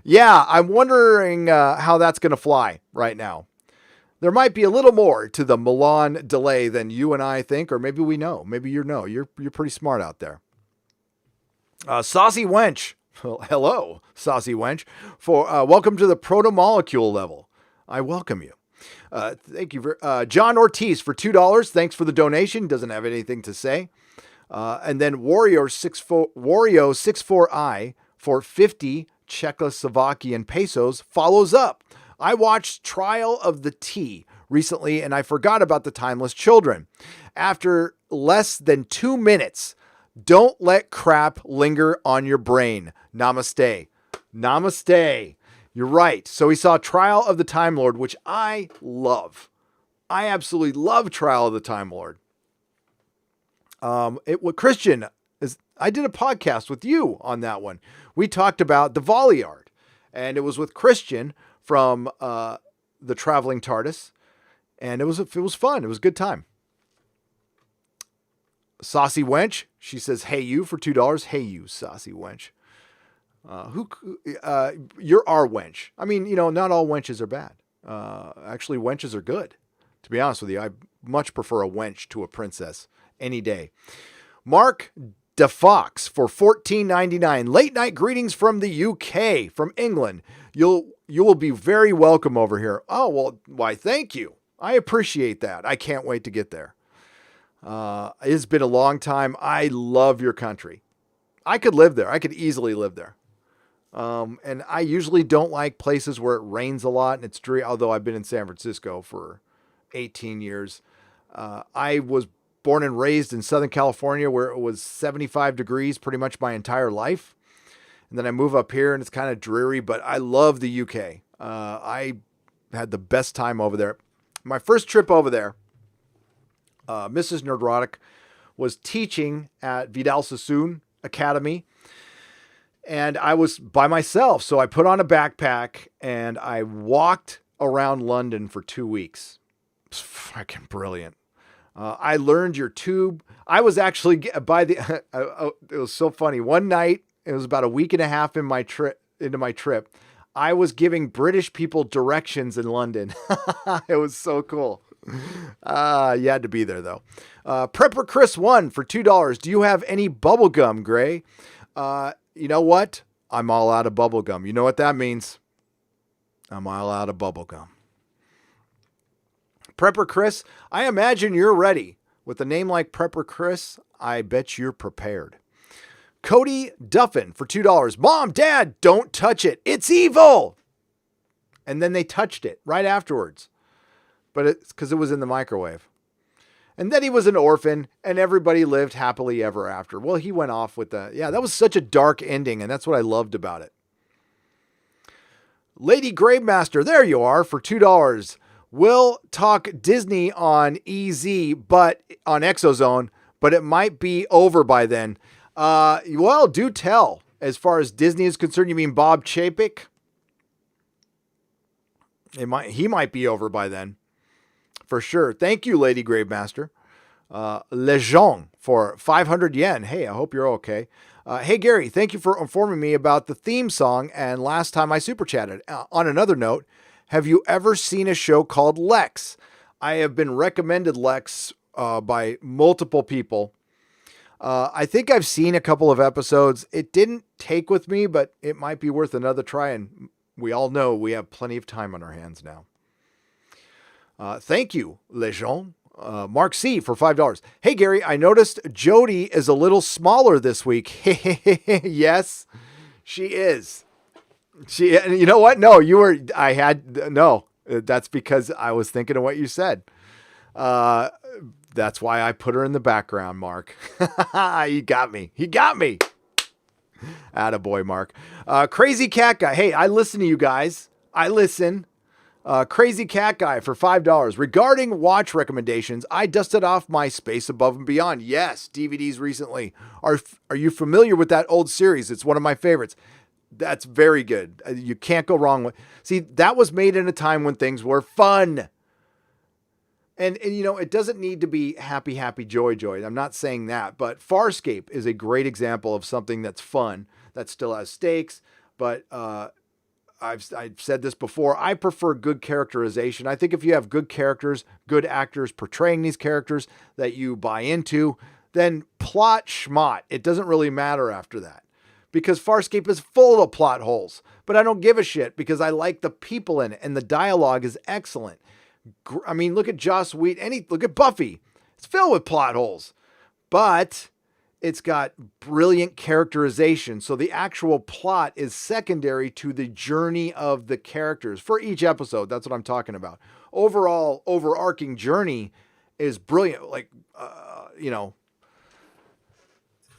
Yeah, I'm wondering how that's going to fly right now. There might be a little more to the Milan delay than you and I think, or maybe we know. Maybe you know. You're pretty smart out there. Saucy Wench. Well, hello, Saucy Wench. For welcome to the proto-molecule level. I welcome you. Thank you. John Ortiz for $2. Thanks for the donation. Doesn't have anything to say. And then Wario64I for 50 Czechoslovakian pesos follows up. I watched Trial of the T recently and I forgot about the Timeless Children. After less than 2 minutes, don't let crap linger on your brain. Namaste. Namaste. You're right. So we saw Trial of the Time Lord, which I love. I absolutely love Trial of the Time Lord. Christian, I did a podcast with you on that one. We talked about the Valiard, and it was with Christian from the Traveling TARDIS, and it was fun. It was a good time. Saucy Wench, she says, "Hey you" for $2. Hey you, Saucy Wench. You're our wench. I mean, not all wenches are bad. Actually, wenches are good. To be honest with you, I much prefer a wench to a princess any day. Mark DeFox for $14.99. Late night greetings from the UK, from England. You will be very welcome over here. Oh, well, why, thank you. I appreciate that. I can't wait to get there. It's been a long time. I love your country. I could live there. I could easily live there. And I usually don't like places where it rains a lot and it's dreary, although I've been in San Francisco for 18 years. I was born and raised in Southern California where it was 75 degrees pretty much my entire life. And then I move up here and it's kind of dreary, but I love the UK. I had the best time over there. My first trip over there, Mrs. Nerdrotic was teaching at Vidal Sassoon Academy. And I was by myself. So I put on a backpack and I walked around London for 2 weeks. It was freaking brilliant. I learned your tube. I was actually it was so funny. One night, it was about a week and a half into my trip. I was giving British people directions in London. It was so cool. You had to be there though. Prepper Chris 1 for $2. Do you have any bubble gum, Gray? You know what? I'm all out of bubble gum. You know what that means? I'm all out of bubble gum. Prepper Chris, I imagine you're ready. With a name like Prepper Chris, I bet you're prepared. Cody Duffin for $2. Mom, Dad, don't touch it. It's evil. And then they touched it right afterwards. But it's because it was in the microwave. And then he was an orphan and everybody lived happily ever after. Well, he went off with that was such a dark ending. And that's what I loved about it. Lady Gravemaster, there you are for $2. We'll talk Disney on EZ, but on Exozone, but it might be over by then. Well, do tell. As far as Disney is concerned, you mean Bob Chapek? He might be over by then. For sure. Thank you, Lady Gravemaster. Lejeune for 500 yen. Hey, I hope you're okay. Hey, Gary, thank you for informing me about the theme song and last time I super chatted. On another note, have you ever seen a show called Lex? I have been recommended Lex by multiple people. I think I've seen a couple of episodes. It didn't take with me, but it might be worth another try. And we all know we have plenty of time on our hands now. Thank you, Lejeune. Mark C for $5. Hey, Gary, I noticed Jody is a little smaller this week. Yes, she is. You know what? No, that's because I was thinking of what you said. That's why I put her in the background, Mark. He got me. Attaboy, Mark. Crazy Cat Guy. Hey, I listen to you guys. I listen. Crazy Cat Guy for $5. Regarding watch recommendations, I dusted off my Space Above and Beyond. Yes, DVDs recently. Are you familiar with that old series? It's one of my favorites. That's very good. You can't go wrong with. See, that was made in a time when things were fun. And you know, it doesn't need to be happy, happy, joy, joy. I'm not saying that, but Farscape is a great example of something that's fun, that still has stakes, but I've said this before. I prefer good characterization. I think if you have good characters, good actors portraying these characters that you buy into, then plot schmott. It doesn't really matter after that, because Farscape is full of plot holes. But I don't give a shit because I like the people in it and the dialogue is excellent. I mean, look at Joss Whedon. Look at Buffy. It's filled with plot holes, but it's got brilliant characterization. So the actual plot is secondary to the journey of the characters for each episode. That's what I'm talking about. Overall, overarching journey is brilliant. Like, you know,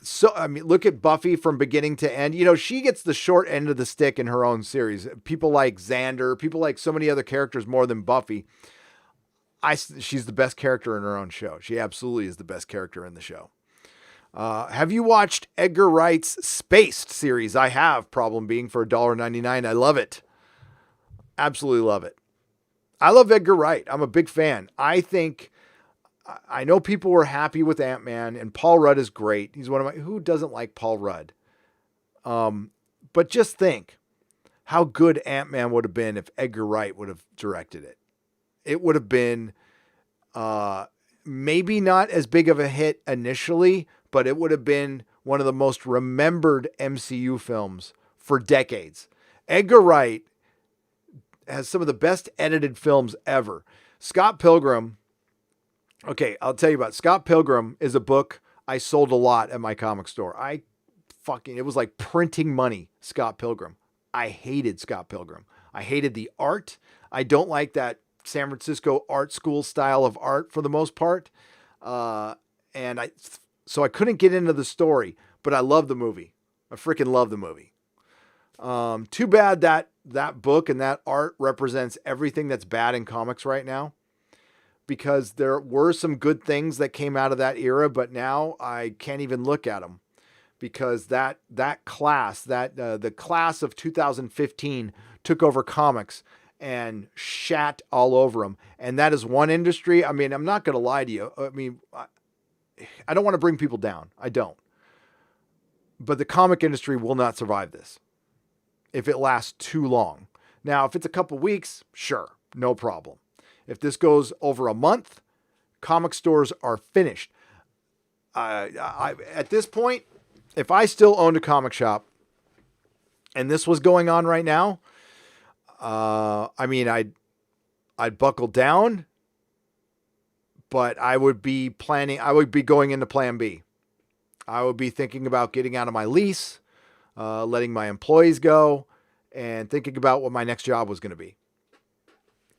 so, I mean, look at Buffy from beginning to end. You know, she gets the short end of the stick in her own series. People like Xander, people like so many other characters more than Buffy. She's the best character in her own show. She absolutely is the best character in the show. Have you watched Edgar Wright's Spaced series? I have, problem being for $1.99. I love it. Absolutely love it. I love Edgar Wright. I'm a big fan. I know people were happy with Ant-Man, and Paul Rudd is great. He's who doesn't like Paul Rudd? But just think how good Ant-Man would have been if Edgar Wright would have directed it. It would have been maybe not as big of a hit initially, but it would have been one of the most remembered MCU films for decades. Edgar Wright has some of the best edited films ever. Scott Pilgrim. Okay, I'll tell you about it. Scott Pilgrim is a book I sold a lot at my comic store. It was like printing money, Scott Pilgrim. I hated Scott Pilgrim. I hated the art. I don't like that San Francisco art school style of art for the most part. So I couldn't get into the story, but I love the movie. I freaking love the movie. Too bad that book and that art represents everything that's bad in comics right now, because there were some good things that came out of that era, but now I can't even look at them because the class of 2015 took over comics and shat all over them. And that is one industry. I mean, I'm not going to lie to you. I mean, I don't want to bring people down. I don't. But the comic industry will not survive this if it lasts too long. Now, if it's a couple weeks, sure, no problem. If this goes over a month, comic stores are finished. At this point, if I still owned a comic shop and this was going on right now, I mean, I'd buckle down, but I would be going into plan B. I would be thinking about getting out of my lease, letting my employees go, and thinking about what my next job was going to be.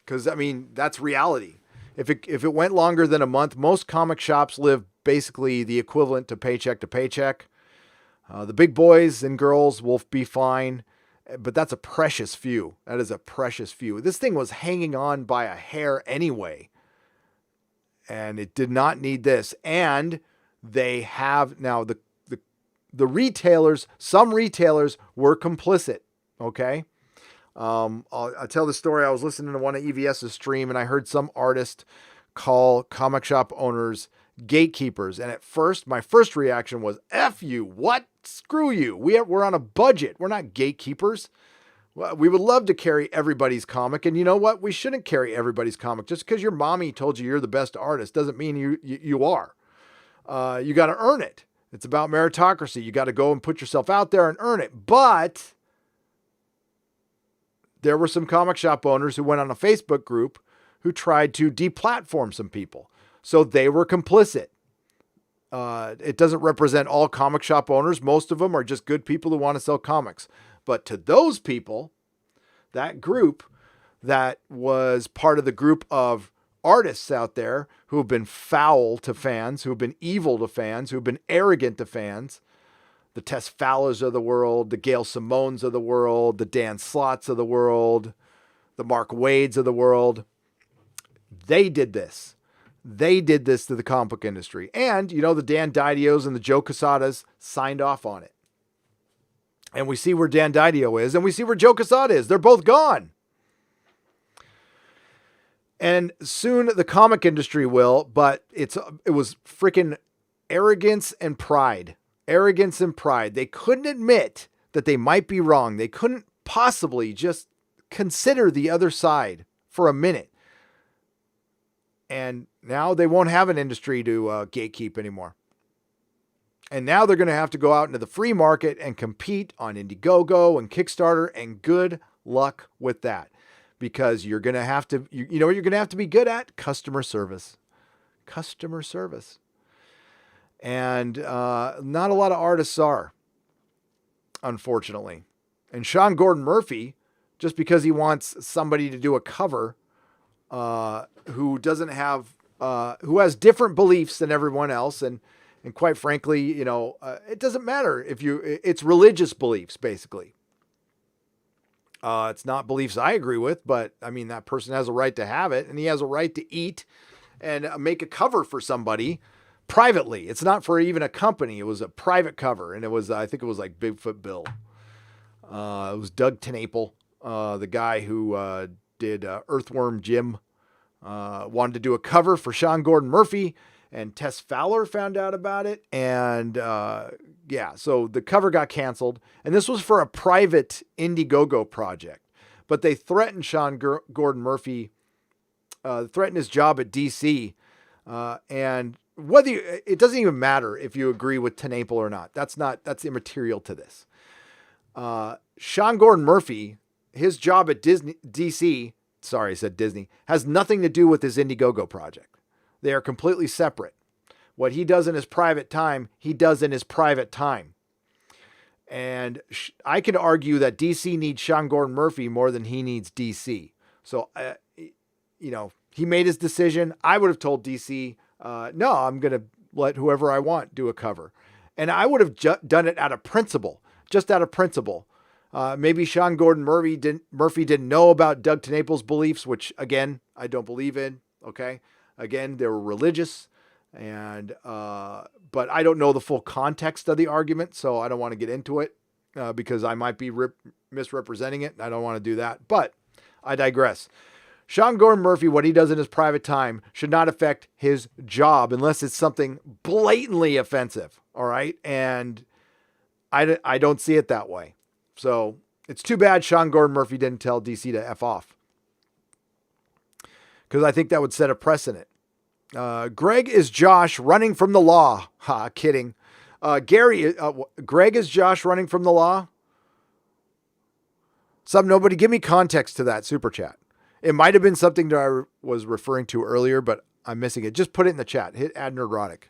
Because, I mean, that's reality. If it went longer than a month, most comic shops live basically the equivalent to paycheck. The big boys and girls will be fine, but that's a precious few. That is a precious few. This thing was hanging on by a hair anyway, and it did not need this. And they have now the retailers. Some retailers were complicit. Okay. I'll tell the story. I was listening to one of EVS's stream and I heard some artist call comic shop owners gatekeepers. And at first, my first reaction was, F you, what? Screw you. We're on a budget. We're not gatekeepers. We would love to carry everybody's comic. And you know what? We shouldn't carry everybody's comic. Just because your mommy told you you're the best artist doesn't mean you are. You got to earn it. It's about meritocracy. You got to go and put yourself out there and earn it. But there were some comic shop owners who went on a Facebook group who tried to deplatform some people. So they were complicit. It doesn't represent all comic shop owners. Most of them are just good people who want to sell comics. But to those people, that group that was part of the group of artists out there who have been foul to fans, who have been evil to fans, who have been arrogant to fans, the Tess Fowlers of the world, the Gail Simones of the world, the Dan Slotts of the world, the Mark Wades of the world. They did this. They did this to the comic book industry. And, you know, the Dan Didios and the Joe Quesadas signed off on it. And we see where Dan Didio is, and we see where Joe Quesada is. They're both gone. And soon the comic industry will, but it was freaking arrogance and pride. Arrogance and pride. They couldn't admit that they might be wrong. They couldn't possibly just consider the other side for a minute. And now they won't have an industry to gatekeep anymore. And now they're going to have to go out into the free market and compete on Indiegogo and Kickstarter, and good luck with that. Because you're going to have to, you know what you're going to have to be good at? Customer service. Customer service. And not a lot of artists are, unfortunately. And Sean Gordon Murphy, just because he wants somebody to do a cover who doesn't have, who has different beliefs than everyone else, and quite frankly, you know, it doesn't matter if it's religious beliefs, basically. It's not beliefs I agree with, but I mean, that person has a right to have it, and he has a right to eat and make a cover for somebody privately. It's not for even a company. It was a private cover. And it was, I think it was like Bigfoot Bill. It was Doug TenNapel, the guy who did Earthworm Jim, wanted to do a cover for Sean Gordon Murphy, and Tess Fowler found out about it. And yeah, so the cover got canceled. And this was for a private Indiegogo project. But they threatened Sean Gordon Murphy, threatened his job at DC. And whether it doesn't even matter if you agree with TenNapel or not. That's immaterial to this. Sean Gordon Murphy, his job at DC, sorry, I said Disney, has nothing to do with his Indiegogo project. They are completely separate. What he does in his private time, he does in his private time. And I could argue that DC needs Sean Gordon Murphy more than he needs DC. So, you know, he made his decision. I would have told DC, no, I'm going to let whoever I want do a cover. And I would have done it out of principle, just out of principle. Maybe Sean Gordon Murphy didn't know about Doug TenNapel's beliefs, which, again, I don't believe in. Okay. Again, they were religious, and but I don't know the full context of the argument, so I don't want to get into it because I might be misrepresenting it. I don't want to do that, but I digress. Sean Gordon Murphy, what he does in his private time should not affect his job unless it's something blatantly offensive, all right? And I don't see it that way. So it's too bad Sean Gordon Murphy didn't tell DC to F off, because I think that would set a precedent. Greg is Josh running from the law. Ha, kidding. Greg is Josh running from the law. Nobody give me context to that super chat. It might have been something that I was referring to earlier, but I'm missing it. Just put it in the chat. Hit add Nerdrotic.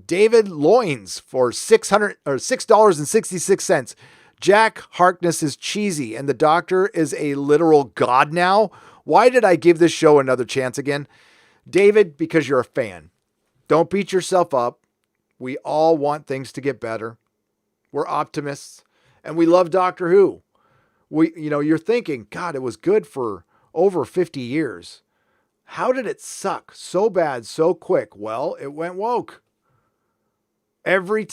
David Loins for $6.66. Jack Harkness is cheesy, and the Doctor is a literal god now. Why did I give this show another chance again? David, because you're a fan. Don't beat yourself up. We all want things to get better. We're optimists, and we love Doctor Who. You're thinking, God, it was good for over 50 years. How did it suck so bad, so quick? Well, it went woke. Every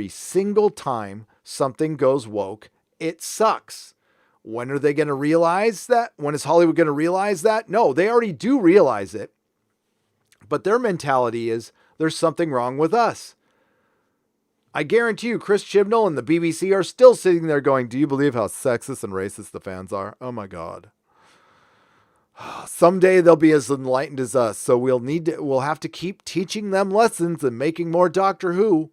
single time something goes woke, it sucks. When are they going to realize that? When is Hollywood going to realize that? No, they already do realize it. But their mentality is there's something wrong with us. I guarantee you, Chris Chibnall and the BBC are still sitting there going, do you believe how sexist and racist the fans are? Oh my God. Someday they'll be as enlightened as us. So we'll have to keep teaching them lessons and making more Doctor Who.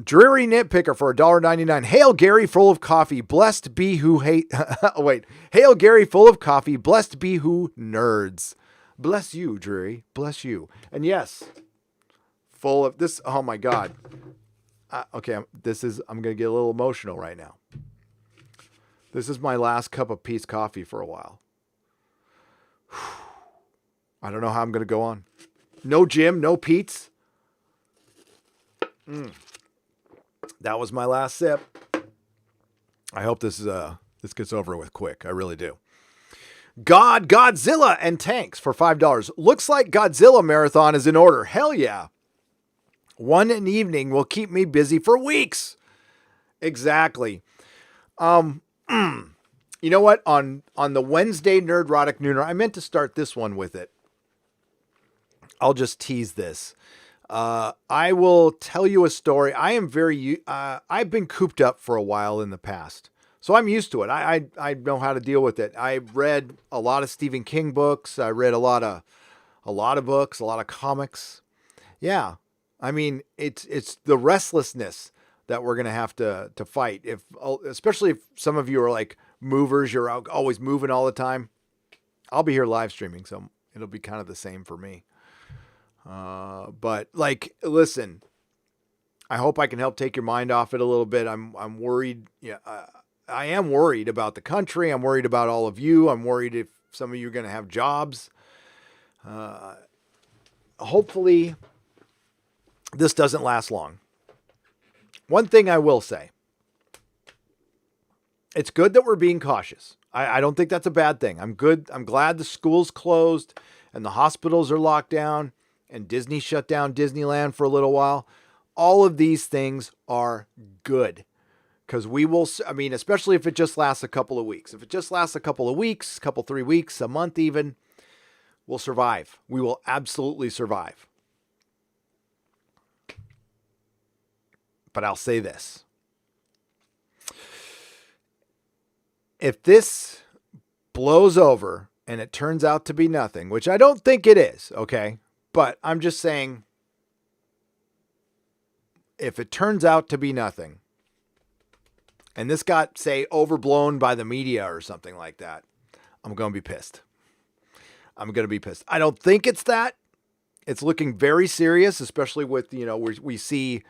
Dreary Nitpicker for $1.99. Hail Gary full of coffee. Blessed be who hate. Wait. Hail Gary full of coffee. Blessed be who nerds. Bless you, Dreary. Bless you. And yes, full of this. Oh my God. Okay. I'm going to get a little emotional right now. This is my last cup of peace coffee for a while. I don't know how I'm going to go on. No Jim, no Pete's. That was my last sip. I hope this gets over with quick. I really do. Godzilla and tanks for $5. Looks like Godzilla marathon is in order. Hell yeah. One an evening will keep me busy for weeks. Exactly. You know what? On the Wednesday Nerdrotic Nooner, I meant to start this one with it. I'll just tease this. I will tell you a story. I've been cooped up for a while in the past, so I'm used to it. I know how to deal with it. I read a lot of Stephen King books. I read a lot of books, a lot of comics. Yeah, I mean it's the restlessness that we're gonna have to fight. Especially if some of you are like movers, you're always moving all the time. I'll be here live streaming, so it'll be kind of the same for me. But like, listen, I hope I can help take your mind off it a little bit. I'm worried. Yeah, I am worried about the country. I'm worried about all of you. I'm worried if some of you are going to have jobs. Hopefully this doesn't last long. One thing I will say, it's good that we're being cautious. I don't think that's a bad thing. I'm glad the school's closed and the hospitals are locked down and Disney shut down Disneyland for a little while. All of these things are good because we will, I mean, especially if it just lasts a couple of weeks. If it just lasts a couple of weeks, 3 weeks, a month even, we'll survive. We will absolutely survive. But I'll say this. If this blows over and it turns out to be nothing, which I don't think it is, okay? But I'm just saying, if it turns out to be nothing, and this got, say, overblown by the media or something like that, I'm going to be pissed. I don't think it's that. It's looking very serious, especially with, we see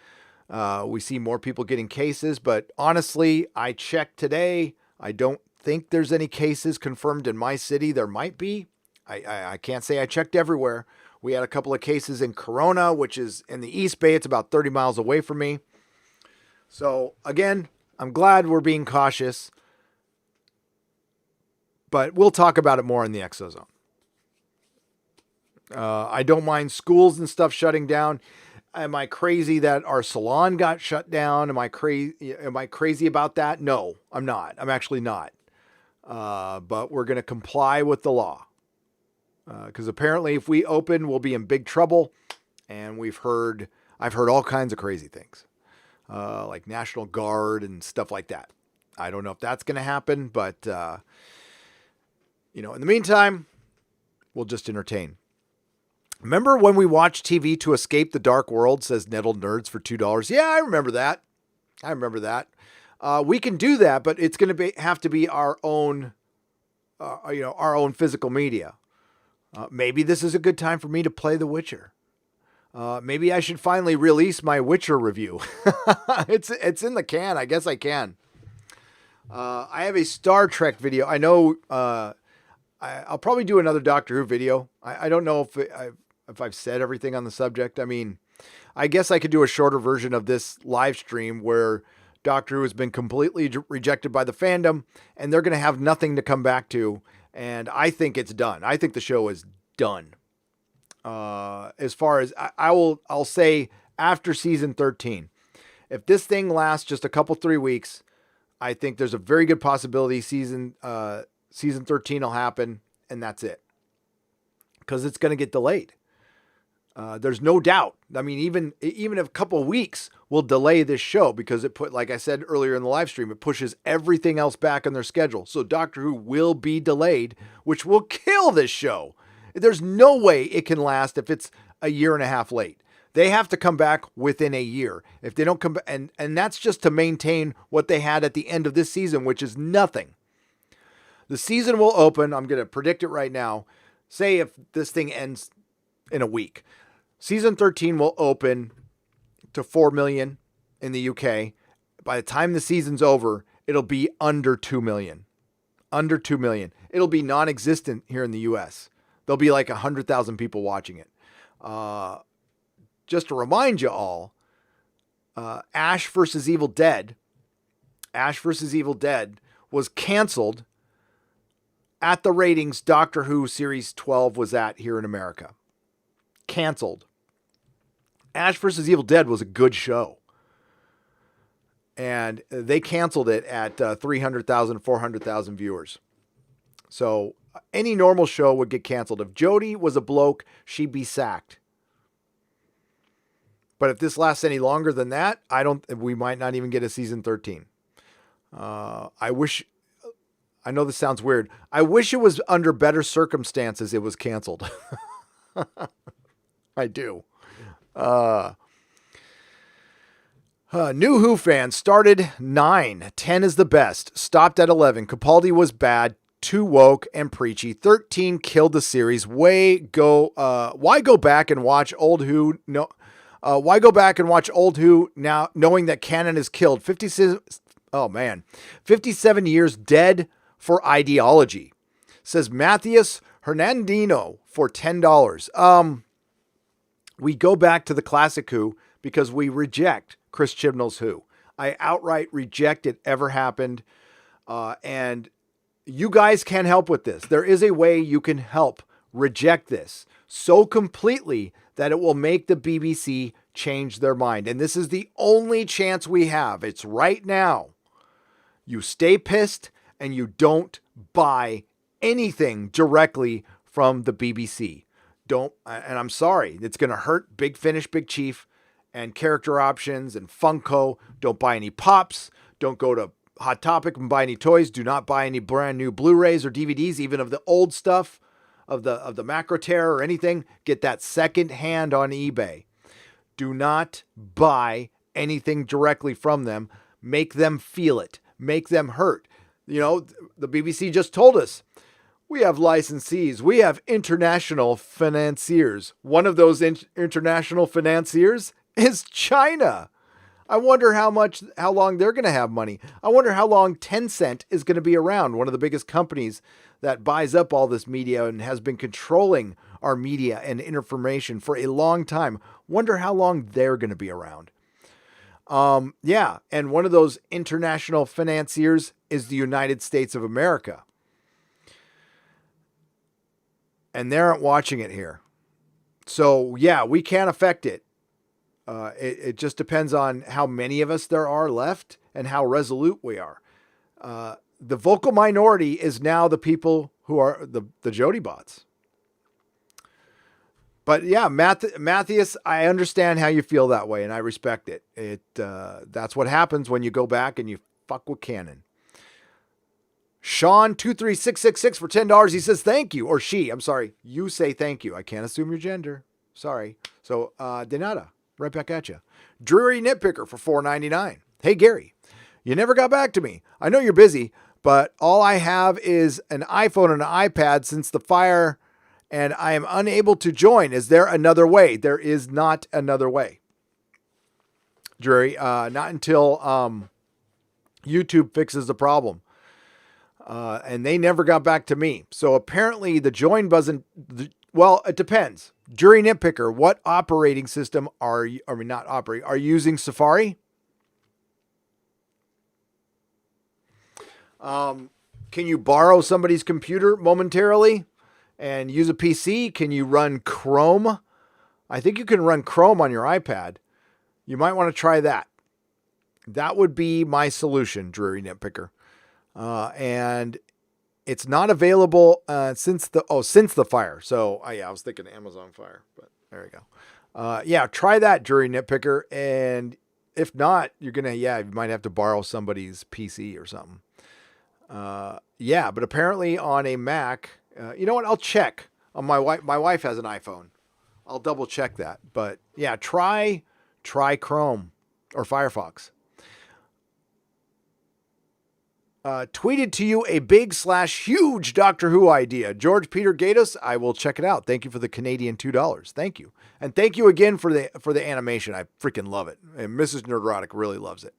more people getting cases. But honestly, I checked today. I don't think there's any cases confirmed in my city. There might be. I can't say I checked everywhere. We had a couple of cases in Corona, which is in the East Bay. It's about 30 miles away from me. So again, I'm glad we're being cautious, but we'll talk about it more in the Exozone. I don't mind schools and stuff shutting down. Am I crazy that our salon got shut down? Am I crazy about that? No, I'm not. I'm actually not. But we're going to comply with the law. Because apparently if we open, we'll be in big trouble. And I've heard all kinds of crazy things. Like National Guard and stuff like that. I don't know if that's going to happen, but, in the meantime, we'll just entertain. Remember when we watched TV to escape the dark world, says Nettled Nerds for $2? Yeah, I remember that. We can do that, but it's going to have to be our own, our own physical media. Maybe this is a good time for me to play The Witcher. Maybe I should finally release my Witcher review. It's in the can. I guess I can. I have a Star Trek video. I know I'll probably do another Doctor Who video. I don't know if I've said everything on the subject. I mean, I guess I could do a shorter version of this live stream where Doctor Who has been completely rejected by the fandom and they're going to have nothing to come back to. And I think it's done. I think the show is done. As far as I'll say after season 13, if this thing lasts just a couple, 3 weeks, I think there's a very good possibility season 13 will happen and that's it. Because it's going to get delayed. There's no doubt. I mean, even if a couple of weeks will delay this show because like I said earlier in the live stream, it pushes everything else back on their schedule. So Doctor Who will be delayed, which will kill this show. There's no way it can last if it's a year and a half late. They have to come back within a year. If they don't come back, and that's just to maintain what they had at the end of this season, which is nothing. The season will open. I'm going to predict it right now. Say if this thing ends in a week. Season 13 will open to 4 million in the UK. By the time the season's over, it'll be under 2 million. Under 2 million. It'll be non-existent here in the US. There'll be like 100,000 people watching it. Just to remind you all, Ash vs. Evil Dead was canceled at the ratings Doctor Who Series 12 was at here in America. Canceled. Ash vs. Evil Dead was a good show. And they canceled it at 300,000, 400,000 viewers. So any normal show would get canceled. If Jodie was a bloke, she'd be sacked. But if this lasts any longer than that, we might not even get a season 13. I know this sounds weird. I wish it was under better circumstances it was canceled. I do. New Who fans started 9. 10 is the best. Stopped at 11. Capaldi was bad. Too woke and preachy. 13 killed the series. Why go back and watch old Who? No. Why go back and watch old Who now, knowing that canon is killed? 57 years dead for ideology, says Matthias Hernandino for $10. We go back to the classic Who because we reject Chris Chibnall's Who. I outright reject it ever happened. And you guys can help with this. There is a way you can help reject this so completely that it will make the BBC change their mind. And this is the only chance we have. It's right now. You stay pissed and you don't buy anything directly from the BBC. And I'm sorry, it's going to hurt Big Finish, Big Chief, and Character Options and Funko. Don't buy any pops. Don't go to Hot Topic and buy any toys. Do not buy any brand new Blu-rays or DVDs, even of the old stuff, of the Macro Terror or anything. Get that second hand on eBay. Do not buy anything directly from them. Make them feel it. Make them hurt. You know, the BBC just told us, we have licensees. We have international financiers. One of those international financiers is China. I wonder how long they're going to have money. I wonder how long Tencent is going to be around. One of the biggest companies that buys up all this media and has been controlling our media and information for a long time. Wonder how long they're going to be around. And one of those international financiers is the United States of America. And they aren't watching it here. So, yeah, we can't affect it. It just depends on how many of us there are left and how resolute we are. The vocal minority is now the people who are the Jodie bots. But yeah, Matthias, I understand how you feel that way, and I respect it. That's what happens when you go back and you fuck with canon. Sean23666 for $10. He says thank you, or she. I'm sorry. You say thank you. I can't assume your gender. Sorry. So, de nada. Right back at you. Dreary Nitpicker for $4.99. Hey, Gary, you never got back to me. I know you're busy, but all I have is an iPhone and an iPad since the fire, and I am unable to join. Is there another way? There is not another way. Dreary, not until YouTube fixes the problem. And they never got back to me. So apparently the join button, well, it depends. Jury Nitpicker, what operating system are you using Safari? Can you borrow somebody's computer momentarily and use a PC? Can you run Chrome? I think you can run Chrome on your iPad. You might want to try that. That would be my solution, Dreary Nitpicker. And it's not available since the fire. So I was thinking Amazon Fire, but there you go. Try that, Jury Nitpicker. And if not, you might have to borrow somebody's PC or something. But apparently on a Mac, you know what? I'll check on my wife. My wife has an iPhone. I'll double check that. But yeah, try Chrome or Firefox. Tweeted to you a big/huge Doctor Who idea. George Peter Gatos, I will check it out. Thank you for the Canadian $2. Thank you. And thank you again for the animation. I freaking love it. And Mrs. Nerdrotic really loves it.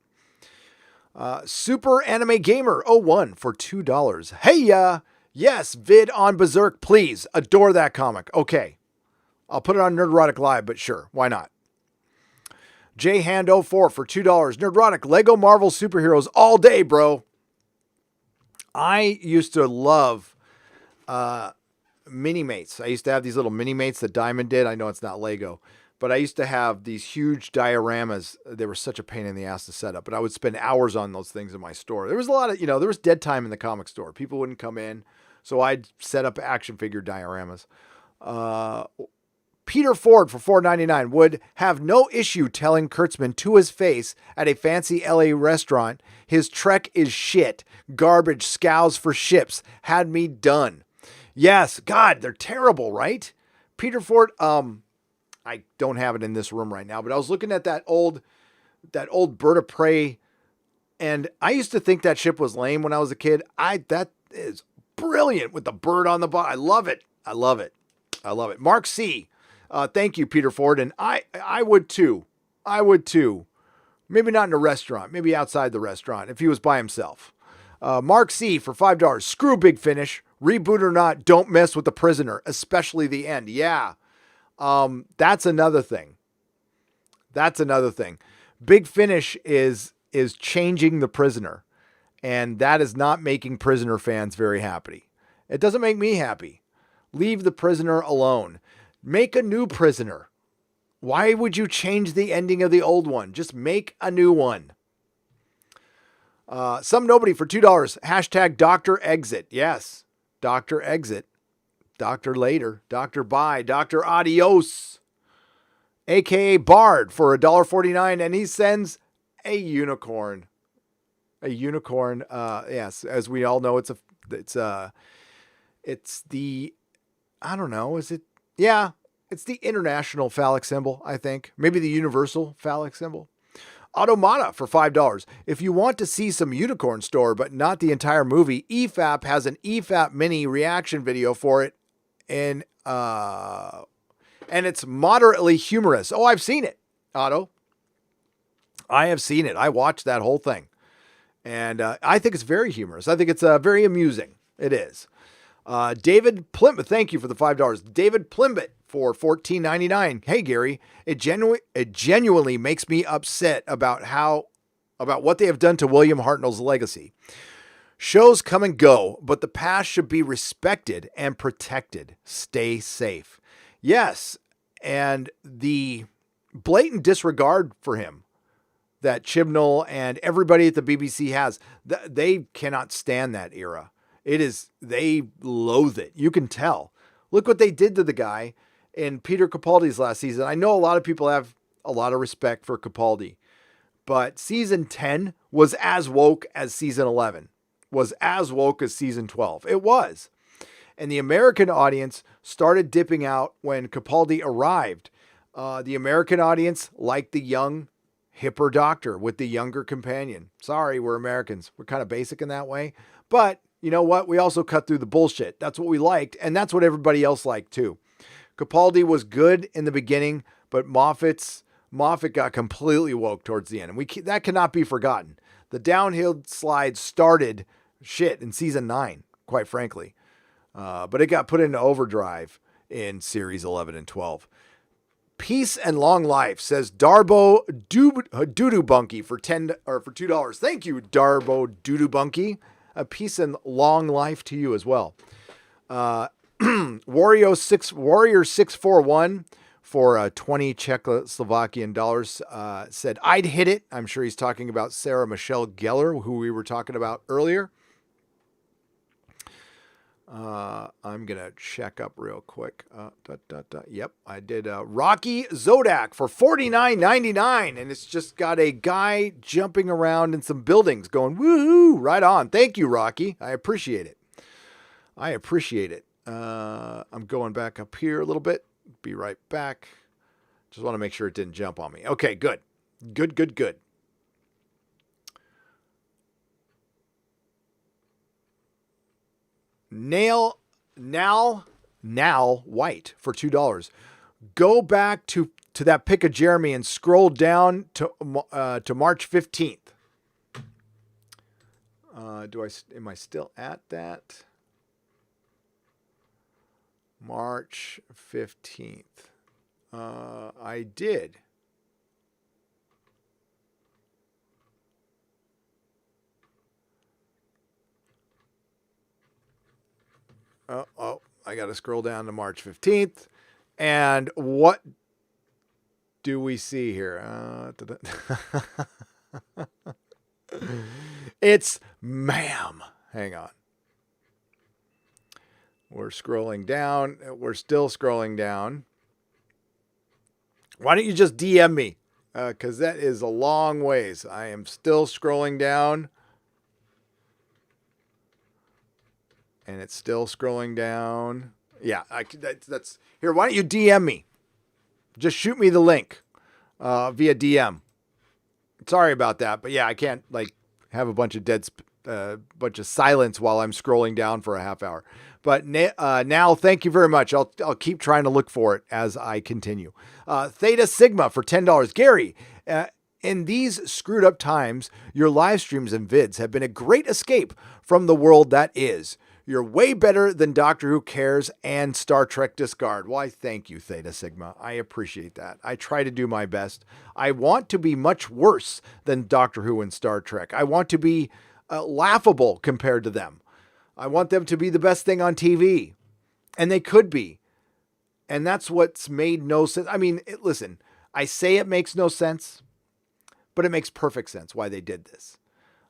Super Anime Gamer 01 for $2. Hey, yes, vid on Berserk, please. Adore that comic. Okay. I'll put it on Nerdrotic Live, but sure, why not? JHand04 for $2. Nerdrotic, Lego Marvel superheroes all day, bro. I used to love Mini-Mates. I used to have these little Mini-Mates that Diamond did. I know it's not Lego, But I used to have these huge dioramas. They were such a pain in the ass to set up, but I would spend hours on those things in my store. There was a lot of, there was dead time in the comic store. People wouldn't come in, so I'd set up action figure dioramas. Peter Ford for $4.99 would have no issue telling Kurtzman to his face at a fancy LA restaurant, his Trek is shit, garbage, scows for ships, had me done. Yes, God, they're terrible, right? Peter Ford, I don't have it in this room right now, but I was looking at that old Bird of Prey, and I used to think that ship was lame when I was a kid. That is brilliant with the bird on the bottom. I love it. I love it. I love it. Mark C. Thank you, Peter Ford. And I would too. I would too. Maybe not in a restaurant, maybe outside the restaurant if he was by himself. Mark C. for $5. Screw Big Finish. Reboot or not, don't mess with the prisoner, especially the end. Yeah. That's another thing. Big Finish is changing the prisoner. And that is not making prisoner fans very happy. It doesn't make me happy. Leave the prisoner alone. Make a new prisoner. Why would you change the ending of the old one? Just make a new one. Some nobody for $2. Hashtag Dr. Exit. Yes. Dr. Exit. Dr. Later. Dr. Bye. Dr. Adios. AKA Bard for $1.49. And he sends a unicorn. A unicorn. Yes. As we all know, it's the, I don't know. Is it? Yeah, it's the international phallic symbol, I think. Maybe the universal phallic symbol. Automata for $5. If you want to see some unicorn store, but not the entire movie, EFAP has an EFAP mini reaction video for it. And it's moderately humorous. Oh, I've seen it, Otto. I have seen it. I watched that whole thing. And I think it's very humorous. I think it's very amusing. It is. David Plimbett, thank you for the $5. David Plimbett for $14.99. Hey Gary, it genuinely makes me upset about what they have done to William Hartnell's legacy. Shows come and go, but the past should be respected and protected. Stay safe. Yes, and the blatant disregard for him that Chibnall and everybody at the BBC has, they cannot stand that era. They loathe it. You can tell. Look what they did to the guy in Peter Capaldi's last season. I know a lot of people have a lot of respect for Capaldi, but season 10 was as woke as season 11, was as woke as season 12. It was. And the American audience started dipping out when Capaldi arrived. The American audience liked the young, hipper doctor with the younger companion. Sorry, we're Americans. We're kind of basic in that way, but you know what? We also cut through the bullshit. That's what we liked, and that's what everybody else liked too. Capaldi was good in the beginning, but Moffat got completely woke towards the end, and that cannot be forgotten. The downhill slide started in season 9, quite frankly, but it got put into overdrive in series 11 and 12. Peace and long life, says Darbo Doodoo Bunky for $2. Thank you, Darbo Doodoo Bunky. A peace and long life to you as well. Warrior 641 for 20 Czechoslovakian dollars said, I'd hit it. I'm sure he's talking about Sarah Michelle Gellar, who we were talking about earlier. I'm going to check up real quick. Yep, I did. Rocky Zodak for $49.99. And it's just got a guy jumping around in some buildings going, woohoo, right on. Thank you, Rocky. I appreciate it. I'm going back up here a little bit. Be right back. Just want to make sure it didn't jump on me. Okay, good. Good. Now White for $2. Go back to that pic of Jeremy and scroll down to March 15th. Am I still at that? March 15th. I did. I got to scroll down to March 15th. And what do we see here? It's ma'am. Hang on. We're scrolling down. We're still scrolling down. Why don't you just DM me? Because that is a long ways. I am still scrolling down. And it's still scrolling down. Yeah, that's here. Why don't you DM me? Just shoot me the link via DM. Sorry about that, but yeah, I can't like have a bunch of bunch of silence while I'm scrolling down for a half hour. But now, thank you very much. I'll keep trying to look for it as I continue. Theta Sigma for $10. Gary, in these screwed up times, your live streams and vids have been a great escape from the world that is. You're way better than Doctor Who Cares and Star Trek Discard. Why, thank you, Theta Sigma. I appreciate that. I try to do my best. I want to be much worse than Doctor Who and Star Trek. I want to be laughable compared to them. I want them to be the best thing on TV. And they could be. And that's what's made no sense. I mean, listen, I say it makes no sense, but it makes perfect sense why they did this.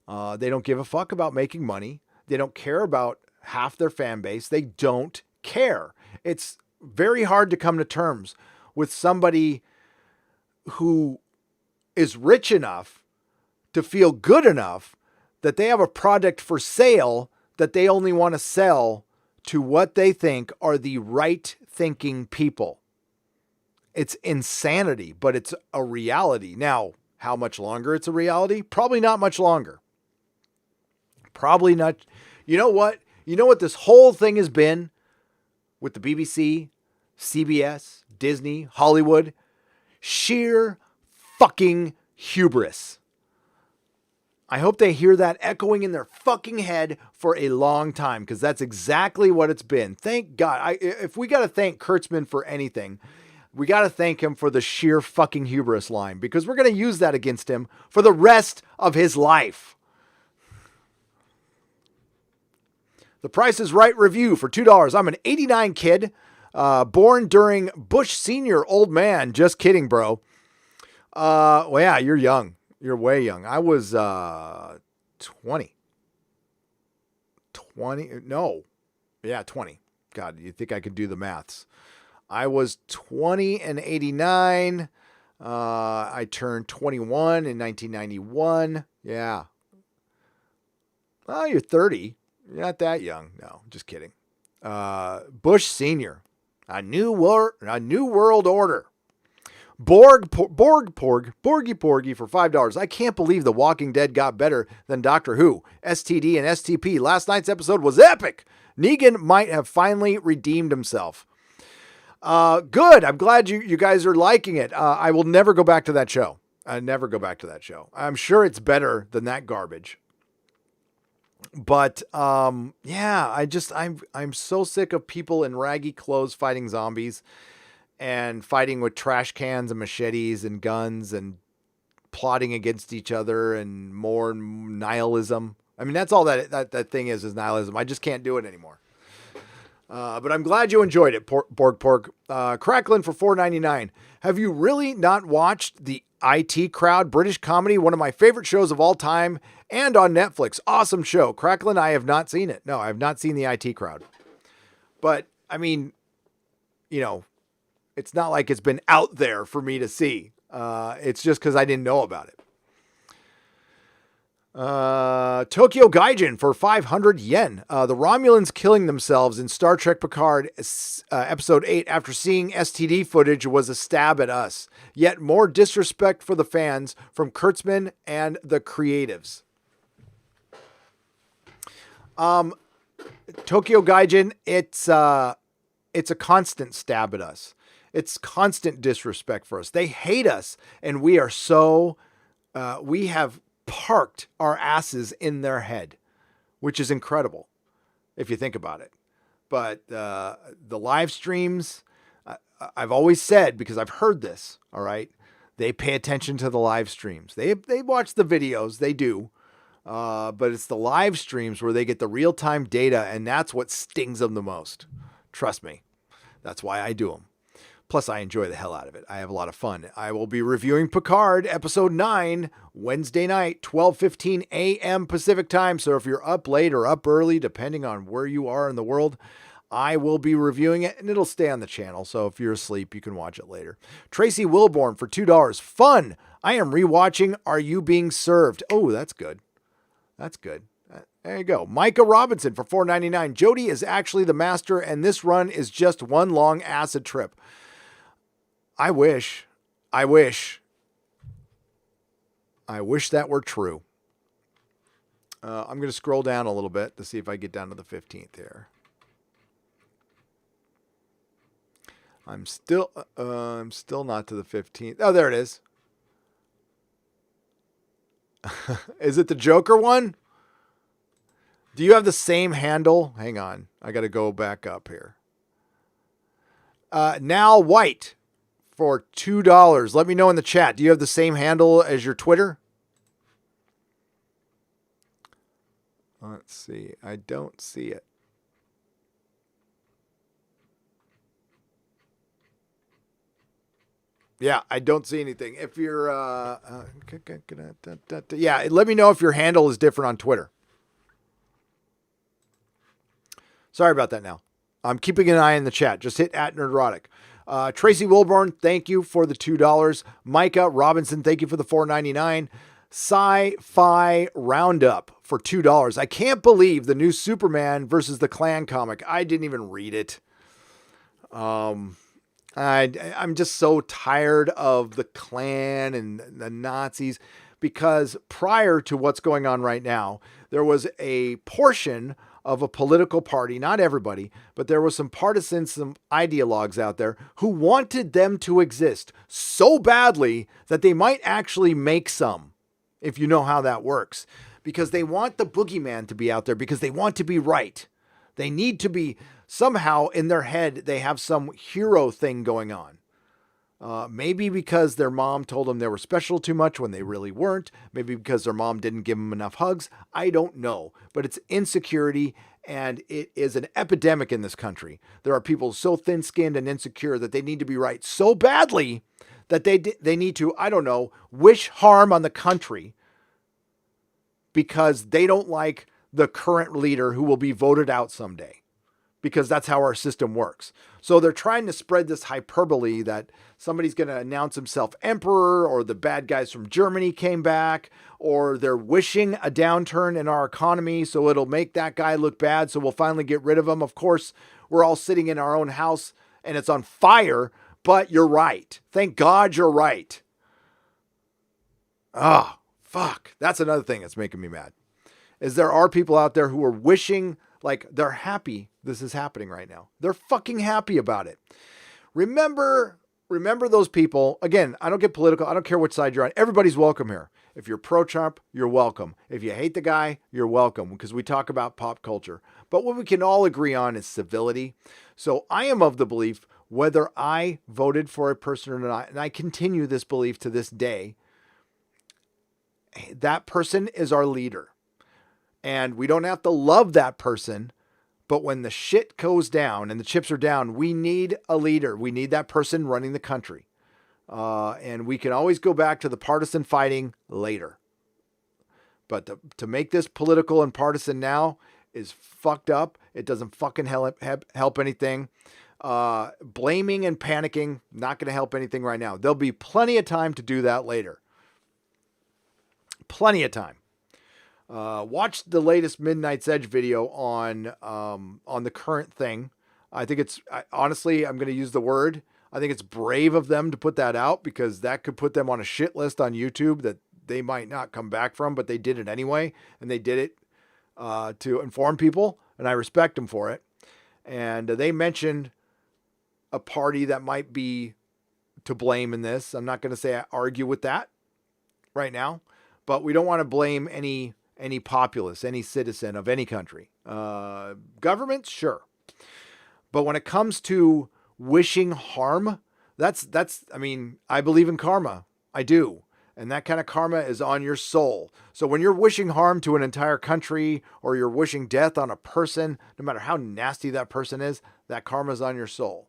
They don't give a fuck about making money. They don't care about half their fan base. They don't care. It's very hard to come to terms with somebody who is rich enough to feel good enough that they have a product for sale that they only want to sell to what they think are the right thinking people. It's insanity, but it's a reality. Now, how much longer it's a reality? Probably not much longer. Probably not. You know what? You know what this whole thing has been with the BBC, CBS, Disney, Hollywood? Sheer fucking hubris. I hope they hear that echoing in their fucking head for a long time, because that's exactly what it's been. Thank God. If we got to thank Kurtzman for anything, we got to thank him for the sheer fucking hubris line, because we're going to use that against him for the rest of his life. The Price is Right review for $2. I'm an 89 kid, born during Bush Sr. Old man. Just kidding, bro. Well, yeah, you're young. You're way young. I was 20. 20? No. Yeah, 20. God, you think I could do the maths. I was 20 in 89. I turned 21 in 1991. Yeah. Oh, you're 30. You're not that young. No, just kidding. Bush Sr. A new world order. Borgy Porgy for $5. I can't believe The Walking Dead got better than Doctor Who. STD and STP. Last night's episode was epic. Negan might have finally redeemed himself. Good. I'm glad you guys are liking it. I will never go back to that show. I never go back to that show. I'm sure it's better than that garbage. But yeah, I'm so sick of people in raggy clothes fighting zombies and fighting with trash cans and machetes and guns and plotting against each other and more nihilism. I mean, that's all that thing is nihilism. I just can't do it anymore. But I'm glad you enjoyed it, Porg. Cracklin for $4.99. Have you really not watched the IT Crowd British comedy? One of my favorite shows of all time and on Netflix. Awesome show. Cracklin, I have not seen it. No, I have not seen the IT Crowd. But, I mean, you know, it's not like it's been out there for me to see. It's just because I didn't know about it. Tokyo Gaijin for 500 yen. The Romulans killing themselves in Star Trek Picard episode 8 after seeing STD footage was a stab at us. Yet more disrespect for the fans from Kurtzman and the creatives. Tokyo Gaijin, it's a constant stab at us. It's constant disrespect for us. They hate us, and we are so, we have parked our asses in their head, which is incredible if you think about it. But the live streams, I've always said, because I've heard this, all right, they pay attention to the live streams. They watch the videos, they do. But it's the live streams where they get the real-time data, and that's what stings them the most. Trust me. That's why I do them. Plus, I enjoy the hell out of it. I have a lot of fun. I will be reviewing Picard Episode 9 Wednesday night, 12:15 a.m. Pacific time. So if you're up late or up early, depending on where you are in the world, I will be reviewing it, and it'll stay on the channel. So if you're asleep, you can watch it later. Tracy Wilborn for $2. Fun. I am rewatching Are You Being Served? Oh, that's good. That's good. There you go. Micah Robinson for $4.99. Jody is actually the master, and this run is just one long acid trip. I wish that were true. I'm going to scroll down a little bit to see if I get down to the 15th here. I'm still not to the 15th. Oh, there it is. Is it the Joker one? Do you have the same handle? Hang on. I got to go back up here. Now White for $2. Let me know in the chat. Do you have the same handle as your Twitter? Let's see. I don't see it. Yeah, I don't see anything. If you're, yeah, let me know if your handle is different on Twitter. Sorry about that now. I'm keeping an eye in the chat. Just hit @Nerdrotic. Tracy Wilborn, thank you for the $2. Micah Robinson, thank you for the $4.99. Sci-Fi Roundup for $2. I can't believe the new Superman versus the Klan comic. I didn't even read it. I'm just so tired of the Klan and the Nazis, because prior to what's going on right now, there was a portion of a political party, not everybody, but there was some partisans, some ideologues out there who wanted them to exist so badly that they might actually make some, if you know how that works, because they want the boogeyman to be out there, because they want to be right. They need to be somehow in their head. They have some hero thing going on. Maybe because their mom told them they were special too much when they really weren't. Maybe because their mom didn't give them enough hugs. I don't know. But it's insecurity, and it is an epidemic in this country. There are people so thin-skinned and insecure that they need to be right so badly that they need to, I don't know, wish harm on the country because they don't like the current leader who will be voted out someday. Because that's how our system works. So they're trying to spread this hyperbole that somebody's going to announce himself emperor, or the bad guys from Germany came back, or they're wishing a downturn in our economy so it'll make that guy look bad, so we'll finally get rid of him. Of course, we're all sitting in our own house and it's on fire, but you're right. Thank God you're right. Oh, fuck. That's another thing that's making me mad, is there are people out there who are wishing, like, they're happy this is happening right now. They're fucking happy about it. Remember those people. Again, I don't get political. I don't care which side you're on. Everybody's welcome here. If you're pro-Trump, you're welcome. If you hate the guy, you're welcome, because we talk about pop culture. But what we can all agree on is civility. So I am of the belief, whether I voted for a person or not, and I continue this belief to this day, that person is our leader. And we don't have to love that person, but when the shit goes down and the chips are down, we need a leader. We need that person running the country. And we can always go back to the partisan fighting later. But to make this political and partisan now is fucked up. It doesn't fucking help anything. Blaming and panicking, not going to help anything right now. There'll be plenty of time to do that later. Plenty of time. Watch the latest Midnight's Edge video on the current thing. I think honestly, I'm going to use the word, I think it's brave of them to put that out, because that could put them on a shit list on YouTube that they might not come back from, but they did it anyway. And they did it to inform people, and I respect them for it. And they mentioned a party that might be to blame in this. I'm not going to say I argue with that right now, but we don't want to blame any populace, any citizen of any country. Governments, sure. But when it comes to wishing harm, I mean, I believe in karma. I do. And that kind of karma is on your soul. So when you're wishing harm to an entire country, or you're wishing death on a person, no matter how nasty that person is, that karma is on your soul.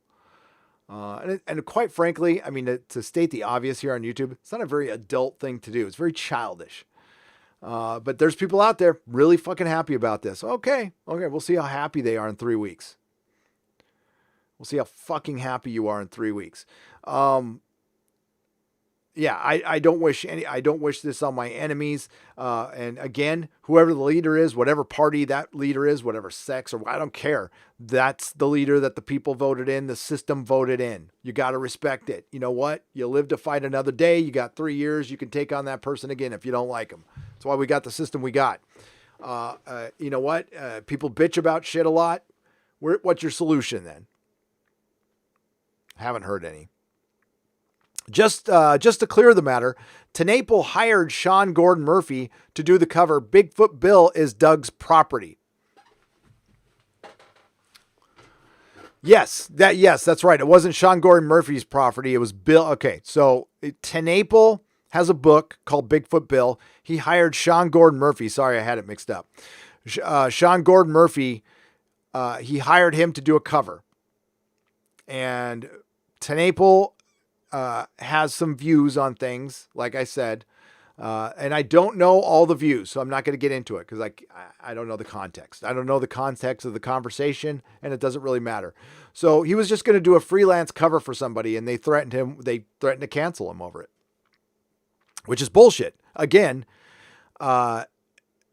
And quite frankly, I mean, to state the obvious here on YouTube, it's not a very adult thing to do. It's very childish. But there's people out there really fucking happy about this. Okay. We'll see how happy they are in 3 weeks. We'll see how fucking happy you are in 3 weeks. Yeah, I don't wish this on my enemies. And again, whoever the leader is, whatever party that leader is, whatever sex, or I don't care. That's the leader that the people voted in, the system voted in. You got to respect it. You know what? You live to fight another day. You got 3 years. You can take on that person again if you don't like them. That's why we got the system we got. You know what? People bitch about shit a lot. What's your solution then? Haven't heard any. Just to clear the matter, TNAPL hired Sean Gordon Murphy to do the cover. Bigfoot Bill is Doug's property. Yes, that's right. It wasn't Sean Gordon Murphy's property. It was Bill. Okay, so TNAPL has a book called Bigfoot Bill. He hired Sean Gordon Murphy. Sorry, I had it mixed up. Sean Gordon Murphy, he hired him to do a cover. And TNAPL has some views on things, like I said, and I don't know all the views, so I'm not going to get into it because I don't know the context. I don't know the context of the conversation, and it doesn't really matter. So he was just going to do a freelance cover for somebody, and they threatened him. They threatened to cancel him over it, which is bullshit. Again,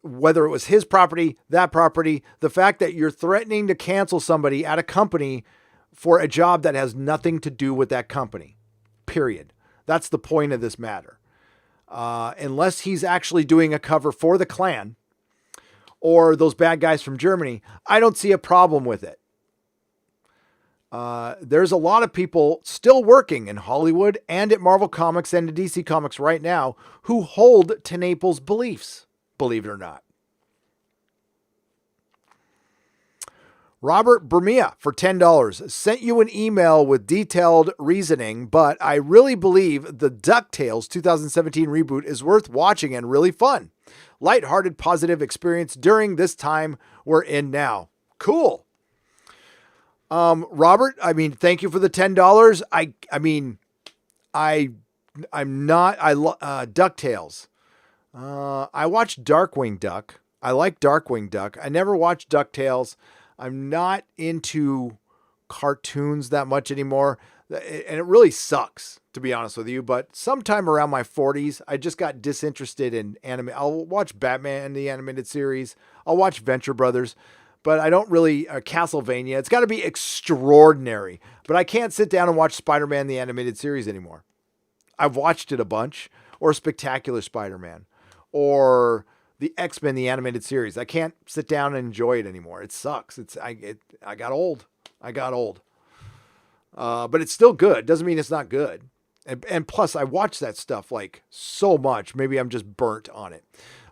whether it was his property, that property, the fact that you're threatening to cancel somebody at a company for a job that has nothing to do with that company. Period. That's the point of this matter. Unless he's actually doing a cover for the Klan or those bad guys from Germany, I don't see a problem with it. There's a lot of people still working in Hollywood and at Marvel Comics and at DC Comics right now who hold TNAPL's beliefs, believe it or not. Robert Bermia for $10 sent you an email with detailed reasoning, but I really believe the DuckTales 2017 reboot is worth watching and really fun. Lighthearted, positive experience during this time we're in now. Cool. Robert, I mean, thank you for the $10. DuckTales. I watched Darkwing Duck. I like Darkwing Duck. I never watched DuckTales. I'm not into cartoons that much anymore. And it really sucks, to be honest with you. But sometime around my 40s, I just got disinterested in anime. I'll watch Batman, the animated series. I'll watch Venture Brothers. But I don't really, Castlevania. It's got to be extraordinary. But I can't sit down and watch Spider-Man, the animated series anymore. I've watched it a bunch. Or Spectacular Spider-Man. Or the X-Men, the animated series. I can't sit down and enjoy it anymore. It sucks. I got old. But it's still good. Doesn't mean it's not good. And plus, I watch that stuff like so much. Maybe I'm just burnt on it.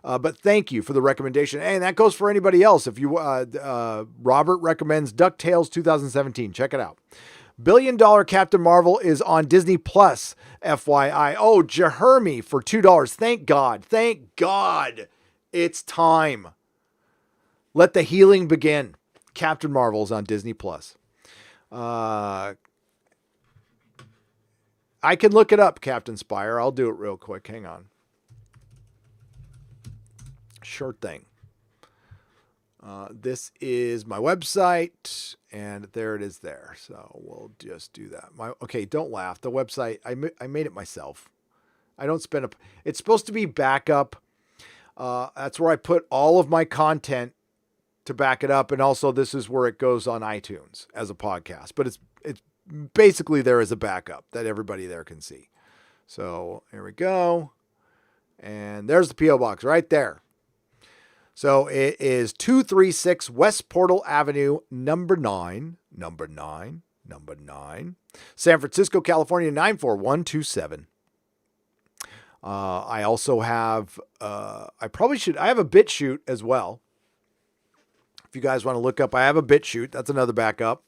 But thank you for the recommendation. And that goes for anybody else. If you, Robert recommends DuckTales 2017. Check it out. $1 billion Captain Marvel is on Disney Plus, FYI. Oh, Jeremy for $2. Thank God. Thank God. It's time. Let the healing begin. Captain Marvel is on Disney Plus. I can look it up, Captain Spire. I'll do it real quick. Hang on. Sure thing. This is my website, and there it is there. So we'll just do that. Okay, don't laugh. The website, I made it myself. I don't spend it's supposed to be backup. That's where I put all of my content to back it up. And also this is where it goes on iTunes as a podcast, but it's basically there as a backup that everybody there can see. So here we go. And there's the P.O. Box right there. So it is 236 West Portal Avenue, number 9, San Francisco, California, 94127. I also have, I have a BitChute as well. If you guys want to look up, I have a BitChute. That's another backup.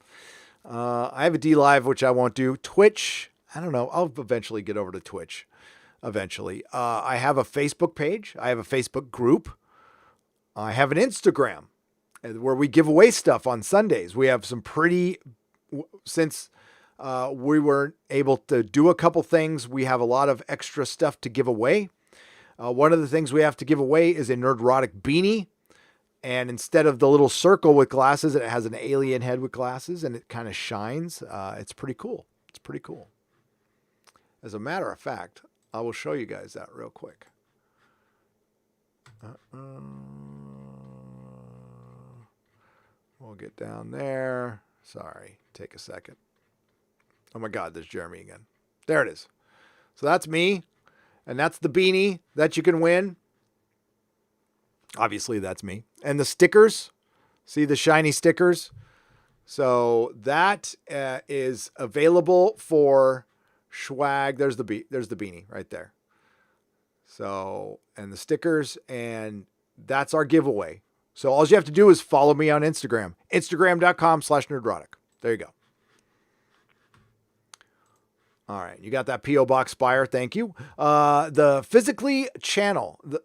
I have a DLive, which I won't do. Twitch, I don't know. I'll eventually get over to Twitch. Eventually. I have a Facebook page. I have a Facebook group. I have an Instagram where we give away stuff on Sundays. We have some since we were able to do a couple things. We have a lot of extra stuff to give away. One of the things we have to give away is a Nerdrotic beanie. And instead of the little circle with glasses, it has an alien head with glasses, and it kind of shines. It's pretty cool. It's pretty cool. As a matter of fact, I will show you guys that real quick. We'll get down there. Sorry, take a second. Oh my God, there's Jeremy again. There it is. So that's me, and that's the beanie that you can win. Obviously, that's me. And the stickers, see the shiny stickers? So that is available for swag. There's the beanie right there. So, and the stickers, and that's our giveaway. So all you have to do is follow me on Instagram, instagram.com/nerdrotic. There you go. All right, you got that P.O. Box Spire. Thank you. The Physically channel. The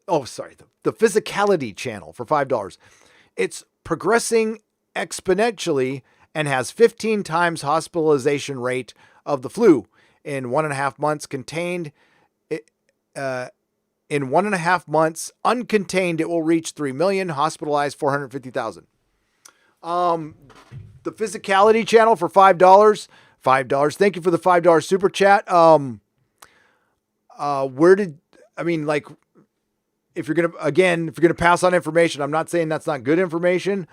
Physicality channel for $5. It's progressing exponentially and has 15 times hospitalization rate of the flu in 1.5 months contained. In 1.5 months, uncontained, it will reach 3 million, hospitalized 450,000. The Physicality channel for $5. $5. Thank you for the $5 super chat. If you're going to pass on information, I'm not saying that's not good information.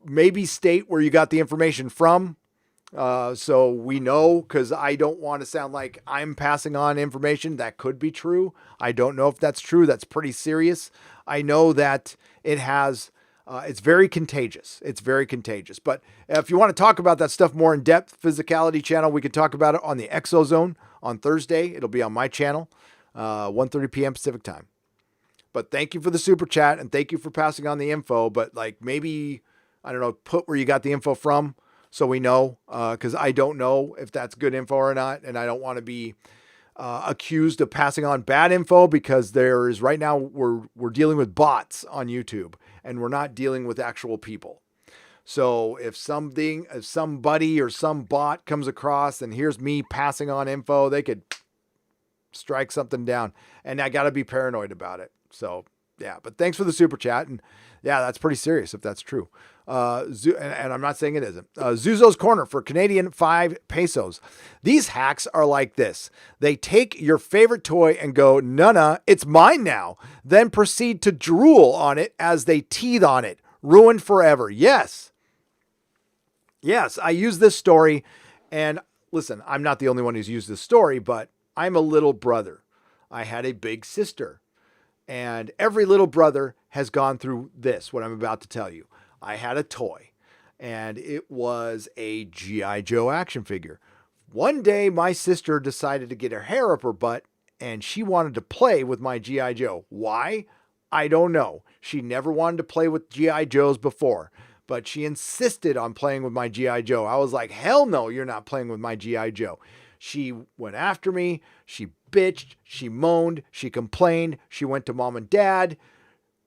Maybe state where you got the information from. So we know, because I don't want to sound like I'm passing on information that could be true. I don't know if that's true. That's pretty serious. I know that it has, it's very contagious. It's very contagious. But if you want to talk about that stuff more in depth, Physicality channel, we could talk about it on the Exozone on Thursday. It'll be on my channel, 1:30 p.m. Pacific time. But thank you for the super chat, and thank you for passing on the info. But like, maybe, I don't know, put where you got the info from so we know, because I don't know if that's good info or not. And I don't want to be accused of passing on bad info, because there is, right now we're dealing with bots on YouTube, and we're not dealing with actual people. So if somebody or some bot comes across and here's me passing on info, they could strike something down, and I got to be paranoid about it. So yeah, but thanks for the super chat. And yeah, that's pretty serious if that's true. And I'm not saying it isn't. Zuzo's Corner for Canadian 5 pesos. These hacks are like this. They take your favorite toy and go, "Nana, it's mine now." Then proceed to drool on it as they teeth on it. Ruined forever. Yes. Yes, I use this story. And listen, I'm not the only one who's used this story, but I'm a little brother. I had a big sister. And every little brother has gone through this, what I'm about to tell you. I had a toy, and it was a G.I. Joe action figure. One day, my sister decided to get her hair up her butt, and she wanted to play with my G.I. Joe. Why? I don't know. She never wanted to play with G.I. Joes before, but she insisted on playing with my G.I. Joe. I was like, hell no, you're not playing with my G.I. Joe. She went after me. She bitched. She moaned. She complained. She went to mom and dad.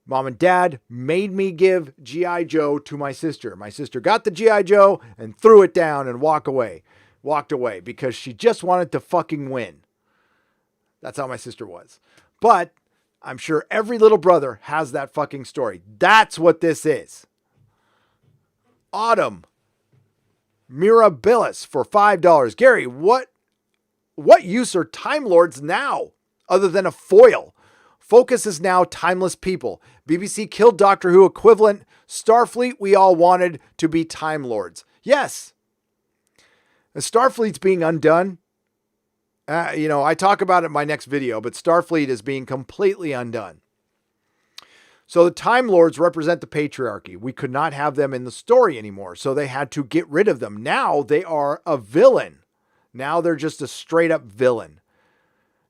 Mom and dad made me give G.I. Joe to my sister. My sister got the G.I. Joe and threw it down and walked away because she just wanted to fucking win. That's how my sister was. But I'm sure every little brother has that fucking story. That's what this is. Autumn Mirabilis for $5. Gary, what use are Time Lords now other than a foil? Focus is now timeless people. BBC killed Doctor Who equivalent. Starfleet, we all wanted to be Time Lords. Yes. And Starfleet's being undone. I talk about it in my next video, but Starfleet is being completely undone. So the Time Lords represent the patriarchy. We could not have them in the story anymore, so they had to get rid of them. Now they are a villain. Now they're just a straight up villain.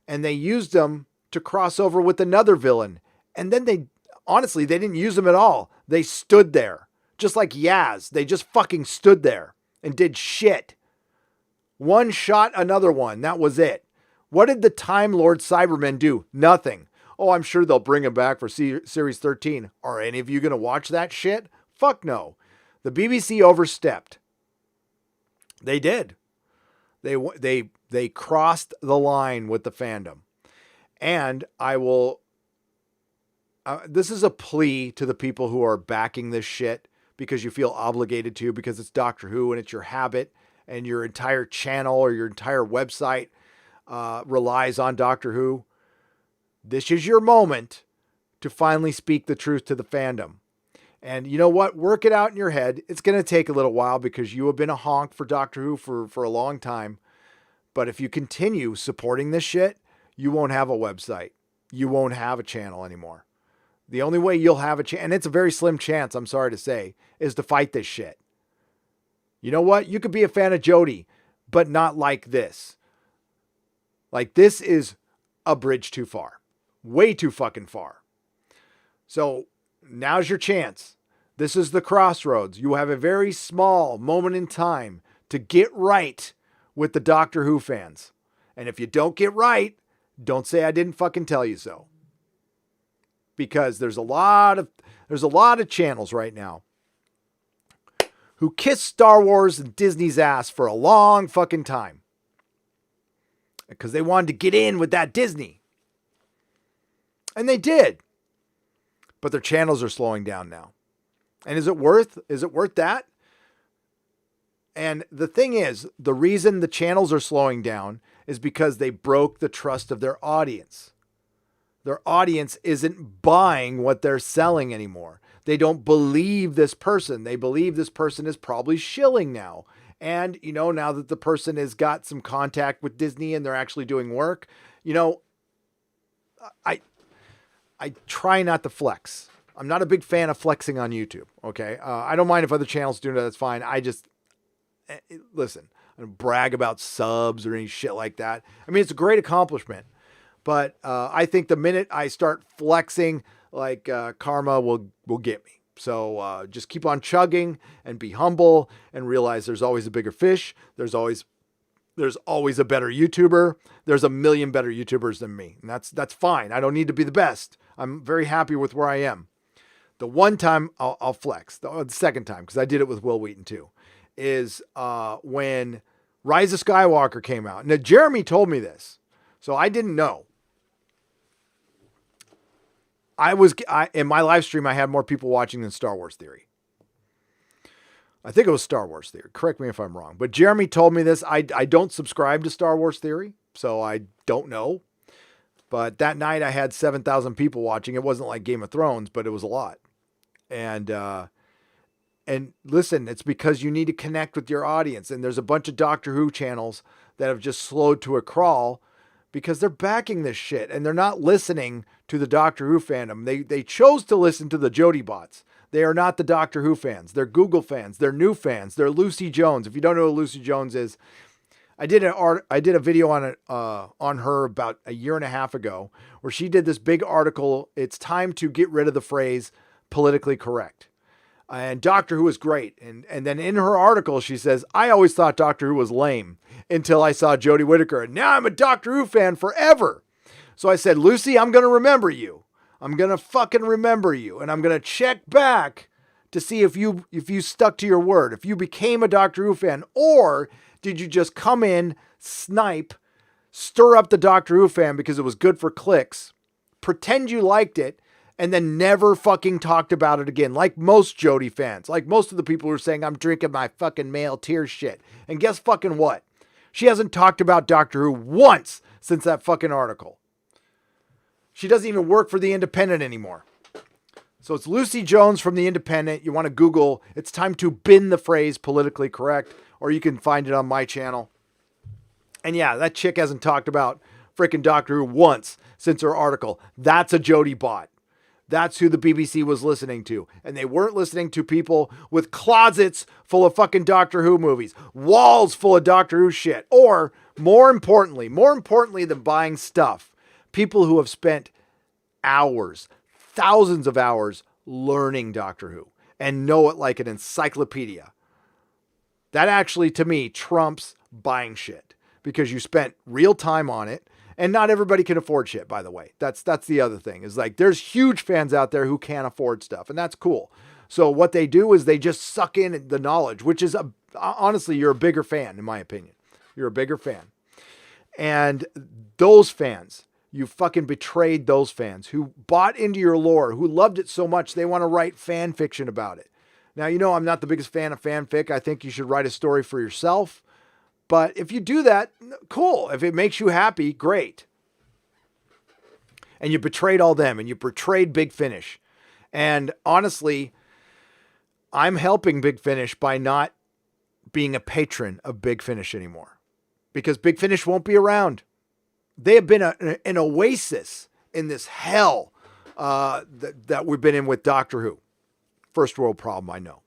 And they used them to cross over with another villain. And then they didn't use them at all. They stood there. Just like Yaz. They just fucking stood there and did shit. One shot another one. That was it. What did the Time Lord Cybermen do? Nothing. Oh, I'm sure they'll bring him back for Series 13. Are any of you going to watch that shit? Fuck no. The BBC overstepped. They did. They crossed the line with the fandom. And I will, this is a plea to the people who are backing this shit because you feel obligated to, because it's Doctor Who and it's your habit and your entire channel or your entire website relies on Doctor Who. This is your moment to finally speak the truth to the fandom. And you know what? Work it out in your head. It's going to take a little while because you have been a honk for Doctor Who for a long time. But if you continue supporting this shit, you won't have a website. You won't have a channel anymore. The only way you'll have a chance, and it's a very slim chance, I'm sorry to say, is to fight this shit. You know what? You could be a fan of Jodie, but not like this. Like, this is a bridge too far. Way too fucking far. So now's your chance. This is the crossroads. You have a very small moment in time to get right with the Doctor Who fans. And if you don't get right, don't say I didn't fucking tell you so. Because there's a lot of channels right now who kissed Star Wars and Disney's ass for a long fucking time. Because they wanted to get in with that Disney. And they did. But their channels are slowing down now. And is it worth that? And the thing is, the reason the channels are slowing down is because they broke the trust of their audience. Their audience isn't buying what they're selling anymore. They don't believe this person. They believe this person is probably shilling now. And, you know, now that the person has got some contact with Disney and they're actually doing work, you know, I try not to flex. I'm not a big fan of flexing on YouTube. Okay. I don't mind if other channels do that. That's fine. Listen, I don't brag about subs or any shit like that. I mean, it's a great accomplishment, but I think the minute I start flexing, like karma will get me. So just keep on chugging and be humble and realize there's always a bigger fish. There's always a better YouTuber. There's a million better YouTubers than me. And that's fine. I don't need to be the best. I'm very happy with where I am. The one time I'll flex, the second time, because I did it with Will Wheaton too, is when Rise of Skywalker came out. Now, Jeremy told me this, so I didn't know. In my live stream, I had more people watching than Star Wars Theory. I think it was Star Wars Theory. Correct me if I'm wrong. But Jeremy told me this. I don't subscribe to Star Wars Theory, so I don't know. But that night I had 7,000 people watching. It wasn't like Game of Thrones, but it was a lot. And listen, it's because you need to connect with your audience. And there's a bunch of Doctor Who channels that have just slowed to a crawl because they're backing this shit and they're not listening to the Doctor Who fandom. They chose to listen to the Jodie bots. They are not the Doctor Who fans. They're Google fans. They're new fans. They're Lucy Jones. If you don't know who Lucy Jones is, I did a video on her about a year and a half ago where she did this big article. It's time to get rid of the phrase politically correct. And Doctor Who is great. And then in her article, she says, I always thought Doctor Who was lame until I saw Jodie Whittaker. And now I'm a Doctor Who fan forever. So I said, Lucy, I'm going to remember you. I'm going to fucking remember you. And I'm going to check back to see if you stuck to your word, if you became a Doctor Who fan, or did you just come in, snipe, stir up the Doctor Who fan because it was good for clicks, pretend you liked it, and then never fucking talked about it again, like most Jodie fans, like most of the people who are saying, I'm drinking my fucking male tears shit. And guess fucking what? She hasn't talked about Doctor Who once since that fucking article. She doesn't even work for The Independent anymore. So it's Lucy Jones from The Independent. You want to Google, it's time to bin the phrase politically correct, or you can find it on my channel. And yeah, that chick hasn't talked about freaking Doctor Who once since her article. That's a Jodie bot. That's who the BBC was listening to. And they weren't listening to people with closets full of fucking Doctor Who movies, walls full of Doctor Who shit, or more importantly than buying stuff, people who have spent hours, thousands of hours learning Doctor Who and know it like an encyclopedia. That actually, to me, trumps buying shit because you spent real time on it. And not everybody can afford shit, by the way. That's the other thing, is like there's huge fans out there who can't afford stuff, and that's cool. So what they do is they just suck in the knowledge, which is honestly, you're a bigger fan, in my opinion. You're a bigger fan. And those fans, you fucking betrayed those fans who bought into your lore, who loved it so much they want to write fan fiction about it. Now, you know I'm not the biggest fan of fanfic. I think you should write a story for yourself. But if you do that, cool. If it makes you happy, great. And you betrayed all them, and you betrayed Big Finish. And honestly, I'm helping Big Finish by not being a patron of Big Finish anymore, because Big Finish won't be around. They have been an oasis in this hell that we've been in with Doctor Who. First world problem, I know.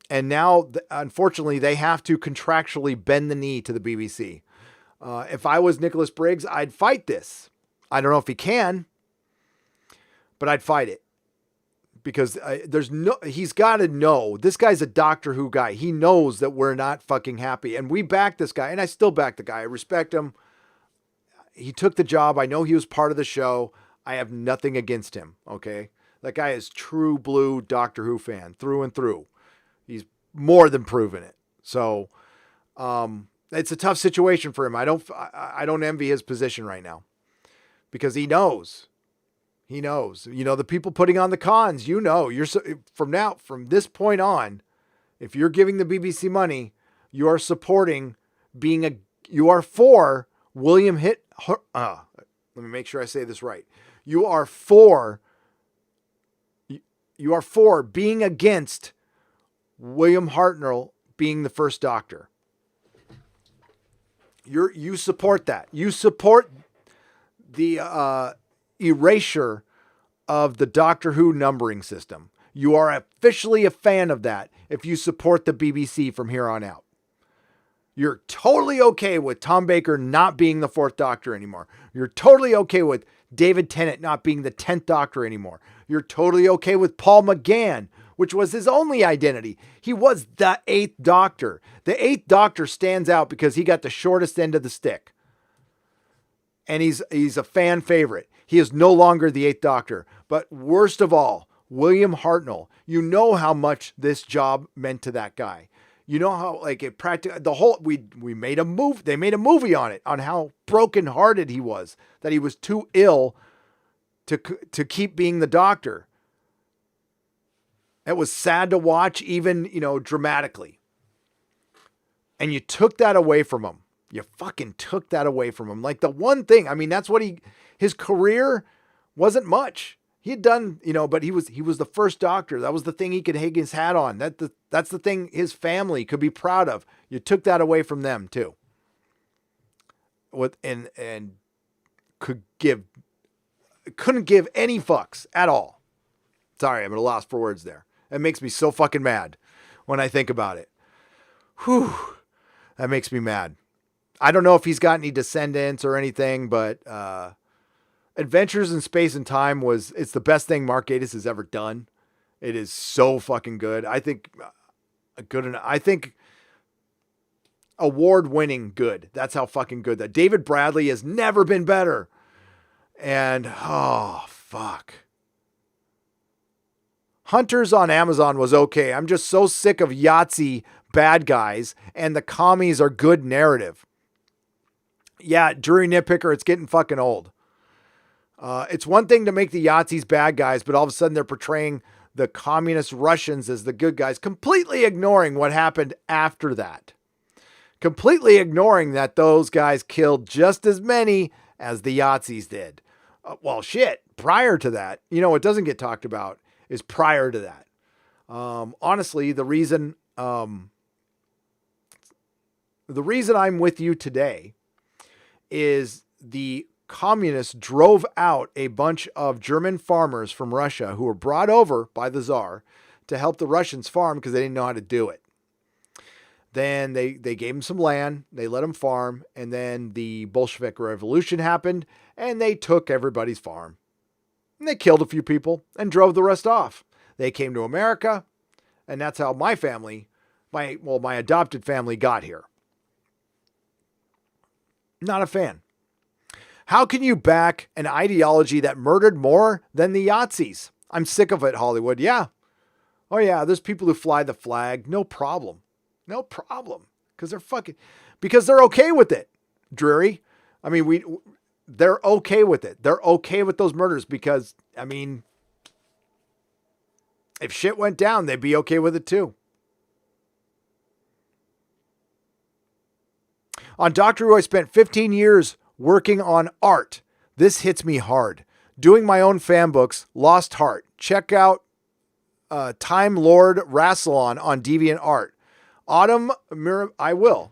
And now, unfortunately, they have to contractually bend the knee to the BBC. If I was Nicholas Briggs, I'd fight this. I don't know if he can, but I'd fight it. Because he's got to know, this guy's a Doctor Who guy. He knows that we're not fucking happy. And we back this guy, and I still back the guy. I respect him. He took the job. I know he was part of the show. I have nothing against him, okay? That guy is true blue Doctor Who fan, through and through. He's more than proven it. So it's a tough situation for him. I don't envy his position right now, because he knows. He knows. You know, the people putting on the cons, you know, from this point on, if you're giving the BBC money, you are supporting you are for William let me make sure I say this right. You are for being against William Hartnell being the first Doctor. You support that. You support the erasure of the Doctor Who numbering system. You are officially a fan of that if you support the BBC from here on out. You're totally okay with Tom Baker not being the 4th Doctor anymore. You're totally okay with David Tennant not being the 10th Doctor anymore. You're totally okay with Paul McGann, which was his only identity. He was the 8th Doctor. The 8th Doctor stands out because he got the shortest end of the stick. And he's a fan favorite. He is no longer the 8th Doctor. But worst of all, William Hartnell. You know how much this job meant to that guy. You know how, like, it practically, we made a move. They made a movie on it, on how brokenhearted he was, that he was too ill to keep being the Doctor. It was sad to watch, even, dramatically. And you took that away from him. You fucking took that away from him. Like, the one thing, I mean, that's what his career wasn't much. He had done, but he was the first Doctor. That was the thing he could hang his hat on. That's the thing his family could be proud of. You took that away from them too. And couldn't give any fucks at all. Sorry, I'm at a loss for words there. It makes me so fucking mad when I think about it. Whew. That makes me mad. I don't know if he's got any descendants or anything, but Adventures in Space and Time it's the best thing Mark Gatiss has ever done. It is so fucking good. I think good enough. I think award-winning good. That's how fucking good that. David Bradley has never been better. And oh fuck. Hunters on Amazon was okay. I'm just so sick of Yahtzee bad guys and the commies are good narrative. Yeah, Drury Nitpicker, it's getting fucking old. It's one thing to make the Yahtzees bad guys, but all of a sudden they're portraying the communist Russians as the good guys, completely ignoring what happened after that. Completely ignoring that those guys killed just as many as the Yahtzees did. Well, shit, prior to that, what doesn't get talked about is prior to that. Honestly, the reason I'm with you today is the communists drove out a bunch of German farmers from Russia who were brought over by the Tsar to help the Russians farm because they didn't know how to do it. Then they gave them some land, they let them farm, and then the Bolshevik Revolution happened, and they took everybody's farm. And they killed a few people and drove the rest off. They came to America, and that's how my family, my adopted family got here. Not a fan. How can you back an ideology that murdered more than the Yahtzees? I'm sick of it, Hollywood. Yeah. Oh yeah, there's people who fly the flag. No problem. No problem. because they're okay with it, Drury. I mean, they're okay with it. They're okay with those murders because, I mean, if shit went down, they'd be okay with it too. On Doctor Who, I spent 15 years working on art. This hits me hard. Doing my own fan books, lost heart. Check out Time Lord Rassilon on DeviantArt. Autumn Mirror. I will.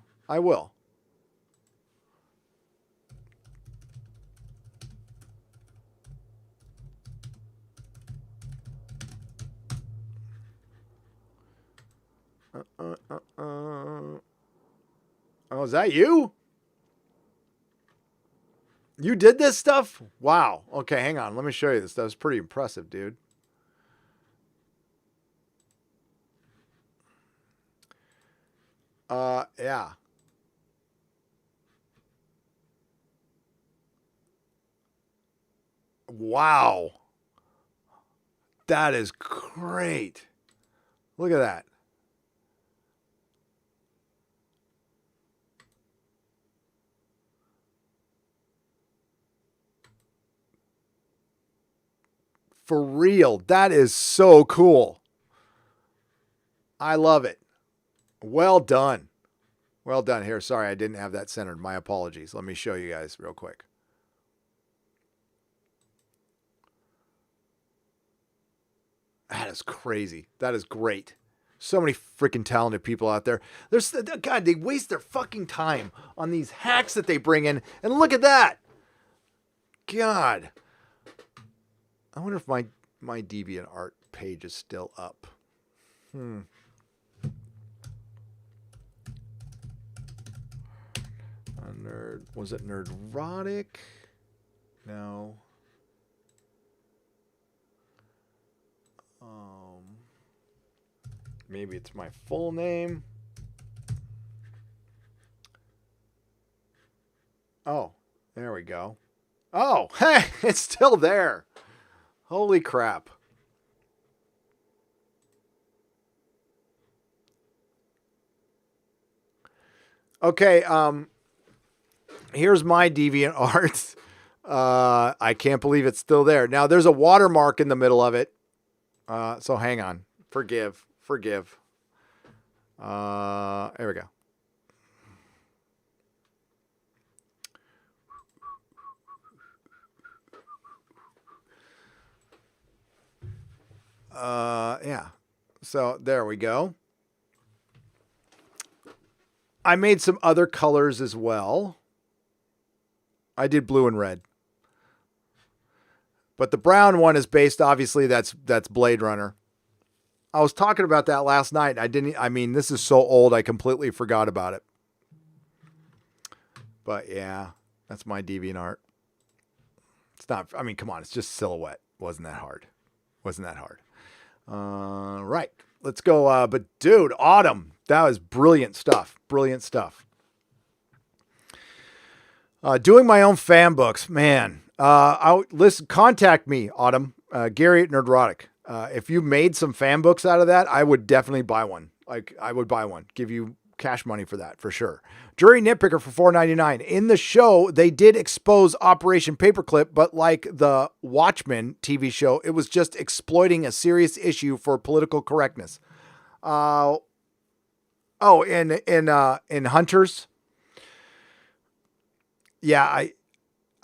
Oh, is that you? You did this stuff? Wow. Okay, hang on. Let me show you this. That was pretty impressive, dude. Yeah. Wow. That is great. Look at that. For real. That is so cool. I love it. Well done. Well done here. Sorry, I didn't have that centered. My apologies. Let me show you guys real quick. That is crazy. That is great. So many freaking talented people out there. God, they waste their fucking time on these hacks that they bring in. And look at that. God. I wonder if my DeviantArt page is still up. Was it Nerdrotic? No. Maybe it's my full name. Oh, there we go. Oh, hey, it's still there. Holy crap. Okay, here's my DeviantArt. I can't believe it's still there. Now, there's a watermark in the middle of it. So hang on. Forgive. There we go. Yeah. So there we go. I made some other colors as well. I did blue and red. But the brown one is based, obviously, that's Blade Runner. I was talking about that last night. This is so old, I completely forgot about it. But yeah, that's my DeviantArt. It's not, come on, it's just silhouette. Wasn't that hard. Right. Let's go. But dude, Autumn, that was brilliant stuff. Doing my own fan books, man. Contact me, Autumn, Gary at Nerdrotic. If you made some fan books out of that, I would definitely buy one. I would buy one. Give you cash money for that, for sure. Jury Nitpicker for $4.99. In the show, they did expose Operation Paperclip, but like the Watchmen TV show, it was just exploiting a serious issue for political correctness. In Hunters. Yeah,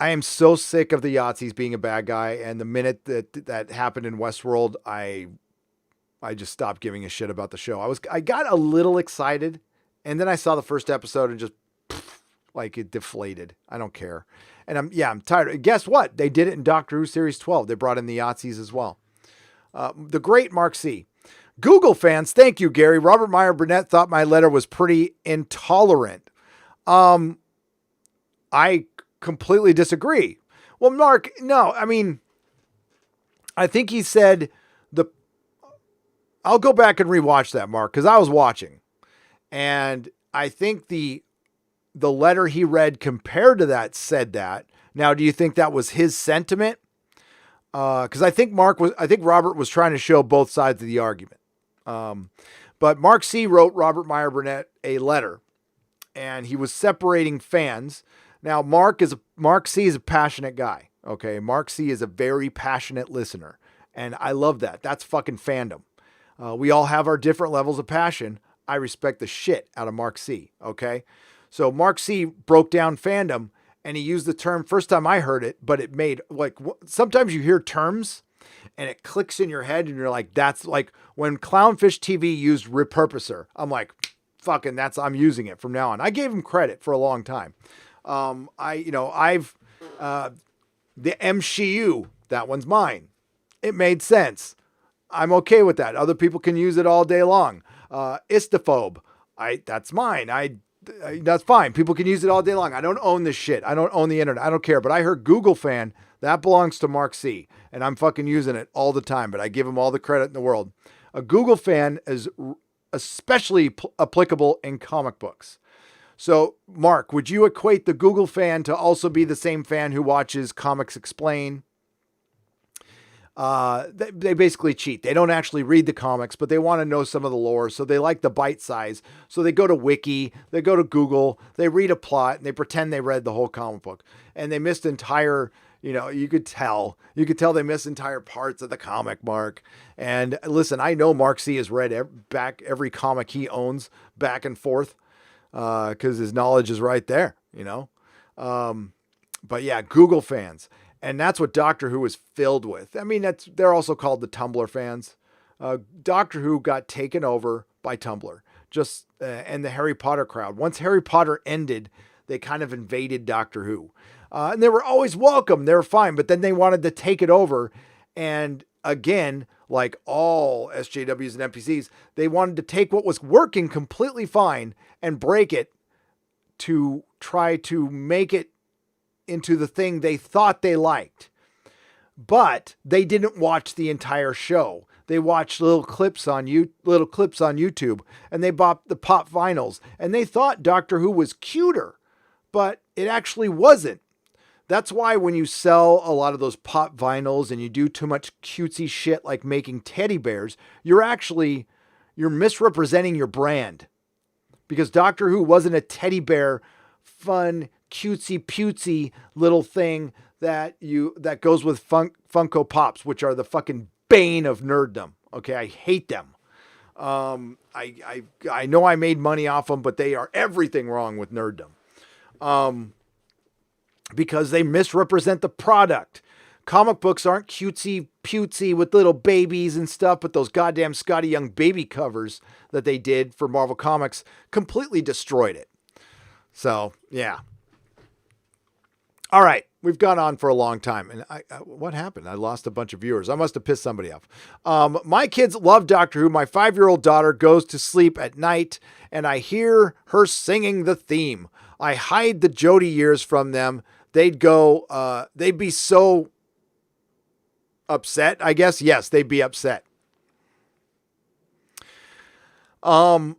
I am so sick of the Yahtzees being a bad guy, and the minute that happened in Westworld, I just stopped giving a shit about the show. I got a little excited, and then I saw the first episode and just it deflated. I don't care. And I'm tired. Guess what? They did it in Doctor Who Series 12. They brought in the Yahtzees as well. The great Mark C. Google fans, thank you, Gary. Robert Meyer Burnett thought my letter was pretty intolerant. I completely disagree. Well, Mark, no, I think he said I'll go back and rewatch that, Mark, because I was watching. And I think the letter he read compared to that said that. Now, do you think that was his sentiment? Because I think Robert was trying to show both sides of the argument. But Mark C. wrote Robert Meyer Burnett a letter. and he was separating fans. Now, Mark C is a passionate guy. Okay. Mark C is a very passionate listener. And I love that. That's fucking fandom. We all have our different levels of passion. I respect the shit out of Mark C. Okay. So Mark C broke down fandom, and he used the term, first time I heard it, but it made like, sometimes you hear terms and it clicks in your head and you're like, that's like when Clownfish TV used repurposer. I'm like, fucking I'm using it from now on. I gave him credit for a long time. I've the MCU, that one's mine. It made sense. I'm okay with that. Other people can use it all day long. Istophobe. That's mine. That's fine. People can use it all day long. I don't own this shit. I don't own the internet. I don't care. But I heard Google fan. That belongs to Mark C. And I'm fucking using it all the time. But I give him all the credit in the world. A Google fan is especially applicable in comic books. So, Mark, would you equate the Google fan to also be the same fan who watches Comics Explain? They basically cheat. They don't actually read the comics, but they want to know some of the lore. So they like the bite size. So they go to Wiki, they go to Google, they read a plot, and they pretend they read the whole comic book. And they missed entire, you could tell they missed entire parts of the comic, Mark. And listen, I know Mark C has read every comic he owns back and forth, because his knowledge is right there, But yeah, Google fans. And that's what Doctor Who is filled with. I mean, they're also called the Tumblr fans. Doctor Who got taken over by Tumblr, and the Harry Potter crowd. Once Harry Potter ended, they kind of invaded Doctor Who. And they were always welcome. They were fine. But then they wanted to take it over. And again, like all SJWs and NPCs, they wanted to take what was working completely fine and break it to try to make it into the thing they thought they liked. But they didn't watch the entire show. They watched little clips on YouTube, and they bought the pop vinyls, and they thought Doctor Who was cuter, but it actually wasn't. That's why when you sell a lot of those pop vinyls and you do too much cutesy shit like making teddy bears, you're misrepresenting your brand. Because Doctor Who wasn't a teddy bear, fun, cutesy little thing that goes with Funko Pops, which are the fucking bane of nerddom. Okay, I hate them. I know I made money off them, but they are everything wrong with nerddom. Because they misrepresent the product. Comic books aren't cutesy with little babies and stuff, but those goddamn Scotty Young baby covers that they did for Marvel Comics completely destroyed it. So, yeah. All right, we've gone on for a long time, and what happened? I lost a bunch of viewers. I must have pissed somebody off. My kids love Doctor Who. My 5-year-old daughter goes to sleep at night, and I hear her singing the theme. I hide the Jodie years from them. They'd be so upset, I guess. Yes, they'd be upset. Yeah,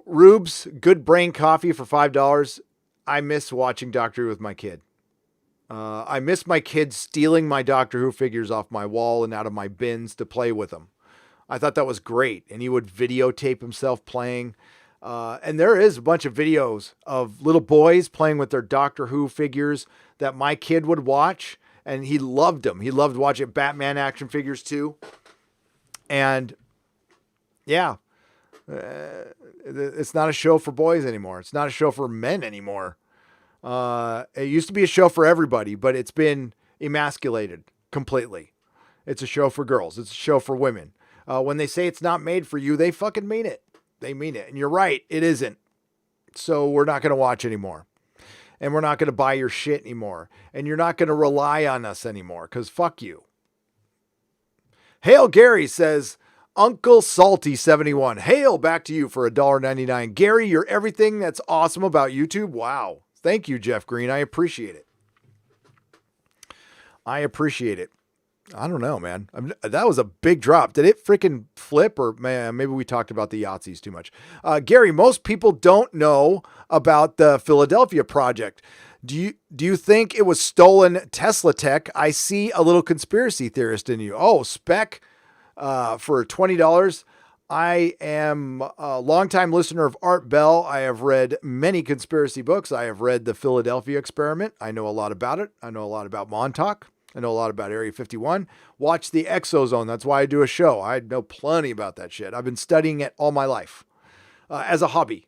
Rube's Good Brain Coffee for $5. I miss watching Doctor Who with my kid. I miss my kid stealing my Doctor Who figures off my wall and out of my bins to play with them. I thought that was great. And he would videotape himself playing. And there is a bunch of videos of little boys playing with their Doctor Who figures that my kid would watch. And he loved them. He loved watching Batman action figures too. And yeah, it's not a show for boys anymore. It's not a show for men anymore. It used to be a show for everybody, but it's been emasculated completely. It's a show for girls. It's a show for women. When they say it's not made for you, they fucking mean it. They mean it. And you're right. It isn't. So we're not going to watch anymore. And we're not going to buy your shit anymore. And you're not going to rely on us anymore. Because fuck you. Hail Gary says, Uncle Salty 71. Hail back to you for $1.99. Gary, you're everything that's awesome about YouTube. Wow. Thank you, Jeff Green. I appreciate it. I appreciate it. I don't know, man. That was a big drop. Did it freaking flip? Or man, maybe we talked about the Yahtzees too much. Gary, most people don't know about the Philadelphia project. Do you think it was stolen Tesla tech? I see a little conspiracy theorist in you. Oh, spec for $20. I am a longtime listener of Art Bell. I have read many conspiracy books. I have read The Philadelphia Experiment. I know a lot about it. I know a lot about Montauk. I know a lot about Area 51. Watch The Exozone. That's why I do a show. I know plenty about that shit. I've been studying it all my life as a hobby.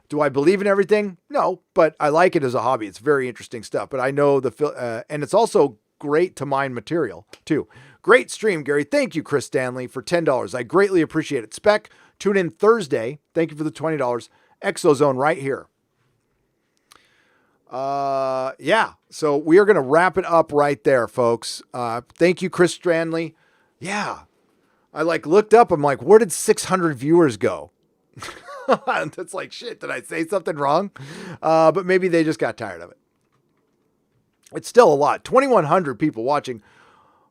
Do I believe in everything? No, but I like it as a hobby. It's very interesting stuff. But I know and it's also great to mine material too. Great stream, Gary. Thank you, Chris Stanley, for $10. I greatly appreciate it. Spec, tune in Thursday. Thank you for the $20. Exozone right here. Yeah. So we are going to wrap it up right there, folks. Thank you, Chris Stanley. Yeah. I looked up. I'm like, where did 600 viewers go? That's like, shit, did I say something wrong? But maybe they just got tired of it. It's still a lot. 2,100 people watching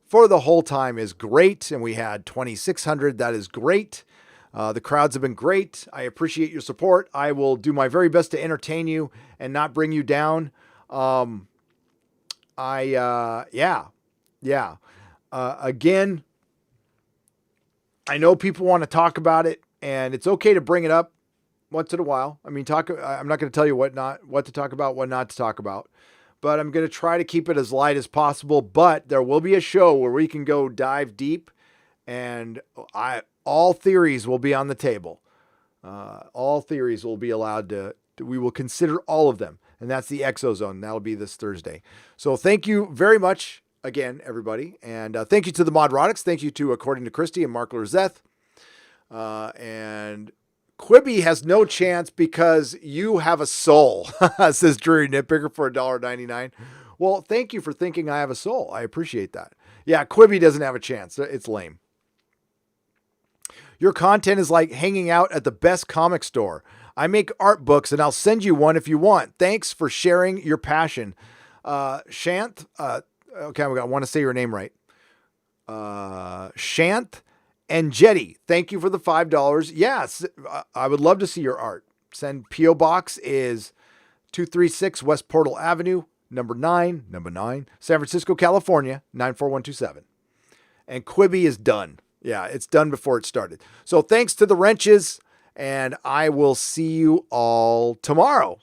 for the whole time is great. And we had 2,600. That is great. The crowds have been great. I appreciate your support. I will do my very best to entertain you and not bring you down. Again, I know people want to talk about it, and it's okay to bring it up once in a while. I mean, I'm not going to tell you what to talk about, what not to talk about, but I'm going to try to keep it as light as possible. But there will be a show where we can go dive deep, and all theories will be on the table. All theories will be allowed we will consider all of them. And that's the Exozone. That'll be this Thursday. So thank you very much again, everybody. And thank you to the Nerdrotics. Thank you to According to Christie and Mark Lorzeth. And Quibi has no chance because you have a soul, says Drury Nitpicker for $1.99. Well, thank you for thinking I have a soul. I appreciate that. Yeah, Quibi doesn't have a chance. It's lame. Your content is like hanging out at the best comic store. I make art books and I'll send you one if you want. Thanks for sharing your passion. Shanth, okay, I want to say your name right. Shanth and Jetty, thank you for the $5. Yes, I would love to see your art. Send P.O. Box is 236 West Portal Avenue, number 9, San Francisco, California, 94127. And Quibi is done. Yeah, it's done before it started. So thanks to the wrenches, and I will see you all tomorrow.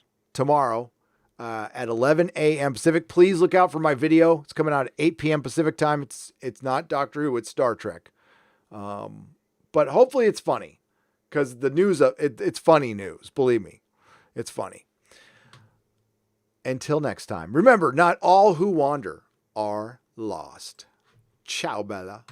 At 11 a.m. Pacific. Please look out for my video. It's coming out at 8 p.m. Pacific time. It's not Doctor Who, it's Star Trek. But hopefully it's funny, because the news, it's funny news. Believe me, it's funny. Until next time, remember, not all who wander are lost. Ciao, Bella.